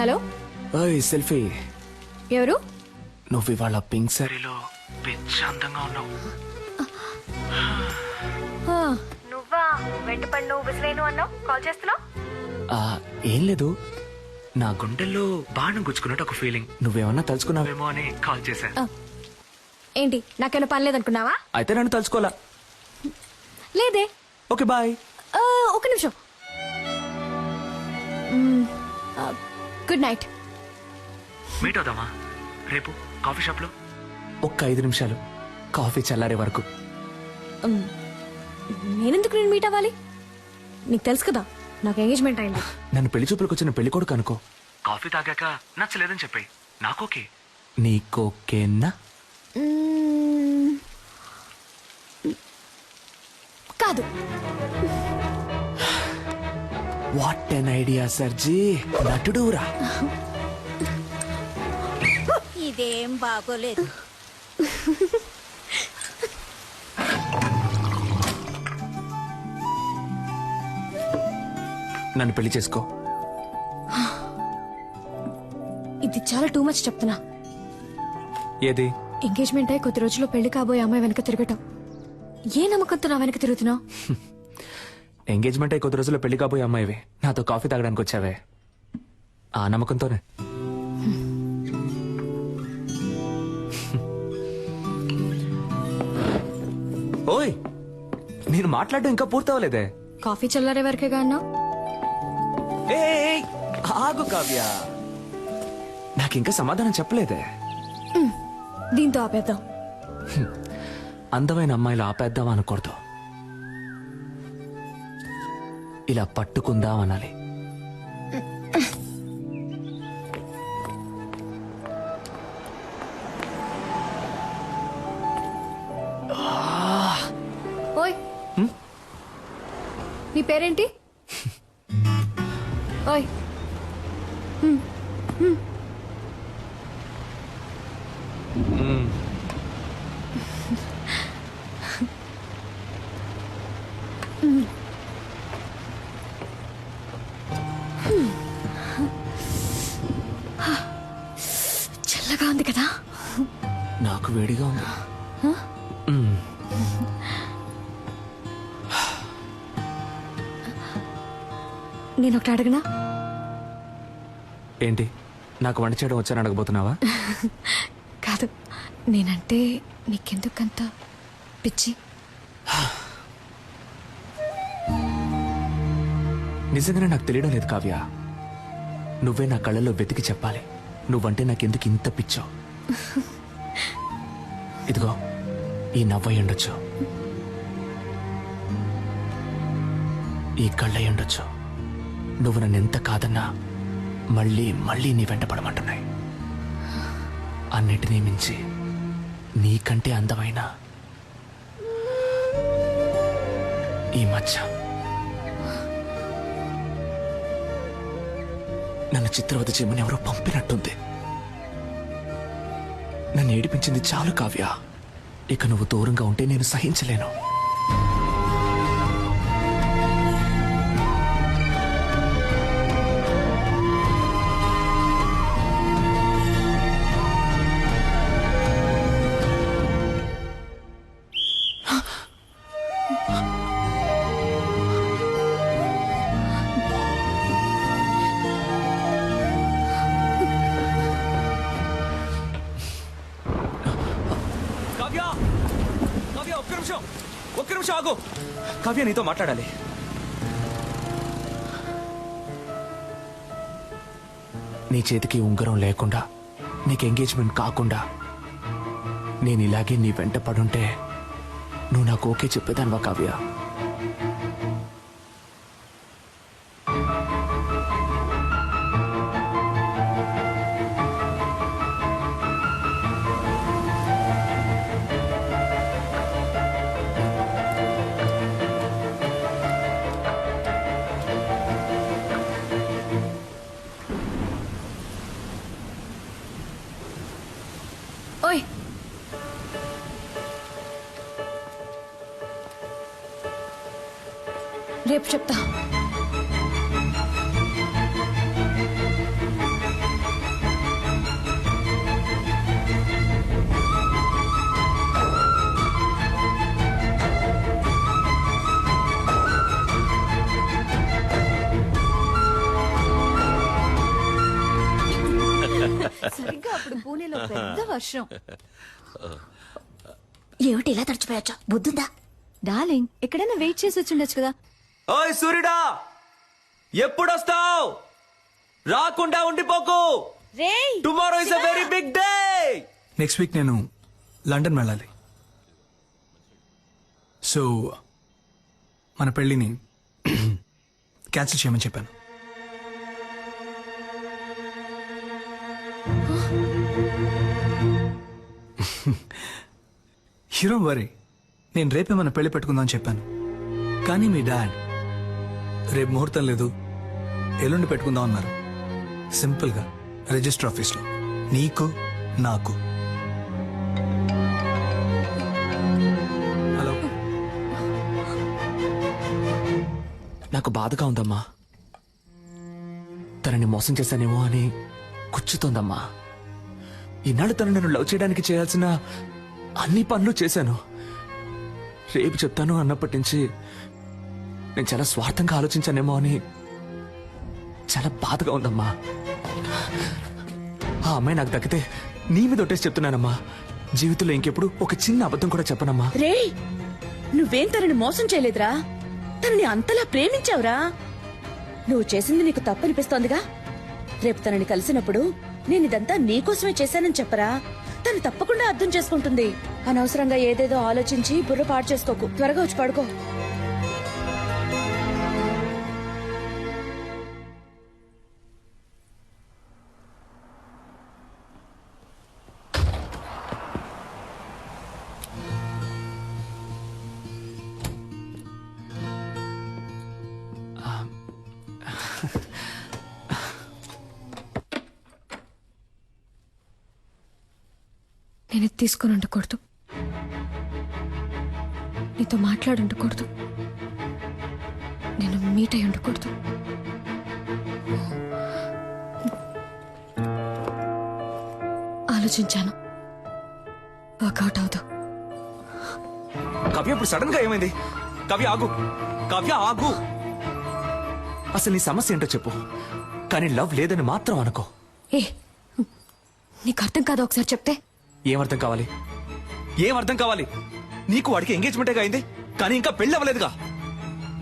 హలో ఓయ్ సెల్ఫీ, ఎవరు? నువ్వు ఇవాళ పింక్ సారీలో పిచ్చి అందంగా ఉన్నావు. నువ్వా? వెంటపడి నువ్వు విసిలేను అన్నావు, కాల్ చేస్తున్నావు? ఏం లేదు, నా గుండెల్లో బాణం గుచ్చుకున్నట్టు ఒక ఫీలింగ్. నువ్వేమన్నా తలుచుకున్నావేమో అని కాల్ చేశా. ఏంటి, నాకేమైనా పని లేదనుకున్నావా? అయితే నన్ను తలుచుకోవాలా? లేదే. Okay bye. ఒక నిమిషం. Good night. మీట్ అవుదామా రేపు కాఫీ షాప్ లో? ఒక్క 5 నిమిషాలు, కాఫీ చల్లారే వరకు. నేనెందుకు నేను మీట్ అవ్వాలి? నీకు తెలుసు కదా నాకు ఎంగేజ్మెంట్ అయింది. నన్ను పెళ్లి చూపులకు వచ్చిన పెళ్లి కొడుకు అనుకో. కాఫీ తాగాక నచ్చలేదని చెప్పాయి, నాకోకే. నీకోకేనా? కాదు. వాట్ ఎన్ ఐడియా సర్జీ, నటుడురా. ఇదేం బాగోలేదు. నన్ను పెళ్లి చేసుకో. ఇది చాలా టూ మచ్ చెప్తున్నా. ఏది? ఎంగేజ్మెంట్ అయి కొద్ది రోజుల్లో పెళ్లి కాబోయే అమ్మాయి వెనక తిరగటం. ఏ నమ్మకంతో నా వెనక తిరుగుతున్నావు? ఎంగేజ్మెంట్ అయి కొద్ది రోజుల్లో పెళ్లి కాబోయే అమ్మాయివి నాతో కాఫీ తాగడానికి వచ్చావే, ఆ నమ్మకంతోనే. ఓయ్, నేను మాట్లాడడం ఇంకా పూర్తవలేదే. కాఫీ చల్లారే వరకేగా అన్నావు. ఏయ్, ఆగు కావ్య, నాకింకా సమాధానం చెప్పలేదే. దీంతో ఆపేద్దాం. అందమైన అమ్మాయిలు ఆపేద్దాం అనకూడదు, ఇలా పట్టుకుందాం అనాలి. ఓయ్, నీ పేరేంటి? ఓయ్, చల్లగా ఉంది కదా? నాకు వేడిగా ఉంది. నేను ఒకటి అడగనా? ఏంటి, నాకు వంట చేయడం వచ్చాను అడగబోతున్నావా? కాదు, నేనంటే నీకెందుకంత పిచ్చి? నిజంగానే నాకు తెలియడం లేదు కావ్య. నువ్వే నా కళ్ళల్లో వెతికి చెప్పాలి, నువ్వంటే నాకెందుకు ఇంత పిచ్చో. ఇదిగో, ఈ నవ్వై ఉండొచ్చు, ఈ కళ్ళై ఉండొచ్చు. నువ్వు నన్ను ఎంత కాదన్నా మళ్ళీ మళ్ళీ నీ వెంట పడమంటున్నాయి. అన్నిటినీ మించి నీకంటే అందమైన ఈ మచ్చ నన్ను చిత్రవద చేయమని ఎవరో పంపినట్టుంది. నన్ను ఏడిపించింది చాలు కావ్య, ఇక నువ్వు దూరంగా ఉంటే నేను సహించలేను. ఒక్క నిమిషం ఆగు కావ్య, నీతో మాట్లాడాలి. నీ చేతికి ఉంగరం లేకుండా, నీకు ఎంగేజ్మెంట్ కాకుండా నేను ఇలాగే నీ వెంట పడుంటే నువ్వు నాకు ఓకే చెప్పేదానివా కావ్య? ఓయ్, రేపు చెప్తా. సరిగ్గా అప్పుడు పూణేలో పెద్ద వర్షం. ఏమిటి ఇలా తడిచిపోయొచ్చా? బుద్ధుందా? డార్లింగ్, ఎక్కడైనా వెయిట్ చేసి వచ్చిండొచ్చు కదా. ఓయ్ సూర్యుడా, ఎప్పుడొస్తావు? రాకుండా ఉండిపోకు. Tomorrow is a very big day. Next week నేను లండన్ వెళ్ళాలి. సో మన పెళ్ళిని క్యాన్సిల్ చేయమని చెప్పాను. హీరో వరీ, నేను రేపే మన పెళ్లి పెట్టుకుందామని చెప్పాను. కానీ మీ డాడ్ రేపు ముహూర్తం లేదు, ఎల్లుండి పెట్టుకుందాం అన్నారు. సింపుల్గా రిజిస్టర్ ఆఫీస్లో నీకు నాకు. హలో, నాకు బాధగా ఉందమ్మా. తనని మోసం చేశానేమో అని కూర్చుతోందమ్మా. ఈనాడు తను నన్ను లవ్ చేయడానికి చేయాల్సిన అన్ని పనులు చేశాను. రేపు చెప్తాను అన్నప్పటి నుంచి నేను చాలా స్వార్థంగా ఆలోచించానేమో అని చాలా బాధగా ఉందమ్మా. ఆ అమ్మాయి నాకు దక్కితే నీ మీద ఒట్టేసి చెప్తున్నానమ్మా, జీవితంలో ఇంకెప్పుడు ఒక చిన్న అబద్ధం కూడా చెప్పనమ్మా. రే, నువ్వేం తనని మోసం చేయలేదురా, తనని అంతలా ప్రేమించావురా. నువ్వు చేసింది నీకు తప్పనిపిస్తోందిగా. రేపు తనని కలిసినప్పుడు నేను ఇదంతా నీకోసమే చేశానని చెప్పరా, తను తప్పకుండా అర్థం చేసుకుంటుంది. అనవసరంగా ఏదేదో ఆలోచించి బుర్ర పాడు చేసుకోకు. త్వరగా వచ్చి పడుకో. నేను తీసుకొని ఉండకూడదు, నీతో మాట్లాడి ఉండకూడదు, నేను మీట్ అయి ఉండకూడదు. ఆలోచించాను, వర్కౌట్ అవుతా. కావ్య, ఇప్పుడు సడన్ గా ఏమైంది? కావ్య ఆగు, కావ్య ఆగు. అసలు నీ సమస్య ఏంటో చెప్పు, కానీ లవ్ లేదని మాత్రం అనుకో. ఏ, నీకు అర్థం కాదా? ఒకసారి చెప్తే. ఏమర్థం కావాలి? ఏమర్థం కావాలి? నీకు వాడికి ఎంగేజ్మెంటే అయింది, కానీ ఇంకా పెళ్లి అవ్వలేదుగా.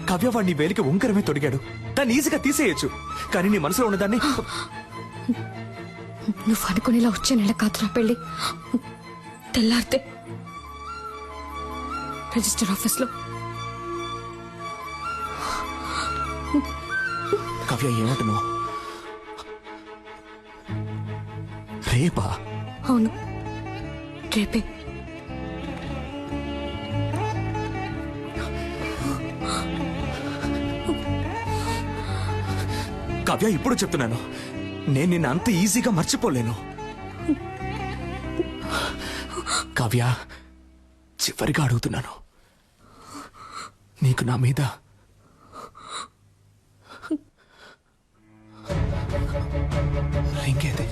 కావ్య, వాడు నీ వేలికి ఉంకరమే తొడిగాడు, దాన్ని ఈజీగా తీసేయచ్చు. కానీ నీ మనసులో ఉన్నదాన్ని నువ్వు అనుకునేలా వచ్చే నెల కాదురా పెళ్లి. తెల్లారితే రిజిస్టర్ ఆఫీస్లో. కావ్య, ఏమంటున్నావు? రేపా? అవును, రేపే. కావ్య, ఇప్పుడు చెప్తున్నాను, నేను నిన్ను అంత ఈజీగా మర్చిపోలేను. కావ్య, చివరిగా అడుగుతున్నాను, నీకు నా మీద రింగేది?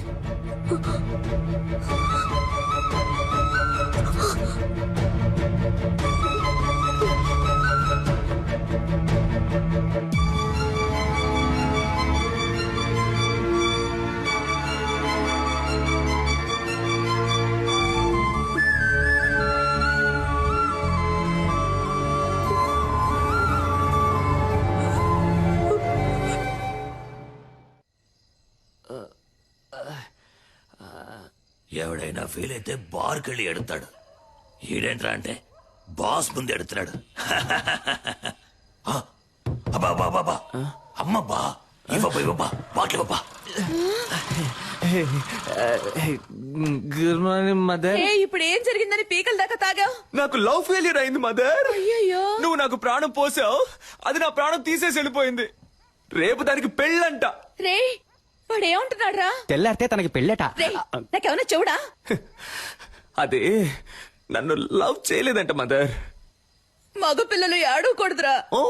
ఎవడైనా ఫీల్ అయితే బార్కెళ్ళి ఎడతాడు. ఈడేంట్రా అంటే బాస్ ముందు ఎడుతున్నాడు. అబ్బా అమ్మబ్బా ఇవ్వబ్బా బాకివ్వబ్బా. Good morning mother. ఇప్పుడు ఏం జరిగిందని పీకల దాకా తాగావు? నాకు లవ్ ఫెయిల్యూర్ అయింది మదర్. అయ్యయ్యో. నువ్వు నాకు ప్రాణం పోసావు, అది నా ప్రాణం తీసేసి వెళ్ళిపోయింది. రేపు దానికి పెళ్ళంట. రే వాడు ఏమంటున్నాడు రా? తెల్లారితే తనకి పెళ్ళట. రే నాకేమన్నా చెవుడా? అదే నన్ను లవ్ చేయలేదంట మదర్. మగపిల్లలు ఏడవకూడదురా. ఓ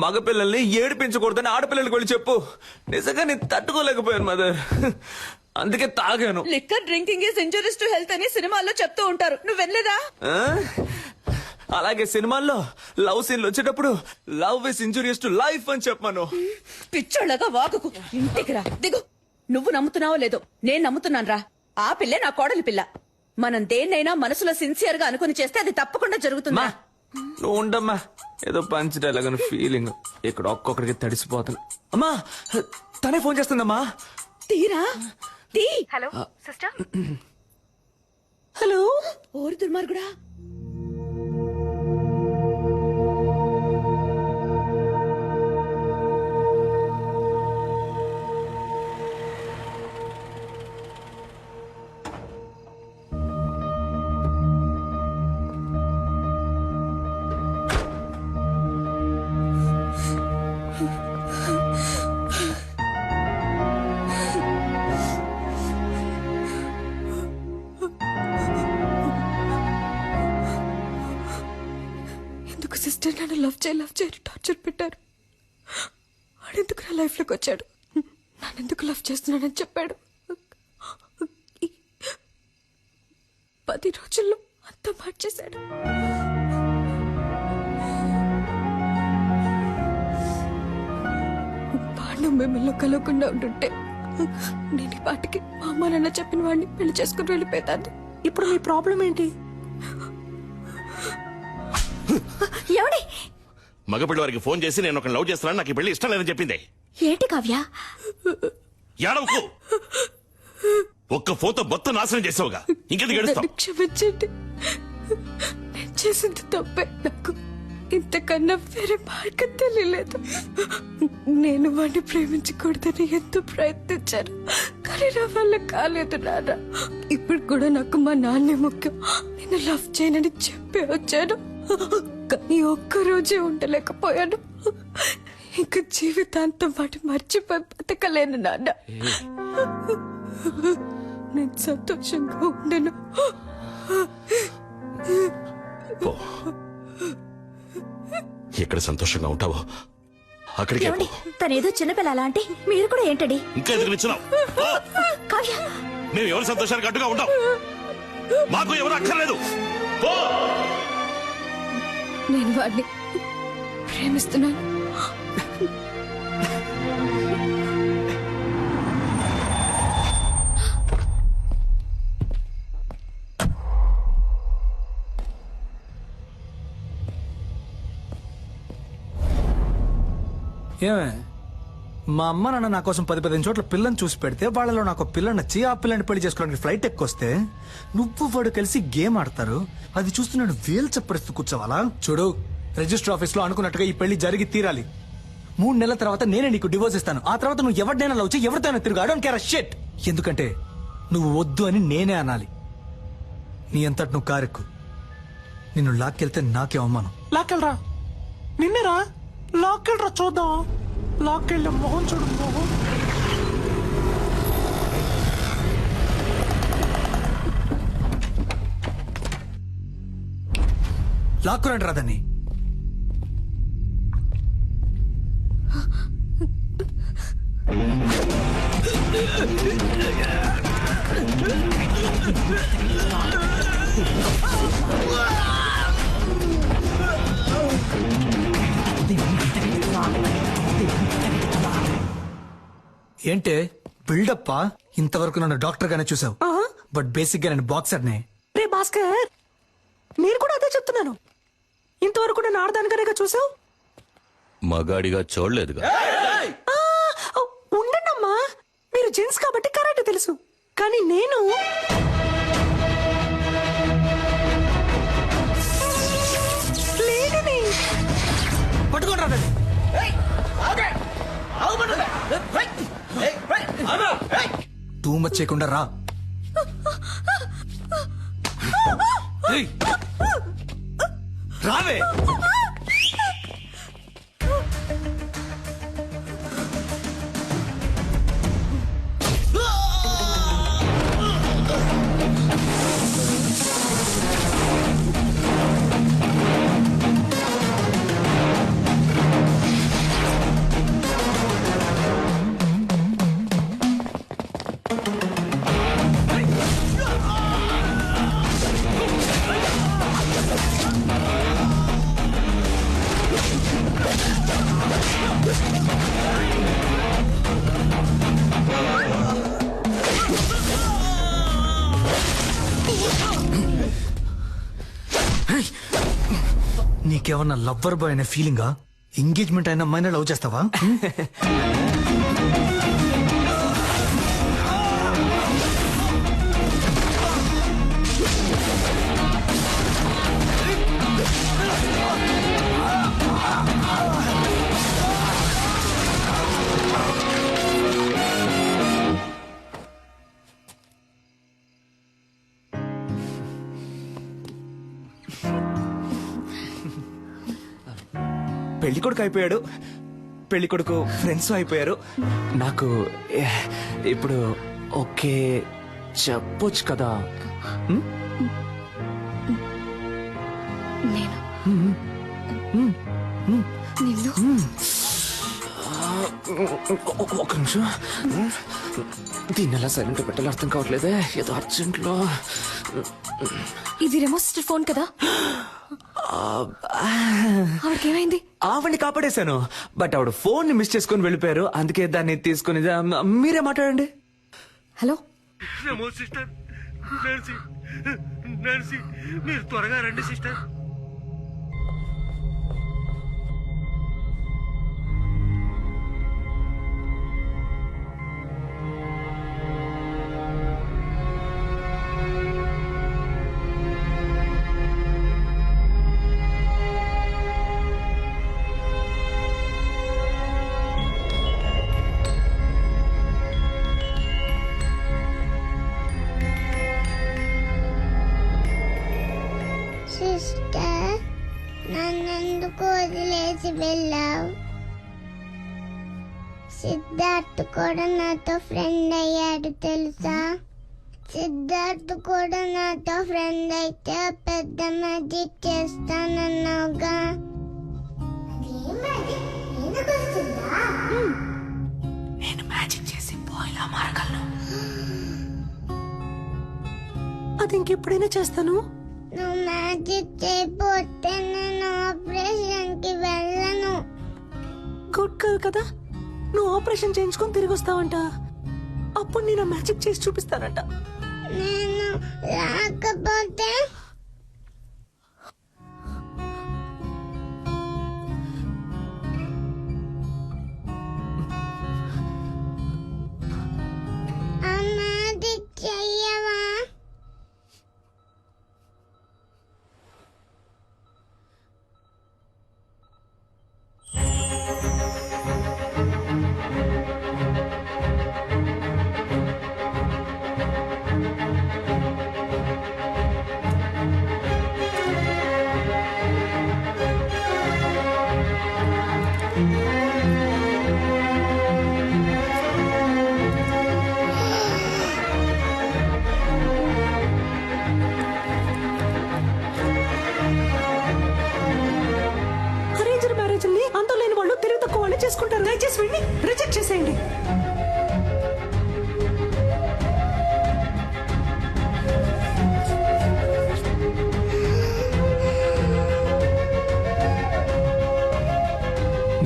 మగపిల్లల్ని ఏడిపించకూడదని ఆడపిల్లలకి వెళ్ళి చెప్పు. నిజంగా నేను తట్టుకోలేకపోయాను మదర్, అందుకే తాగాను. Liquor drinking is injurious to health అని సినిమాల్లో చెప్తూ ఉంటారు, నువ్వు వెళ్ళలేదా? అలాగే సినిమాల్లో లవ్ సీన్లు వచ్చేటప్పుడు love is injurious to life అని చెప్పాను. పిచ్చోళ్ళగా వాగుకు, ఇంటికి రా, దిగు. నువ్వు నమ్ముతున్నావో లేదో నేను నమ్ముతున్నాను రా. ఆ పిల్లే నా కోడలి పిల్ల. మనం దేన్నైనా మనసులో సిన్సియర్ గా అనుకుని చేస్తే అది తప్పకుండా జరుగుతుందా? నువ్వు ఉండమ్మా, ఏదో పంచడేలాగా ఫీలింగ్. ఇక్కడ ఒక్కొక్కడికి తడిసిపోతాను. అమ్మా తనే ఫోన్ చేస్తుందమ్మా. తీరా తీ. Hello sister. హలో ఓరి దుర్మార్గుడా. సిస్టర్ నన్ను లవ్ చేయాలి టార్చర్ పెట్టారు. వాడెందుకు నా లైఫ్ లోకి వచ్చాడు? నన్నెందుకు లవ్ చేస్తున్నానని చెప్పాడు. 10 రోజుల్లో అంతా మార్చేశాడు. వాడు మిమ్మల్ని కలవకుండా ఉంటుంటే నేను ఈ పాటికి మా అమ్మ నాన్న చెప్పిన వాడిని పెళ్లి చేసుకుని వెళ్ళిపోతాను. ఇప్పుడు మీ ప్రాబ్లం ఏంటి? ఎవడి మగపిల్ల వారికి ఫోన్ చేసి నేను ఒక లవ్ చేస్తున్నాను, నాకు ఈ పెళ్లి ఇష్టం లేదని చెప్పింది. ఏంటి కావ్య? ఏడవకు. ఒక్క ఫోటో మొత్తం నాశనం చేసావుగా, ఇంకెందుకు ఏడుస్తావు? క్షమించండి, నేను చేసింది తప్పే. నాకు ఇంతకన్నా వేరే మార్గం తెలియలేదు. నేను వాడిని ప్రేమించకూడదని ఎంతో ప్రయత్నించాను, కానీ నా వల్ల కాలేదు నాన్న. ఇప్పుడు కూడా నాకు మా నాన్నే ముఖ్యం. నేను లవ్ చేయనని చెప్పి వచ్చాను, కానీ ఒక్కరోజే ఉండలేకపోయాను. ఇంకా జీవితాంతం వాటి మర్చిపోయి బతకలేను నాన్న. నేను సంతోషంగా ఉండను. ఎక్కడ సంతోషంగా ఉంటావో అక్కడికి ఏమండి, తనేదో చిన్నపిల్ల అలా అంటే మీరు కూడా ఏంటండి? ఇంకా ఎందుకు నిచ్చున్నావు? కావ్య, మేము ఎవరి సంతోషానికి అడ్డుగా ఉంటాం, మాకు ఎవరు అక్కర్లేదు. నేను వాడిని ప్రేమిస్తున్నాను. ఏమే, మా అమ్మ నాన్న నా కోసం 10-15 చోట్ల పిల్లని చూసి పెడితే వాళ్ళలో నాకు పిల్ల నచ్చి ఆ పిల్లని పెళ్లి చేసుకోవడానికి ఫ్లైట్ ఎక్కొస్తే నువ్వు వాడు కలిసి గేమ్ ఆడతారు. అది చూస్తూ నేను వేలు చెప్పరిస్తూ కూర్చోవాలా? చూడు, రిజిస్టర్ ఆఫీస్ లో అనుకున్నట్టుగా ఈ పెళ్లి జరిగి తీరాలి. 3 నెలల తర్వాత నేనే నీకు డివోర్స్ ఇస్తాను. ఆ తర్వాత నువ్వు ఎవరినైనా లవ్ చేయి, ఎవరితోనైనా తిరుగు. I don't care a shit. ఎందుకంటే నువ్వు వద్దు అని నేనే అనాలి. నీ అంతటి నువ్వు కారెక్కు. నిన్ను లాక్కెళ్తే నాకే అవమానం. లాక్కెళ్ళరా, నిన్నేరా లాక్కెళ్ళరా, చూద్దాం. లాక్కెళ్ళ మొహం చూడు, మొహం. లాక్కురండి రాదని. ఏంటే బిల్డప్పా? ఇంతవరకు నన్ను డాక్టర్ గానే చూసావు, బట్ బేసిక్ గా నేను బాక్సర్ నే. రే భాస్కర్, నేను కూడా అదే చెప్తున్నాను. ఇంతవరకు నేను ఆడదానిగానే చూసావు, మగాడిగా చూడలేదుగా. ఉండండమ్మా, మీరు జెంట్స్ కాబట్టి కరెక్ట్ తెలుసు, కానీ నేను టూ మచ్ చేయకుండా రా. రావే. నీకేమన్నా లవ్వర్ బాయ్ అనే ఫీలింగా? ఎంగేజ్మెంట్ అయిన అమ్మాయిని లవ్ చేస్తావా? పెళ్లి కొడుకు అయిపోయాడు, పెళ్లి కొడుకు ఫ్రెండ్స్ అయిపోయారు. నాకు ఇప్పుడు ఓకే చెప్పొచ్చు కదా. ఒక నిమిషం, దీన్ని ఎలా సైలెంట్ పెట్టాలో అర్థం కావట్లేదే. ఏదో అర్జెంట్లో. ఇది రెమో సిస్టర్ ఫోన్ కదా? ఆవిడకేమైంది? ఆవిడ్ని కాపాడేశాను, బట్ ఆవిడ ఫోన్ ని మిస్ చేసుకుని వెళ్ళిపోయారు. అందుకే దాన్ని తీసుకుని మీరే మాట్లాడండి. హలో సిస్టర్, మీరు త్వరగా రండి సిస్టర్. సిస్టర్, నన్నెందుకు వదిలేసి వెళ్ళావు? సిద్ధార్థ్ కూడా నాతో ఫ్రెండ్ అయ్యాడు తెలుసా? సిద్ధార్థ్ కూడా నాతో ఫ్రెండ్ అయితే పెద్ద మ్యాజిక్ చేస్తానన్నావుగా. నేను మ్యాజిక్ చేసి బాయ్లా మారగలను. అది ఇంకెప్పుడైనా చేస్తాను. నువ్వు మ్యాజిక్ చేయకపోతే నేను ఆపరేషన్ కి వెళ్ళను. గుడ్ గర్ల్ కదా, నువ్వు ఆపరేషన్ చేయించుకొని తిరిగి వస్తావంట. అప్పుడు నేను మ్యాజిక్ చేసి చూపిస్తానంట. నేను రాకపోతే ఆ మ్యాజిక్ చెయ్యవా? అరేంజ్డ్ మ్యారేజ్ ని అంత లేని వాళ్ళు తెలివి తక్కువ వాళ్ళు చేసుకుంటారు. దయచేసి వెళ్ళి రిజెక్ట్ చేసేయండి.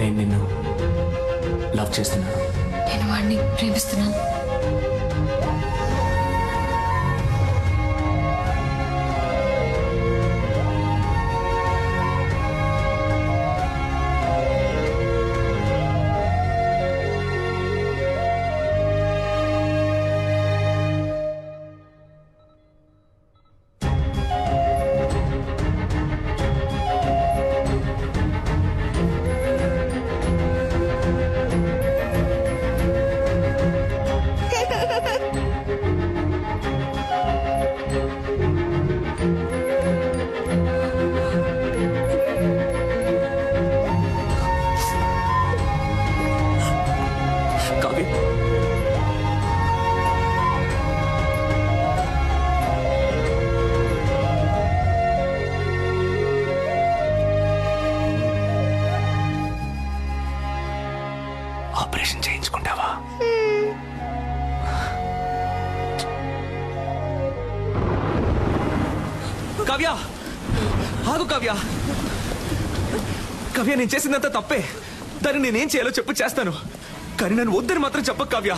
నేను నిన్ను లవ్ చేస్తున్నాను. నేను వాడిని ప్రేమిస్తున్నాను. కావ్య ఆగు కావ్య. కావ్య నేను చేసిందంతా తప్పే. దాన్ని నేనేం చేయాలో చెప్పు చేస్తాను, కానీ నన్ను వద్దని మాత్రం చెప్పకు కావ్య.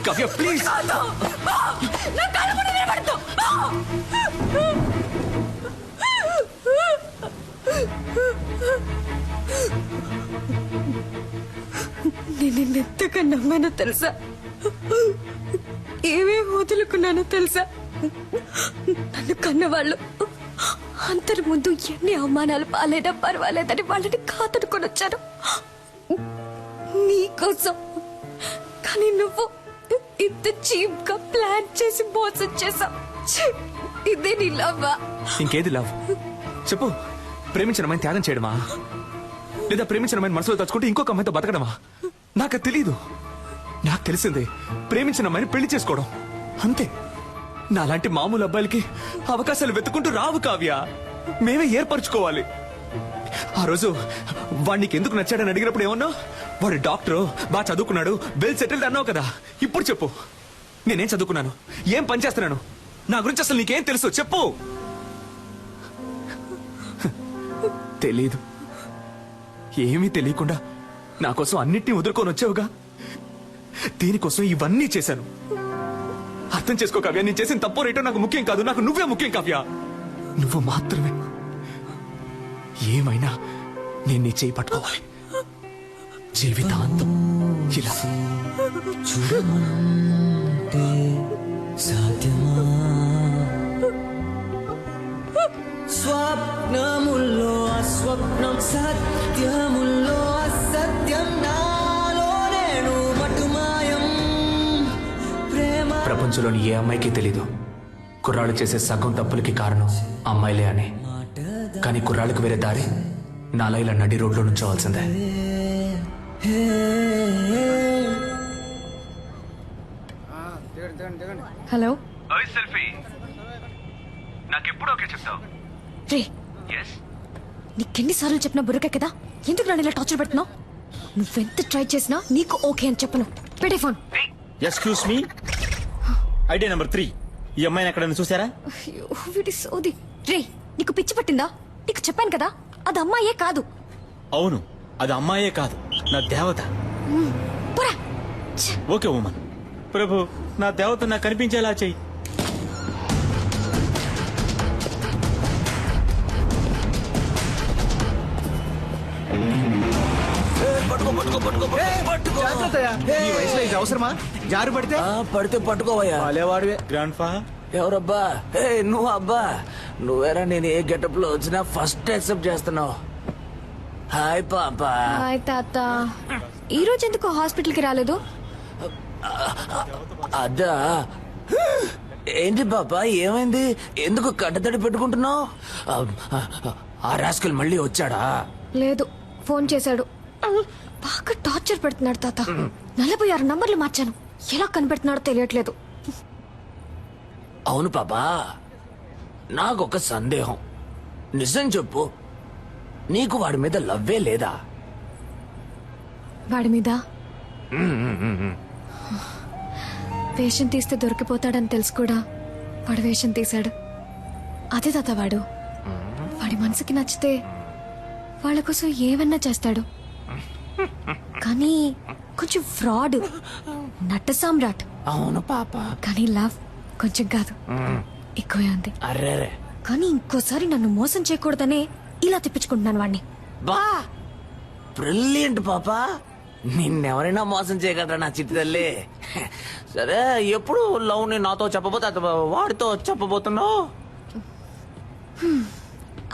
కావ్య ప్లీజ్. నేను నిన్నెంతగా నమ్మానో తెలుసా, ఏమేమి వదులుకున్నానో తెలుసా. నన్ను కన్నవాళ్ళు అంతరి ముందు ఎన్ని అవమానాలు పాలేదా పర్వాలేదని వాళ్ళని కాదనుకొని వచ్చాను నీకోసం. కానీ నువ్వు ఇంత చీప్ గా ప్లాన్ చేసి మోసం చేసావు. ఇదే నీ లవ్వా? ఇంకేది లవ్ చెప్పు. ప్రేమించిన అమ్మాయిని త్యాగం చేయడమా, లేదా ప్రేమించిన అమ్మాయిని మనసులో తలుచుకుంటే ఇంకొక అమ్మాయితో బతకడమా? నాకు తెలీదు. నాకు తెలిసిందే ప్రేమించిన అమ్మాయిని పెళ్లి చేసుకోవడం, అంతే. నాలాంటి మామూలు అబ్బాయిలకి అవకాశాలు వెతుకుంటూ రావు కావ్య, మేమే ఏర్పరచుకోవాలి. ఆ రోజు వాడికి ఎందుకు నచ్చాడని అడిగినప్పుడు ఏమన్నా, వాడు డాక్టరు, బాగా చదువుకున్నాడు, వెల్ సెటిల్డ్ అన్నావు కదా. ఇప్పుడు చెప్పు, నేనేం చదువుకున్నాను, ఏం పని చేస్తున్నాను, నా గురించి అసలు నీకేం తెలుసు చెప్పు. తెలీదు. ఏమీ తెలియకుండా నా కోసం అన్నిటినీ వదులుకొని వచ్చావుగా. దీనికోసం ఇవన్నీ చేశాను. అర్థం చేసుకో కావ్య, నేను చేసిన తప్పో రేటో నాకు ముఖ్యం కాదు, నాకు నువ్వే ముఖ్యం కావ్య. నువ్వు మాత్రమే. ఏమైనా నేను నీ చేయి పట్టుకోవాలి జీవితాంతం ఇలా. చూడమంటే సాధ్యమా? స్వప్నముల్లో అస్వప్నం, సత్యముల్లో అసత్యం, నాలో నేను మటుమాయం. ప్రేమ ప్రపంచంలోని ఏ అమ్మాయికి తెలీదు కుర్రాళ్ళు చేసే సగం తప్పులకి కారణం అమ్మాయిలే అని. కానీ కుర్రాళ్ళకి వేరే దారి నాలా ఇలా నడి రోడ్లో నుంచోవాల్సిందే. హలో సెల్ఫీ, నాకెప్పుడు ఓకే చెప్తావు? రే, నీకెన్నిసార్లు చెప్పినా బుర్రకే కదా, ఎందుకు నన్ను ఇలా టార్చర్ పెడుతున్నావు? నువ్వెంత ట్రై చేసినా నీకు ఓకే అని చెప్పను. పెట్టే phone. Excuse me, idea number 3. ఈ అమ్మాయిని ఎక్కడైనా చూసారా? అయ్యో, వీడి సోది. రే, నీకు పిచ్చి పట్టిందా? నీకు చెప్పాను కదా అది అమ్మాయే కాదు. అవును, అది అమ్మాయే కాదు, నా దేవత. పోరా. Okay woman. ప్రభు, నా దేవత నాకు కనిపించేలా చెయ్యి. ఈ వయసులో ఇది అవసరమా? జారు పడితే పడితే పట్టుకోవయ్యా. వాడేవాడివే. గ్రాండ్ ఫా ఎవరబ్బా? నువ్వు అబ్బా, నువ్వేరా. నేను ఏ గెటప్ లో వచ్చినా ఫస్ట్ యాక్సెప్ట్ చేస్తున్నావు. హాయ్ పాపా. హాయ్ తాత. ఈ రోజు ఎందుకు హాస్పిటల్ కి రాలేదు? అదా, ఏంటి పాపా ఏమైంది? ఎందుకు కట్టతడి పెట్టుకుంటున్నావు? ఆ రాస్కల్ మళ్ళీ వచ్చాడా? లేదు, ఫోన్ చేశాడు. బాగా టార్చర్ పెడుతున్నాడు తాత. 46 నంబర్లు మార్చాను, ఎలా కనిపెడుతున్నాడో తెలియట్లేదు. అవును పాపా, నాకొక సందేహం. నిజం చెప్పు, నీకు వాడి మీద లవ్వే లేదా? వాడి మీద వేషం తీస్తే దొరికిపోతాడని తెలుసు కూడా వాడు వేషం తీశాడు. అదే తాత వాడు. వాడి మనసుకి నచ్చితే వాళ్ళ కోసం ఏమన్నా చేస్తాడు. కానీ కొంచెం ఫ్రాడ్, నట్ట సామ్రాట్. అవును పాప. కానీ లవ్ కొంచెం కాదు, ఎక్కువే ఉంది. అర్రే, కానీ ఇంకోసారి నన్ను మోసం చేయకూడదనే ఇలా తిప్పించుకుంటున్నాను వాడిని. బా బ్రిలియంట్ పాపా. నిన్నెవరైనా మోసం చేయగలరా నా చిట్టి తల్లి? సరే, ఎప్పుడు లవ్ ని నాతో చెప్పబోతే వాడితో చెప్పబోతున్నావు?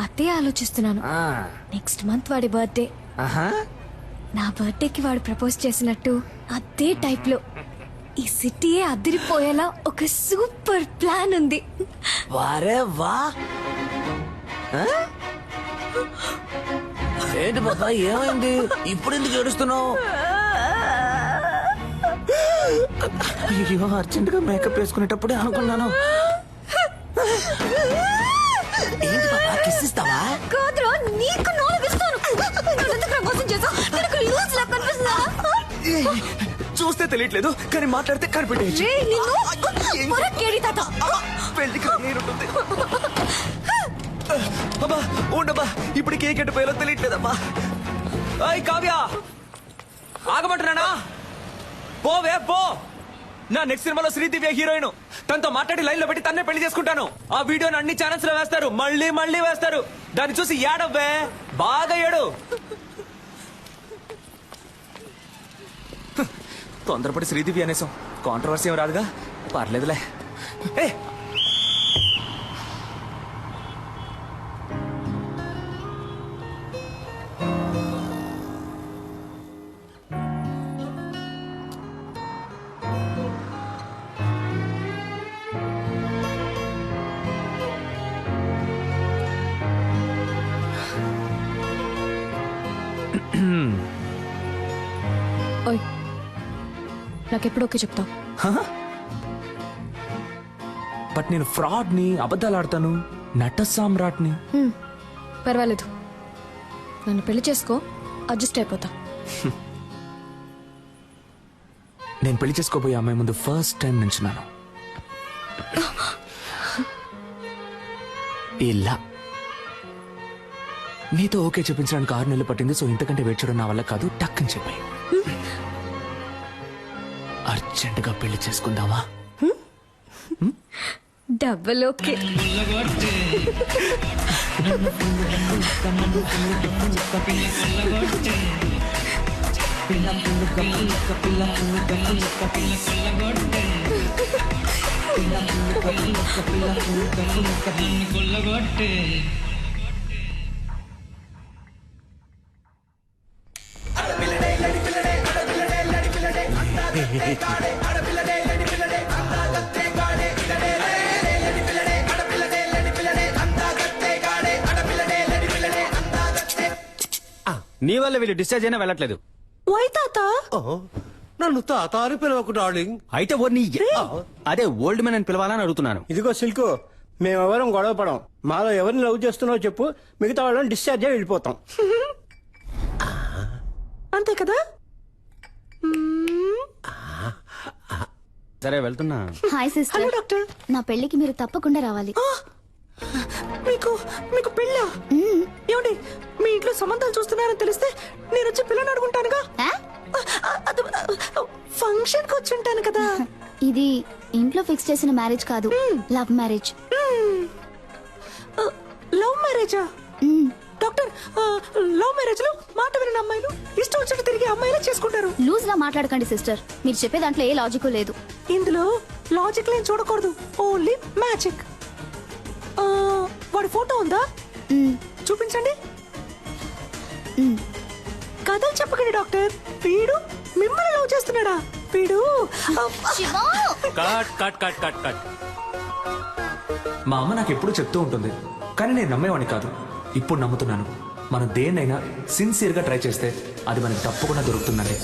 అదే ఆలోచిస్తున్నాను. నెక్స్ట్ మంత్ వాడి బర్త్డే. నా బర్త్డేకి వాడు ప్రపోజ్ చేసినట్టు అదే టైప్ లో ఈ సిటీయే అదిరిపోయేలా ఒక సూపర్ ప్లాన్ ఉంది. వారే వా. ఏంటి బాబా, ఏమైంది? ఇప్పుడు ఎందుకు ఏడుస్తున్నావు? అయ్యో, అర్జెంట్ గా మేకప్ వేసుకునేటప్పుడే అనుకున్నాను. ఏంటి బాబా, కిస్ ఇస్తావా? కాదురా, నీకు నాలుగిస్తాను. మోసం చేసావు, నాకు లూజ్ లా కనిపిస్తుందా? చూస్తే తెలియట్లేదు, కానీ మాట్లాడితే కనిపెట్టేయచ్చు. పెళ్లికి అబ్బా ఉండబ్బా ఇప్పుడు కేక్ ఎట్టు పోయాలో తెలియట్లేదమ్మా. అయ్ కావ్య ఆగమంటున్నానా? పోవే పో. నా నెక్స్ట్ సినిమాలో శ్రీదివ్య హీరోయిన్. తనతో మాట్లాడి లైన్ లో పెట్టి తన్నే పెళ్లి చేసుకుంటాను. ఆ వీడియోని అన్ని ఛానల్స్ లో వేస్తారు, మళ్ళీ మళ్ళీ వేస్తారు. దాన్ని చూసి ఏడవ్వే, బాగా ఏడు. తొందరపడి శ్రీదివ్య అనేసాం, కాంట్రవర్సీ ఏం రాదుగా, పర్లేదులే. ఏ ఓయ్ నాకెప్పుడు ఓకే చెప్తావు? బట్ నేను ఫ్రాడ్ ని, అబద్ధాలు ఆడతాను, నట సామ్రాట్ని. పర్వాలేదు, నన్ను పెళ్లి చేసుకో, అడ్జస్ట్ అయిపోతా. నేను పెళ్లి చేసుకోబోయే అమ్మాయి ముందు ఫస్ట్ టైం నించున్నాను. ఇలా నీతో ఓకే చెప్పించడానికి 6 నెలలు పట్టింది. సో ఇంతకంటే వెయిట్ చేయడం నా వల్ల కాదు. టక్కని చెప్పాయి, అర్జెంటుగా పెళ్లి చేసుకుందామా? Double okay. నీ వల్ల వీళ్ళు డిశ్చార్జ్ అయినా వెళ్ళట్లేదు. వై తాత? నన్ను తాత అని పిలవకు డార్లింగ్. అయితే అదే ఓల్డ్ మ్యాన్ అని పిలవాలని అడుగుతున్నాను. ఇదిగో సిల్కు, మేమెవరం గొడవ పడం. మాలో ఎవరిని లవ్ చేస్తున్నావో చెప్పు, మిగతా వాళ్ళని డిశ్చార్జ్ అయ్యి వెళ్ళిపోతాం. అంతే కదా? సరే వెళ్తున్నా. Hi sister. Hello doctor. నా పెళ్లికి మీరు తప్పకుండా రావాలి. మీకు మీకు పెళ్ళా? ఏమండి, మీ ఇంట్లో సంబంధాలు చూస్తున్నారని తెలిస్తే నేను వచ్చి పిల్లని అడుగుంటానుగా. ఫంక్షన్ కి వచ్చి ఉంటాను కదా. ఇది ఇంట్లో ఫిక్స్ చేసిన మ్యారేజ్ కాదు, లవ్ మ్యారేజ్. లవ్ మ్యారేజా? డాక్టర్, లవ్ మ్యారేజ్ లో మాట వినని అమ్మాయిలు ఇష్టం వచ్చినట్టు తిరిగి అమ్మాయిలు చేసుకుంటారు. లూజ్ గా మాట్లాడకండి సిస్టర్, మీరు చెప్పే దాంట్లో ఏ లాజిక్ లేదు. ఇందులో లాజిక్ లేని చూడకూడదు, ఓన్లీ మ్యాజిక్. వాడి ఫోటో ఉందా? చూపించండి. కథలు చెప్పకండి డాక్టర్, వీడు మిమ్మల్ని లవ్ చేస్తున్నాడా? వీడు cut cut cut cut cut. మా అమ్మ నాకు ఎప్పుడు చెప్తూ ఉంటుంది, కానీ నేను నమ్మేవాడిని కాదు. ఇప్పుడు నమ్ముతున్నాను. మనం దేన్నైనా సిన్సియర్ గా ట్రై చేస్తే అది మనకి తప్పకుండా దొరుకుతుందండి.